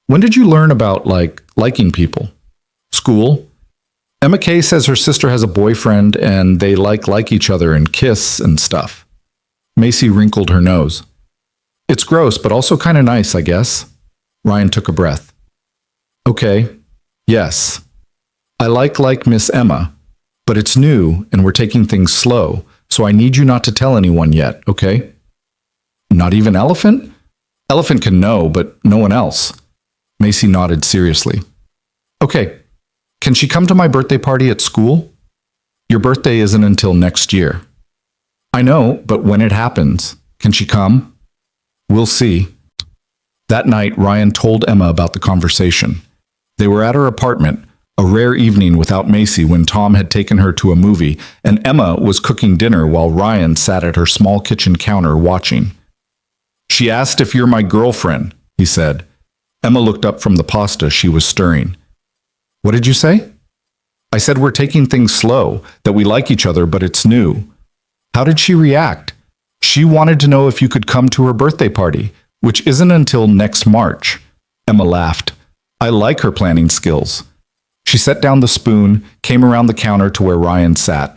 "When did you learn about, liking people?" "School. Emma Kay says her sister has a boyfriend and they like each other and kiss and stuff." Macy wrinkled her nose. "It's gross, but also kind of nice, I guess." Ryan took a breath. "Okay, yes. I like Miss Emma, but it's new and we're taking things slow, so I need you not to tell anyone yet, okay?" "Not even Elephant?" "Elephant can know, but no one else." Macy nodded seriously. "Okay. Can she come to my birthday party at school?" "Your birthday isn't until next year." "I know, but when it happens, can she come?" "We'll see." That night, Ryan told Emma about the conversation. They were at her apartment, a rare evening without Macy when Tom had taken her to a movie, and Emma was cooking dinner while Ryan sat at her small kitchen counter watching. "She asked if you're my girlfriend," he said. Emma looked up from the pasta she was stirring. "What did you say?" "I said we're taking things slow, that we like each other, but it's new." "How did she react?" "She wanted to know if you could come to her birthday party, which isn't until next March." Emma laughed. "I like her planning skills." She set down the spoon, came around the counter to where Ryan sat.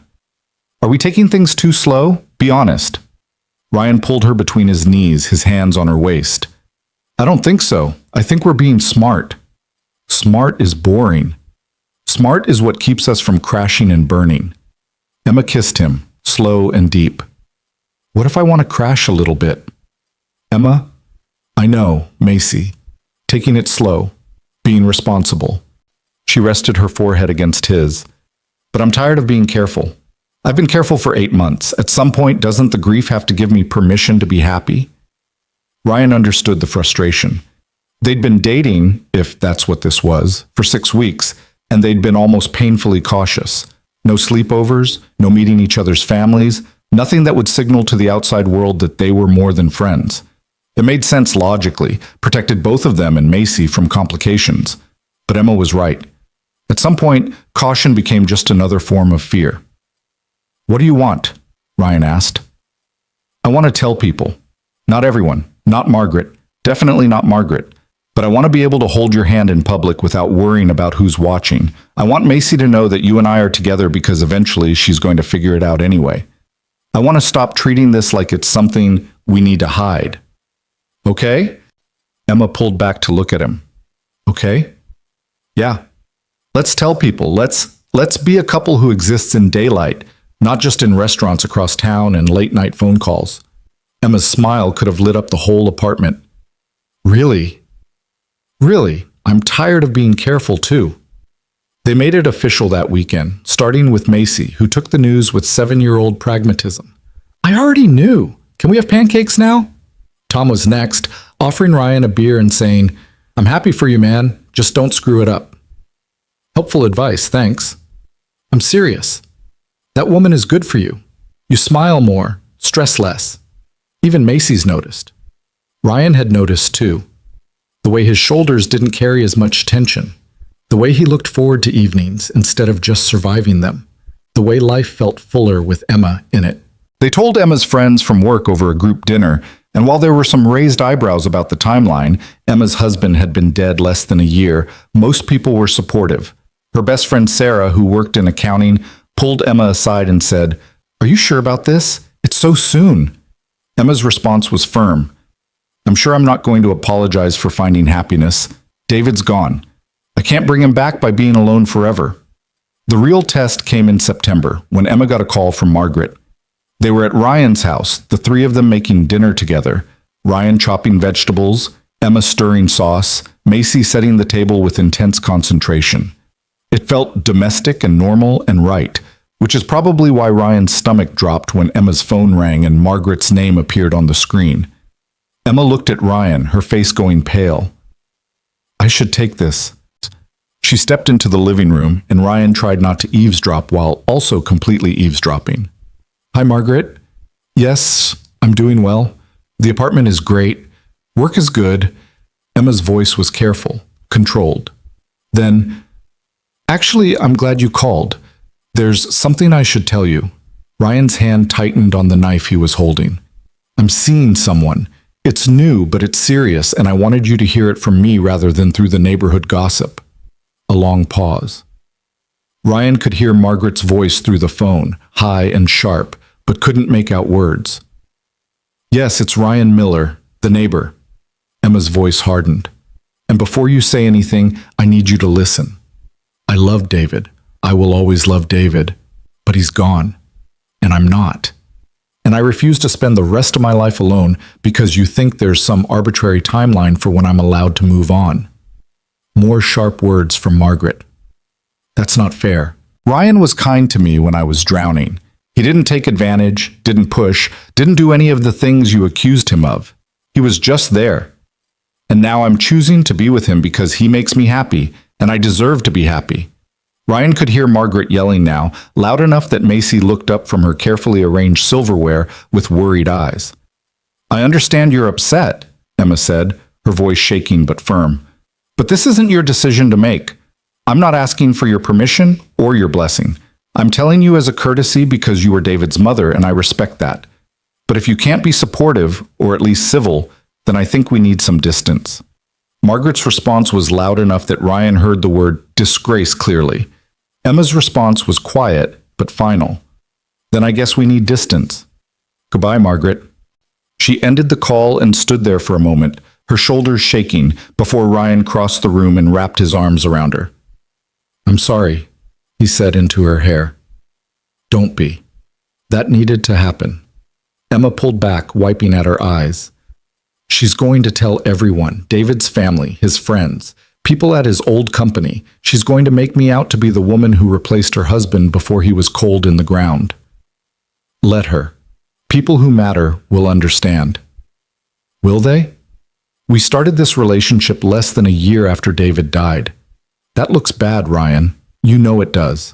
"Are we taking things too slow? Be honest." Ryan pulled her between his knees, his hands on her waist. "I don't think so. I think we're being smart." "Smart is boring." "Smart is what keeps us from crashing and burning." Emma kissed him, slow and deep. "What if I want to crash a little bit?" "Emma, I know, Macy. Taking it slow. Being responsible." She rested her forehead against his. "But I'm tired of being careful. I've been careful for 8 months. At some point, doesn't the grief have to give me permission to be happy?" Ryan understood the frustration. They'd been dating, if that's what this was, for 6 weeks, and they'd been almost painfully cautious. No sleepovers, no meeting each other's families, nothing that would signal to the outside world that they were more than friends. It made sense logically, protected both of them and Macy from complications. But Emma was right. At some point, caution became just another form of fear. "What do you want?" Ryan asked. "I want to tell people. Not everyone. Not Margaret. Definitely not Margaret. But I want to be able to hold your hand in public without worrying about who's watching. I want Macy to know that you and I are together because eventually she's going to figure it out anyway. I want to stop treating this like it's something we need to hide." "Okay?" Emma pulled back to look at him. "Okay? Yeah. Let's tell people. Let's be a couple who exists in daylight, not just in restaurants across town and late-night phone calls." Emma's smile could have lit up the whole apartment. "Really? Really, I'm tired of being careful too." They made it official that weekend, starting with Macy, who took the news with 7-year-old pragmatism. "I already knew. Can we have pancakes now?" Tom was next, offering Ryan a beer and saying, "I'm happy for you, man. Just don't screw it up." "Helpful advice, thanks." "I'm serious. That woman is good for you. You smile more, stress less." Even Macy's noticed. Ryan had noticed too. The way his shoulders didn't carry as much tension. The way he looked forward to evenings instead of just surviving them. The way life felt fuller with Emma in it. They told Emma's friends from work over a group dinner, and while there were some raised eyebrows about the timeline, Emma's husband had been dead less than a year, most people were supportive. Her best friend Sarah, who worked in accounting, pulled Emma aside and said, "Are you sure about this? It's so soon." Emma's response was firm. "I'm sure I'm not going to apologize for finding happiness. David's gone. I can't bring him back by being alone forever." The real test came in September, when Emma got a call from Margaret. They were at Ryan's house, the three of them making dinner together. Ryan chopping vegetables, Emma stirring sauce, Macy setting the table with intense concentration. It felt domestic and normal and right, which is probably why Ryan's stomach dropped when Emma's phone rang and Margaret's name appeared on the screen. Emma looked at Ryan, her face going pale. "I should take this." She stepped into the living room, and Ryan tried not to eavesdrop while also completely eavesdropping. "Hi, Margaret." "Yes, I'm doing well. The apartment is great. Work is good." Emma's voice was careful, controlled. Then, "Actually, I'm glad you called. There's something I should tell you." Ryan's hand tightened on the knife he was holding. "I'm seeing someone. It's new, but it's serious, and I wanted you to hear it from me rather than through the neighborhood gossip." A long pause. Ryan could hear Margaret's voice through the phone, high and sharp, but couldn't make out words. "Yes, it's Ryan Miller, the neighbor." Emma's voice hardened. "And before you say anything, I need you to listen. I love David. I will always love David. But he's gone. And I'm not. And I refuse to spend the rest of my life alone because you think there's some arbitrary timeline for when I'm allowed to move on." More sharp words from Margaret. "That's not fair. Ryan was kind to me when I was drowning. He didn't take advantage, didn't push, didn't do any of the things you accused him of. He was just there. And now I'm choosing to be with him because he makes me happy, and I deserve to be happy." Ryan could hear Margaret yelling now, loud enough that Macy looked up from her carefully arranged silverware with worried eyes. "I understand you're upset," Emma said, her voice shaking but firm. "But this isn't your decision to make. I'm not asking for your permission or your blessing. I'm telling you as a courtesy because you are David's mother, and I respect that. But if you can't be supportive, or at least civil, then I think we need some distance." Margaret's response was loud enough that Ryan heard the word disgrace clearly. Emma's response was quiet, but final. "Then I guess we need distance. Goodbye, Margaret." She ended the call and stood there for a moment, her shoulders shaking, before Ryan crossed the room and wrapped his arms around her. "I'm sorry," he said into her hair. "Don't be. That needed to happen." Emma pulled back, wiping at her eyes. "She's going to tell everyone, David's family, his friends, people at his old company. She's going to make me out to be the woman who replaced her husband before he was cold in the ground." "Let her. People who matter will understand." "Will they? We started this relationship less than a year after David died. That looks bad, Ryan. You know it does."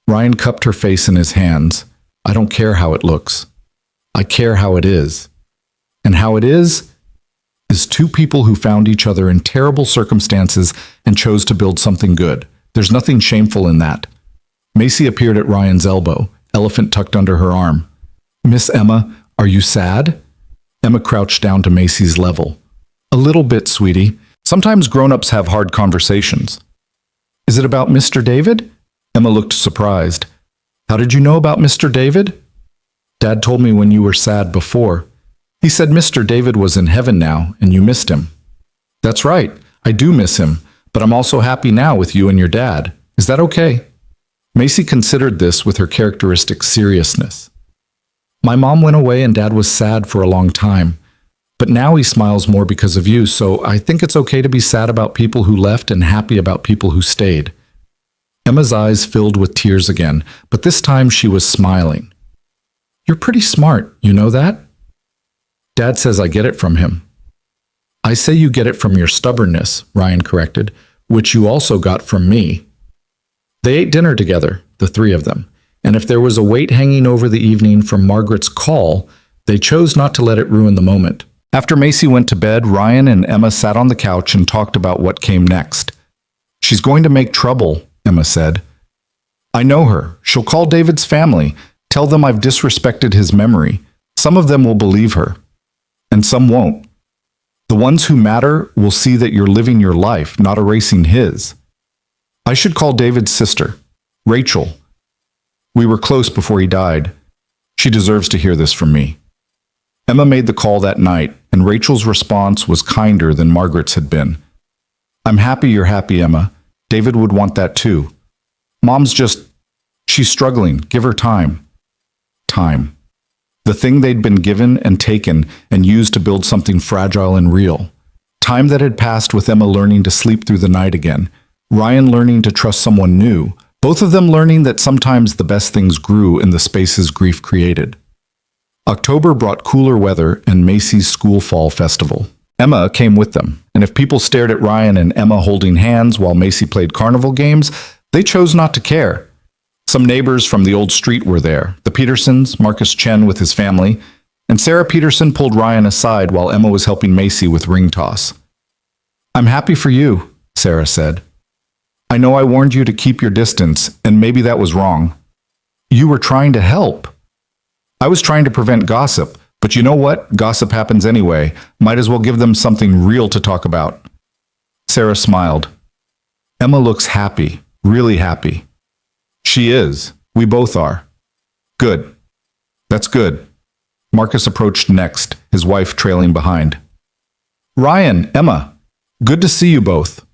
Ryan cupped her face in his hands. "I don't care how it looks. I care how it is. And how it is two people who found each other in terrible circumstances and chose to build something good. There's nothing shameful in that." Macy appeared at Ryan's elbow, elephant tucked under her arm. "Miss Emma, are you sad?" Emma crouched down to Macy's level. "A little bit, sweetie. Sometimes grown-ups have hard conversations." "Is it about Mr. David?" Emma looked surprised. "How did you know about Mr. David?" "Dad told me when you were sad before. He said Mr. David was in heaven now, and you missed him." "That's right. I do miss him, but I'm also happy now with you and your dad. Is that okay?" Macy considered this with her characteristic seriousness. "My mom went away and Dad was sad for a long time, but now he smiles more because of you, so I think it's okay to be sad about people who left and happy about people who stayed." Emma's eyes filled with tears again, but this time she was smiling. "You're pretty smart, you know that?" "Dad says I get it from him." "I say you get it from your stubbornness," Ryan corrected, "which you also got from me." They ate dinner together, the three of them, and if there was a weight hanging over the evening from Margaret's call, they chose not to let it ruin the moment. After Macy went to bed, Ryan and Emma sat on the couch and talked about what came next. "She's going to make trouble," Emma said. "I know her. She'll call David's family, tell them I've disrespected his memory. Some of them will believe her, and some won't. The ones who matter will see that you're living your life, not erasing his. I should call David's sister, Rachel. We were close before he died. She deserves to hear this from me." Emma made the call that night, and Rachel's response was kinder than Margaret's had been. "I'm happy you're happy, Emma. David would want that too. Mom's she's struggling. Give her time. Time. The thing they'd been given and taken and used to build something fragile and real. Time that had passed with Emma learning to sleep through the night again, Ryan learning to trust someone new, both of them learning that sometimes the best things grew in the spaces grief created. October brought cooler weather and Macy's School Fall Festival. Emma came with them, and if people stared at Ryan and Emma holding hands while Macy played carnival games, they chose not to care. Some neighbors from the old street were there, the Petersons, Marcus Chen with his family, and Sarah Peterson pulled Ryan aside while Emma was helping Macy with ring toss. "I'm happy for you," Sarah said. "I know I warned you to keep your distance, and maybe that was wrong. You were trying to help. I was trying to prevent gossip, but you know what? Gossip happens anyway. Might as well give them something real to talk about." Sarah smiled. "Emma looks happy, really happy." "She is. We both are." "Good. That's good." Marcus approached next, his wife trailing behind. "Ryan, Emma, good to see you both."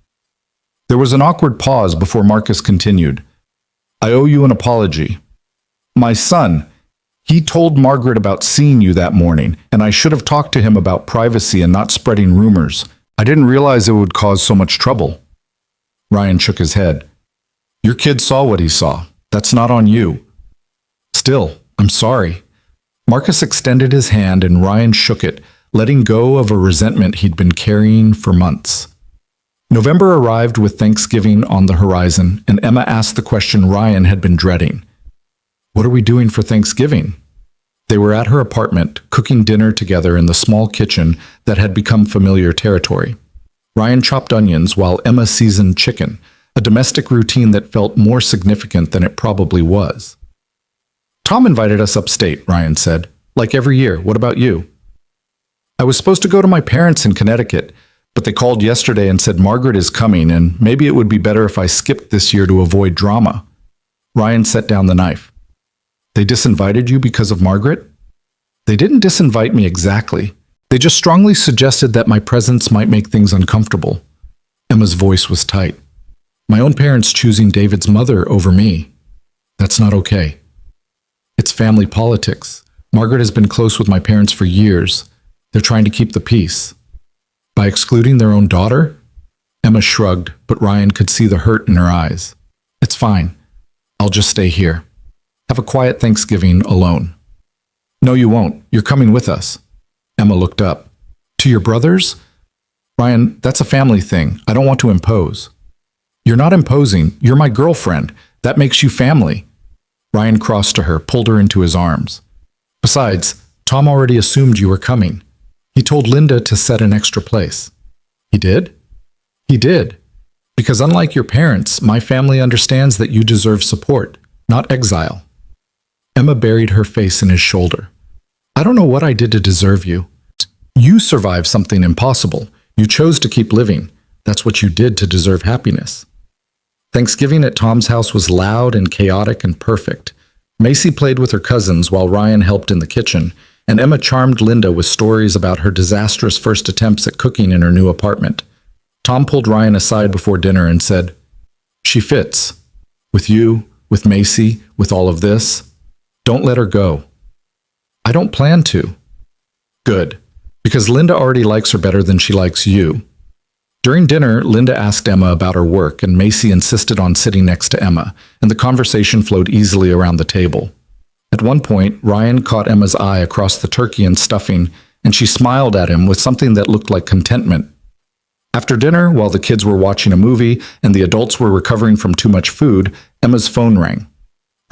There was an awkward pause before Marcus continued. "I owe you an apology. My son, he told Margaret about seeing you that morning, and I should have talked to him about privacy and not spreading rumors. I didn't realize it would cause so much trouble." Ryan shook his head. "Your kid saw what he saw. That's not on you." "Still, I'm sorry." Marcus extended his hand and Ryan shook it, letting go of a resentment he'd been carrying for months. November arrived with Thanksgiving on the horizon, and Emma asked the question Ryan had been dreading. "What are we doing for Thanksgiving?" They were at her apartment, cooking dinner together in the small kitchen that had become familiar territory. Ryan chopped onions while Emma seasoned chicken, a domestic routine that felt more significant than it probably was. "Tom invited us upstate," Ryan said. "Like every year. What about you?" "I was supposed to go to my parents in Connecticut, but they called yesterday and said Margaret is coming, and maybe it would be better if I skipped this year to avoid drama." Ryan set down the knife. "They disinvited you because of Margaret?" "They didn't disinvite me exactly. They just strongly suggested that my presence might make things uncomfortable." Emma's voice was tight. "My own parents choosing David's mother over me. That's not okay. It's family politics. Margaret has been close with my parents for years. They're trying to keep the peace. By excluding their own daughter?" Emma shrugged, but Ryan could see the hurt in her eyes. "It's fine. I'll just stay here. Have a quiet Thanksgiving alone." "No, you won't. You're coming with us." Emma looked up. "To your brothers?" "Ryan, that's a family thing. I don't want to impose." "You're not imposing. You're my girlfriend. That makes you family." Ryan crossed to her, pulled her into his arms. "Besides, Tom already assumed you were coming. He told Linda to set an extra place." "He did?" "He did. Because unlike your parents, my family understands that you deserve support, not exile." Emma buried her face in his shoulder. "I don't know what I did to deserve you. You survived something impossible. You chose to keep living. That's what you did to deserve happiness." Thanksgiving at Tom's house was loud and chaotic and perfect. Macy played with her cousins while Ryan helped in the kitchen, and Emma charmed Linda with stories about her disastrous first attempts at cooking in her new apartment. Tom pulled Ryan aside before dinner and said, "She fits. With you, with Macy, with all of this. Don't let her go." "I don't plan to." "Good, because Linda already likes her better than she likes you." During dinner, Linda asked Emma about her work, and Macy insisted on sitting next to Emma, and the conversation flowed easily around the table. At one point, Ryan caught Emma's eye across the turkey and stuffing, and she smiled at him with something that looked like contentment. After dinner, while the kids were watching a movie and the adults were recovering from too much food, Emma's phone rang.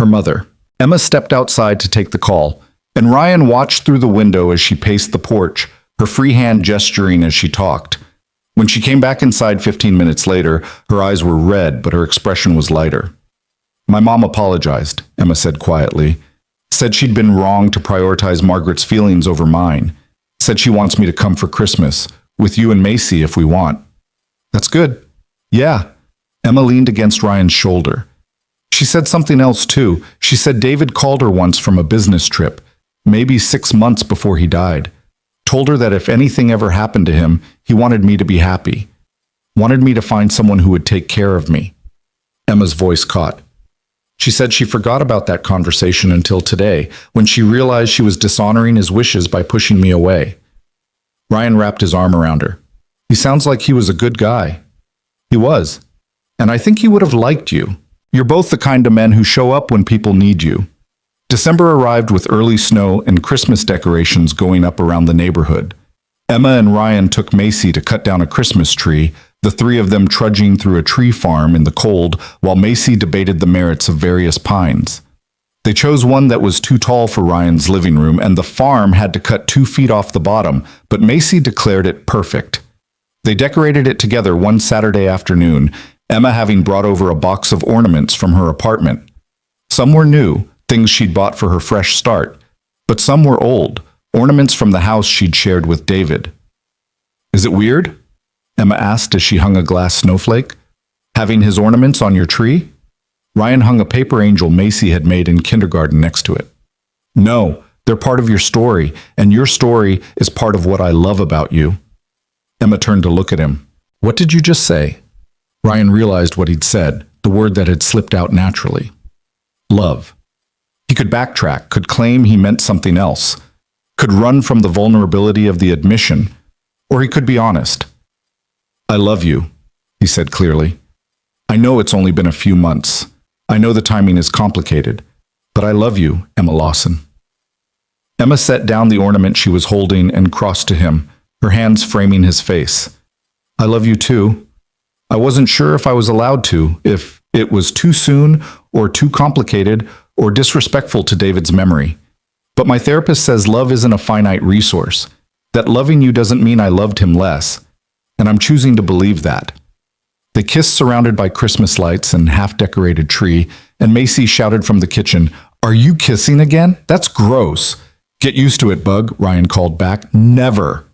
Her mother. Emma stepped outside to take the call, and Ryan watched through the window as she paced the porch, her free hand gesturing as she talked. When she came back inside 15 minutes later, her eyes were red, but her expression was lighter. "My mom apologized," Emma said quietly. "Said she'd been wrong to prioritize Margaret's feelings over mine. Said she wants me to come for Christmas, with you and Macy if we want." "That's good." "Yeah." Emma leaned against Ryan's shoulder. "She said something else too. She said David called her once from a business trip, maybe 6 months before he died. Told her that if anything ever happened to him, he wanted me to be happy. Wanted me to find someone who would take care of me." Emma's voice caught. She said she forgot about that conversation until today, when she realized she was dishonoring his wishes by pushing me away. Ryan wrapped his arm around her. He sounds like he was a good guy. He was. And I think he would have liked you. You're both the kind of men who show up when people need you. December arrived with early snow and Christmas decorations going up around the neighborhood. Emma and Ryan took Macy to cut down a Christmas tree, the three of them trudging through a tree farm in the cold while Macy debated the merits of various pines. They chose one that was too tall for Ryan's living room, and the farm had to cut 2 feet off the bottom, but Macy declared it perfect. They decorated it together one Saturday afternoon, Emma having brought over a box of ornaments from her apartment. Some were new, things she'd bought for her fresh start, but some were old, ornaments from the house she'd shared with David. "Is it weird?" Emma asked as she hung a glass snowflake. "Having his ornaments on your tree?" Ryan hung a paper angel Macy had made in kindergarten next to it. "No, they're part of your story, and your story is part of what I love about you." Emma turned to look at him. "What did you just say?" Ryan realized what he'd said, the word that had slipped out naturally. Love. He could backtrack, could claim he meant something else, could run from the vulnerability of the admission, or he could be honest. "I love you," he said clearly. "I know it's only been a few months. I know the timing is complicated, but I love you, Emma Lawson." Emma set down the ornament she was holding and crossed to him, her hands framing his face. "I love you too. I wasn't sure if I was allowed to, if it was too soon or too complicated or disrespectful to David's memory. But my therapist says love isn't a finite resource, that loving you doesn't mean I loved him less, and I'm choosing to believe that." They kissed surrounded by Christmas lights and half-decorated tree, and Macy shouted from the kitchen, "Are you kissing again? That's gross." "Get used to it, Bug," Ryan called back. "Never."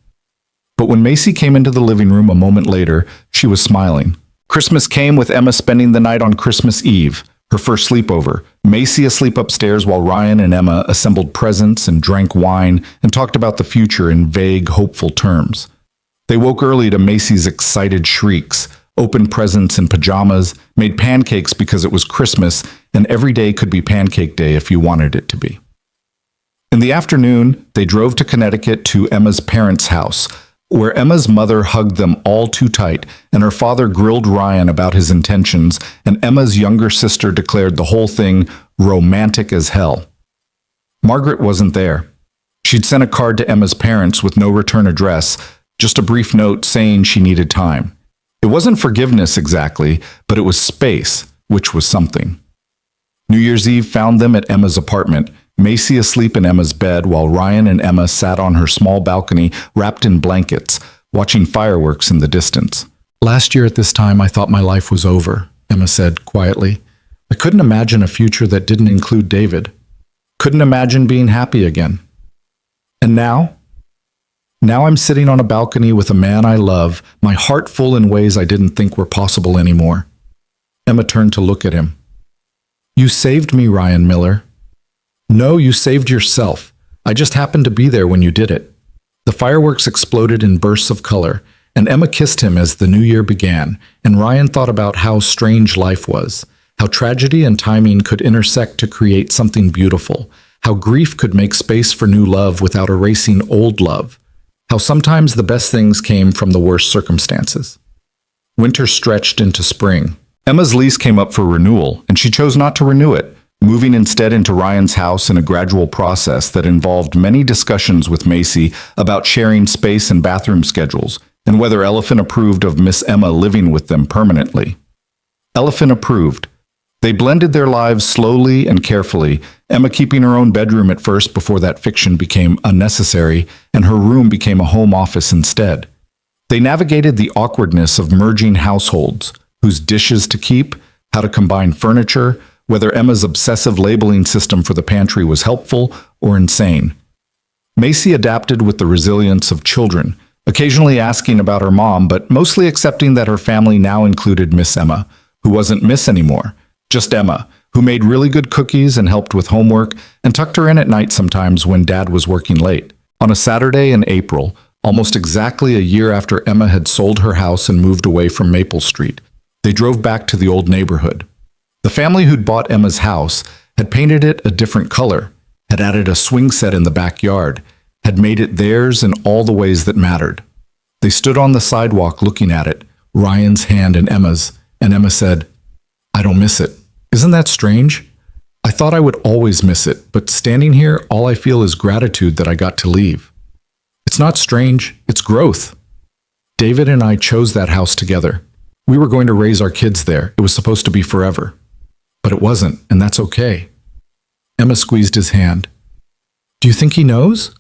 But when Macy came into the living room a moment later, she was smiling. Christmas came with Emma spending the night on Christmas Eve, her first sleepover, Macy asleep upstairs while Ryan and Emma assembled presents and drank wine and talked about the future in vague, hopeful terms. They woke early to Macy's excited shrieks, opened presents in pajamas, made pancakes because it was Christmas, and every day could be pancake day if you wanted it to be. In the afternoon, they drove to Connecticut to Emma's parents' house, where Emma's mother hugged them all too tight, and her father grilled Ryan about his intentions, and Emma's younger sister declared the whole thing romantic as hell. Margaret wasn't there. She'd sent a card to Emma's parents with no return address, just a brief note saying she needed time. It wasn't forgiveness exactly, but it was space, which was something. New Year's Eve found them at Emma's apartment, Macy asleep in Emma's bed while Ryan and Emma sat on her small balcony wrapped in blankets, watching fireworks in the distance. "Last year at this time, I thought my life was over," Emma said quietly. "I couldn't imagine a future that didn't include David. Couldn't imagine being happy again. And now? Now I'm sitting on a balcony with a man I love, my heart full in ways I didn't think were possible anymore." Emma turned to look at him. "You saved me, Ryan Miller." "No, you saved yourself. I just happened to be there when you did it." The fireworks exploded in bursts of color, and Emma kissed him as the new year began, and Ryan thought about how strange life was, how tragedy and timing could intersect to create something beautiful, how grief could make space for new love without erasing old love, how sometimes the best things came from the worst circumstances. Winter stretched into spring. Emma's lease came up for renewal, and she chose not to renew it, moving instead into Ryan's house in a gradual process that involved many discussions with Macy about sharing space and bathroom schedules, and whether Elephant approved of Miss Emma living with them permanently. Elephant approved. They blended their lives slowly and carefully, Emma keeping her own bedroom at first before that fiction became unnecessary, and her room became a home office instead. They navigated the awkwardness of merging households, whose dishes to keep, how to combine furniture, whether Emma's obsessive labeling system for the pantry was helpful or insane. Macy adapted with the resilience of children, occasionally asking about her mom, but mostly accepting that her family now included Miss Emma, who wasn't Miss anymore, just Emma, who made really good cookies and helped with homework and tucked her in at night sometimes when Dad was working late. On a Saturday in April, almost exactly a year after Emma had sold her house and moved away from Maple Street, they drove back to the old neighborhood. The family who'd bought Emma's house had painted it a different color, had added a swing set in the backyard, had made it theirs in all the ways that mattered. They stood on the sidewalk looking at it, Ryan's hand in Emma's, and Emma said, "I don't miss it. Isn't that strange? I thought I would always miss it, but standing here, all I feel is gratitude that I got to leave. It's not strange, it's growth. David and I chose that house together. We were going to raise our kids there. It was supposed to be forever. But it wasn't, and that's okay." Emma squeezed his hand. "Do you think he knows?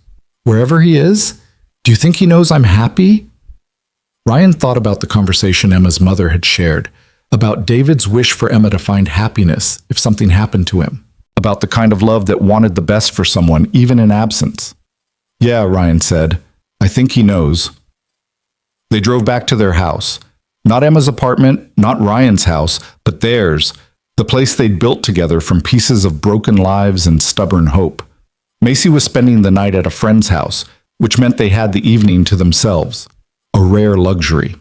Wherever he is? Do you think he knows I'm happy?" Ryan thought about the conversation Emma's mother had shared, about David's wish for Emma to find happiness if something happened to him, about the kind of love that wanted the best for someone, even in absence. "Yeah," Ryan said, "I think he knows." They drove back to their house. Not Emma's apartment, not Ryan's house, but theirs, the place they'd built together from pieces of broken lives and stubborn hope. Macy was spending the night at a friend's house, which meant they had the evening to themselves, a rare luxury.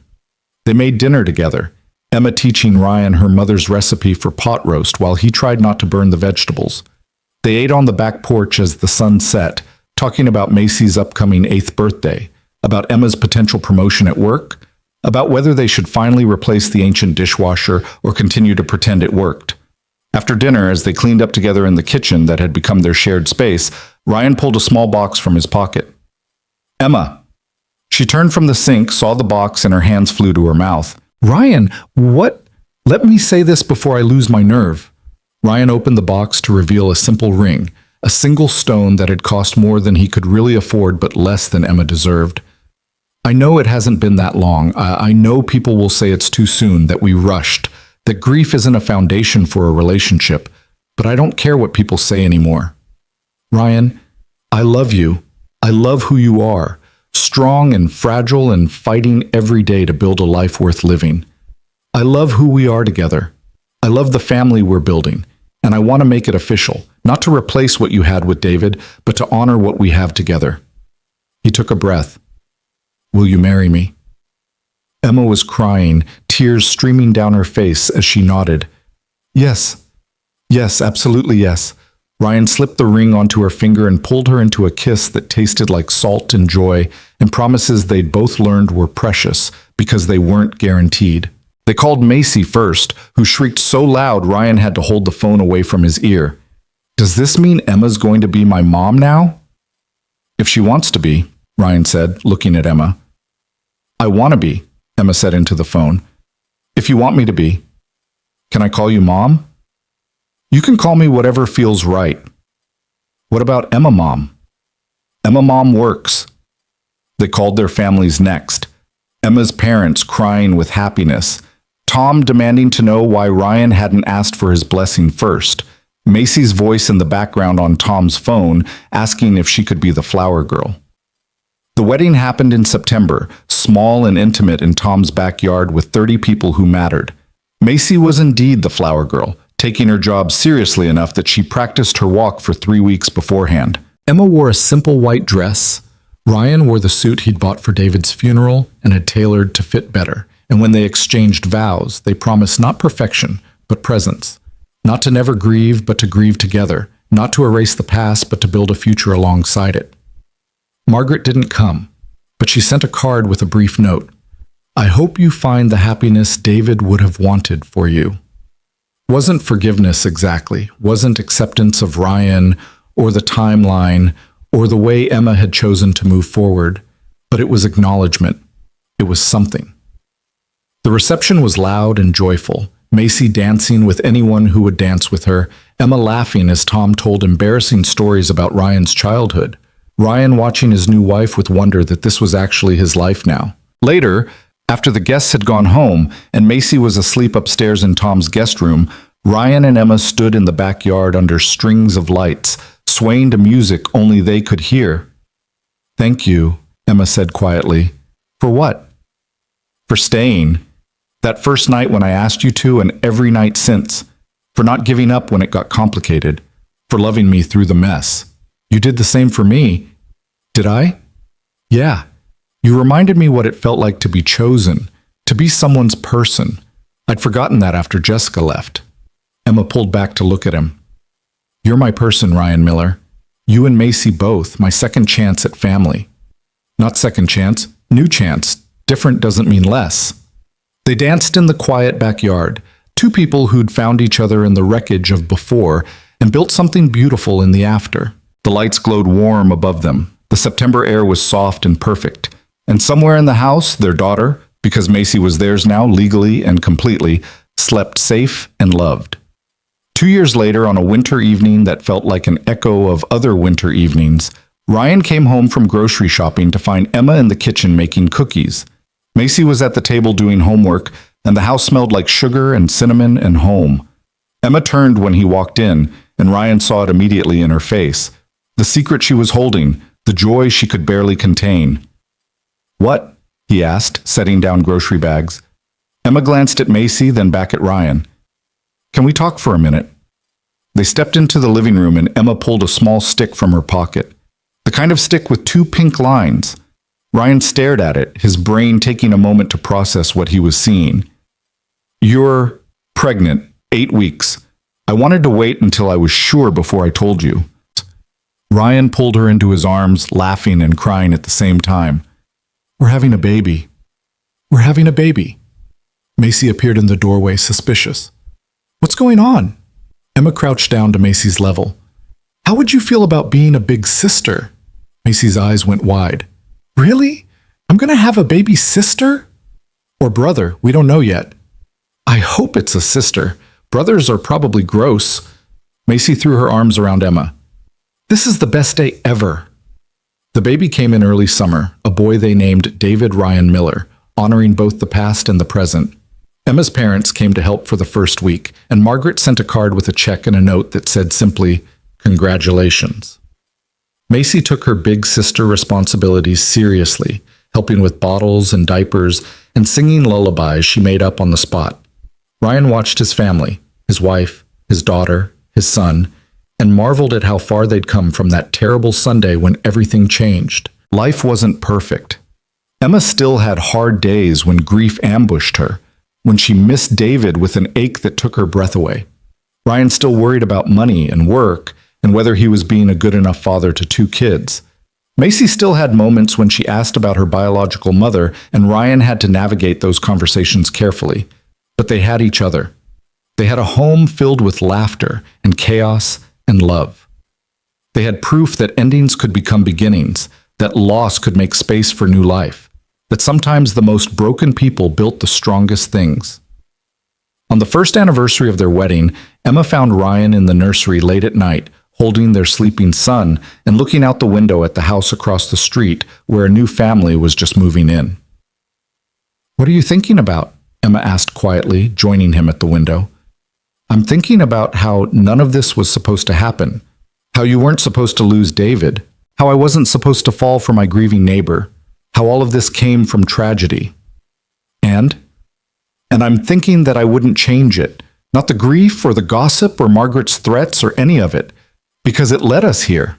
They made dinner together, Emma teaching Ryan her mother's recipe for pot roast while he tried not to burn the vegetables. They ate on the back porch as the sun set, talking about Macy's upcoming 8th birthday, about Emma's potential promotion at work, about whether they should finally replace the ancient dishwasher or continue to pretend it worked. After dinner, as they cleaned up together in the kitchen that had become their shared space, Ryan pulled a small box from his pocket. "Emma." She turned from the sink, saw the box, and her hands flew to her mouth. "Ryan, what? Let me say this before I lose my nerve." Ryan opened the box to reveal a simple ring, a single stone that had cost more than he could really afford but less than Emma deserved. "I know it hasn't been that long. I know people will say it's too soon, that we rushed, that grief isn't a foundation for a relationship, but I don't care what people say anymore. Ryan, I love you. I love who you are, strong and fragile and fighting every day to build a life worth living. I love who we are together. I love the family we're building, and I want to make it official, not to replace what you had with David, but to honor what we have together." He took a breath. "Will you marry me?" Emma was crying, tears streaming down her face as she nodded. "Yes. Yes, absolutely yes." Ryan slipped the ring onto her finger and pulled her into a kiss that tasted like salt and joy, and promises they'd both learned were precious because they weren't guaranteed. They called Macy first, who shrieked so loud Ryan had to hold the phone away from his ear. "Does this mean Emma's going to be my mom now?" "If she wants to be," Ryan said, looking at Emma. "I want to be," Emma said into the phone. "If you want me to be. Can I call you Mom?" "You can call me whatever feels right." "What about Emma Mom?" "Emma Mom works." They called their families next. Emma's parents crying with happiness. Tom demanding to know why Ryan hadn't asked for his blessing first. Macy's voice in the background on Tom's phone asking if she could be the flower girl. The wedding happened in September, small and intimate in Tom's backyard with 30 people who mattered. Macy was indeed the flower girl, taking her job seriously enough that she practiced her walk for 3 weeks beforehand. Emma wore a simple white dress. Ryan wore the suit he'd bought for David's funeral and had tailored to fit better. And when they exchanged vows, they promised not perfection, but presence. Not to never grieve, but to grieve together. Not to erase the past, but to build a future alongside it. Margaret didn't come, but she sent a card with a brief note. "I hope you find the happiness David would have wanted for you." Wasn't forgiveness exactly, wasn't acceptance of Ryan or the timeline or the way Emma had chosen to move forward, but it was acknowledgement. It was something. The reception was loud and joyful, Macy dancing with anyone who would dance with her, Emma laughing as Tom told embarrassing stories about Ryan's childhood, Ryan watching his new wife with wonder that this was actually his life now. Later, after the guests had gone home and Macy was asleep upstairs in Tom's guest room, Ryan and Emma stood in the backyard under strings of lights, swaying to music only they could hear. "Thank you," Emma said quietly. "For what?" "For staying. That first night when I asked you to, and every night since. For not giving up when it got complicated. For loving me through the mess. You did the same for me." "Did I?" "Yeah. You reminded me what it felt like to be chosen, to be someone's person. I'd forgotten that after Jessica left." Emma pulled back to look at him. You're my person, Ryan Miller. You and Macy both, my second chance at family. Not second chance, new chance. Different doesn't mean less. They danced in the quiet backyard, two people who'd found each other in the wreckage of before and built something beautiful in the after. The lights glowed warm above them. The September air was soft and perfect. And somewhere in the house, their daughter, because Macy was theirs now legally and completely, slept safe and loved. 2 years later, on a winter evening that felt like an echo of other winter evenings, Ryan came home from grocery shopping to find Emma in the kitchen making cookies. Macy was at the table doing homework, and the house smelled like sugar and cinnamon and home. Emma turned when he walked in, and Ryan saw it immediately in her face. The secret she was holding, the joy she could barely contain. What? He asked, setting down grocery bags. Emma glanced at Macy, then back at Ryan. Can we talk for a minute? They stepped into the living room and Emma pulled a small stick from her pocket. The kind of stick with 2 pink lines. Ryan stared at it, his brain taking a moment to process what he was seeing. You're pregnant, 8 weeks. I wanted to wait until I was sure before I told you. Ryan pulled her into his arms, laughing and crying at the same time. We're having a baby. We're having a baby. Macy appeared in the doorway, suspicious. What's going on? Emma crouched down to Macy's level. How would you feel about being a big sister? Macy's eyes went wide. Really? I'm going to have a baby sister? Or brother, we don't know yet. I hope it's a sister. Brothers are probably gross. Macy threw her arms around Emma. This is the best day ever. The baby came in early summer, a boy they named David Ryan Miller, honoring both the past and the present. Emma's parents came to help for the first week, and Margaret sent a card with a check and a note that said simply, "Congratulations." Macy took her big sister responsibilities seriously, helping with bottles and diapers and singing lullabies she made up on the spot. Ryan watched his family, his wife, his daughter, his son, and marveled at how far they'd come from that terrible Sunday when everything changed. Life wasn't perfect. Emma still had hard days when grief ambushed her, when she missed David with an ache that took her breath away. Ryan still worried about money and work and whether he was being a good enough father to 2 kids. Macy still had moments when she asked about her biological mother, and Ryan had to navigate those conversations carefully. But they had each other. They had a home filled with laughter and chaos and love. They had proof that endings could become beginnings, that loss could make space for new life, that sometimes the most broken people built the strongest things. On the first anniversary of their wedding, Emma found Ryan in the nursery late at night, holding their sleeping son and looking out the window at the house across the street where a new family was just moving in. "What are you thinking about?" Emma asked quietly, joining him at the window. "I'm thinking about how none of this was supposed to happen, how you weren't supposed to lose David, how I wasn't supposed to fall for my grieving neighbor, how all of this came from tragedy. And I'm thinking that I wouldn't change it, not the grief or the gossip or Margaret's threats or any of it, because it led us here."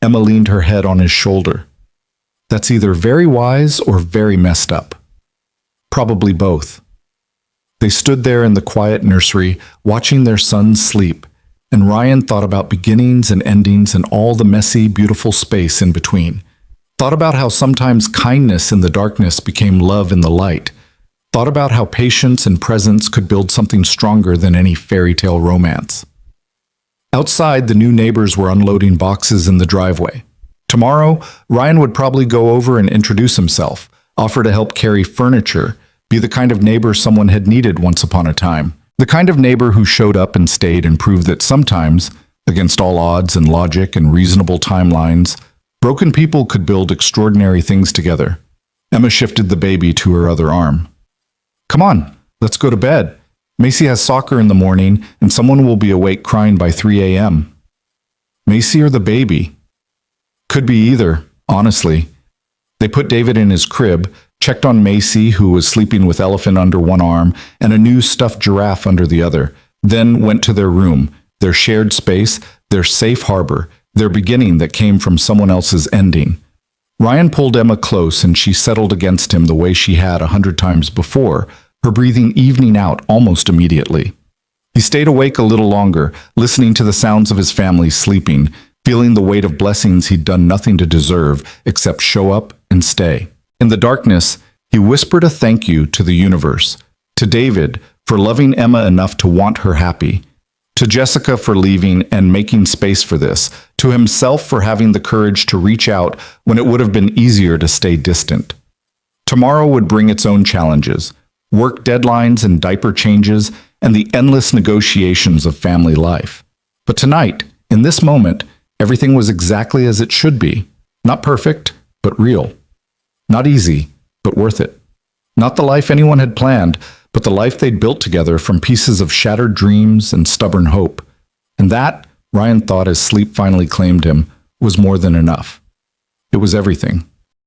Emma leaned her head on his shoulder. "That's either very wise or very messed up. Probably both." They stood there in the quiet nursery, watching their son sleep, and Ryan thought about beginnings and endings and all the messy, beautiful space in between. Thought about how sometimes kindness in the darkness became love in the light. Thought about how patience and presence could build something stronger than any fairy tale romance. Outside, the new neighbors were unloading boxes in the driveway. Tomorrow, Ryan would probably go over and introduce himself, offer to help carry furniture, be the kind of neighbor someone had needed once upon a time. The kind of neighbor who showed up and stayed and proved that sometimes, against all odds and logic and reasonable timelines, broken people could build extraordinary things together. Emma shifted the baby to her other arm. "Come on, let's go to bed. Macy has soccer in the morning, and someone will be awake crying by 3 a.m. Macy or the baby? Could be either, honestly. They put David in his crib, checked on Macy, who was sleeping with elephant under one arm and a new stuffed giraffe under the other, then went to their room, their shared space, their safe harbor, their beginning that came from someone else's ending. Ryan pulled Emma close and she settled against him the way she had 100 times before, her breathing evening out almost immediately. He stayed awake a little longer, listening to the sounds of his family sleeping, feeling the weight of blessings he'd done nothing to deserve except show up and stay. In the darkness, he whispered a thank you to the universe, to David for loving Emma enough to want her happy, to Jessica for leaving and making space for this, to himself for having the courage to reach out when it would have been easier to stay distant. Tomorrow would bring its own challenges, work deadlines and diaper changes, and the endless negotiations of family life. But tonight, in this moment, everything was exactly as it should be. Not perfect, but real. Not easy, but worth it. Not the life anyone had planned, but the life they'd built together from pieces of shattered dreams and stubborn hope. And that, Ryan thought as sleep finally claimed him, was more than enough. It was everything.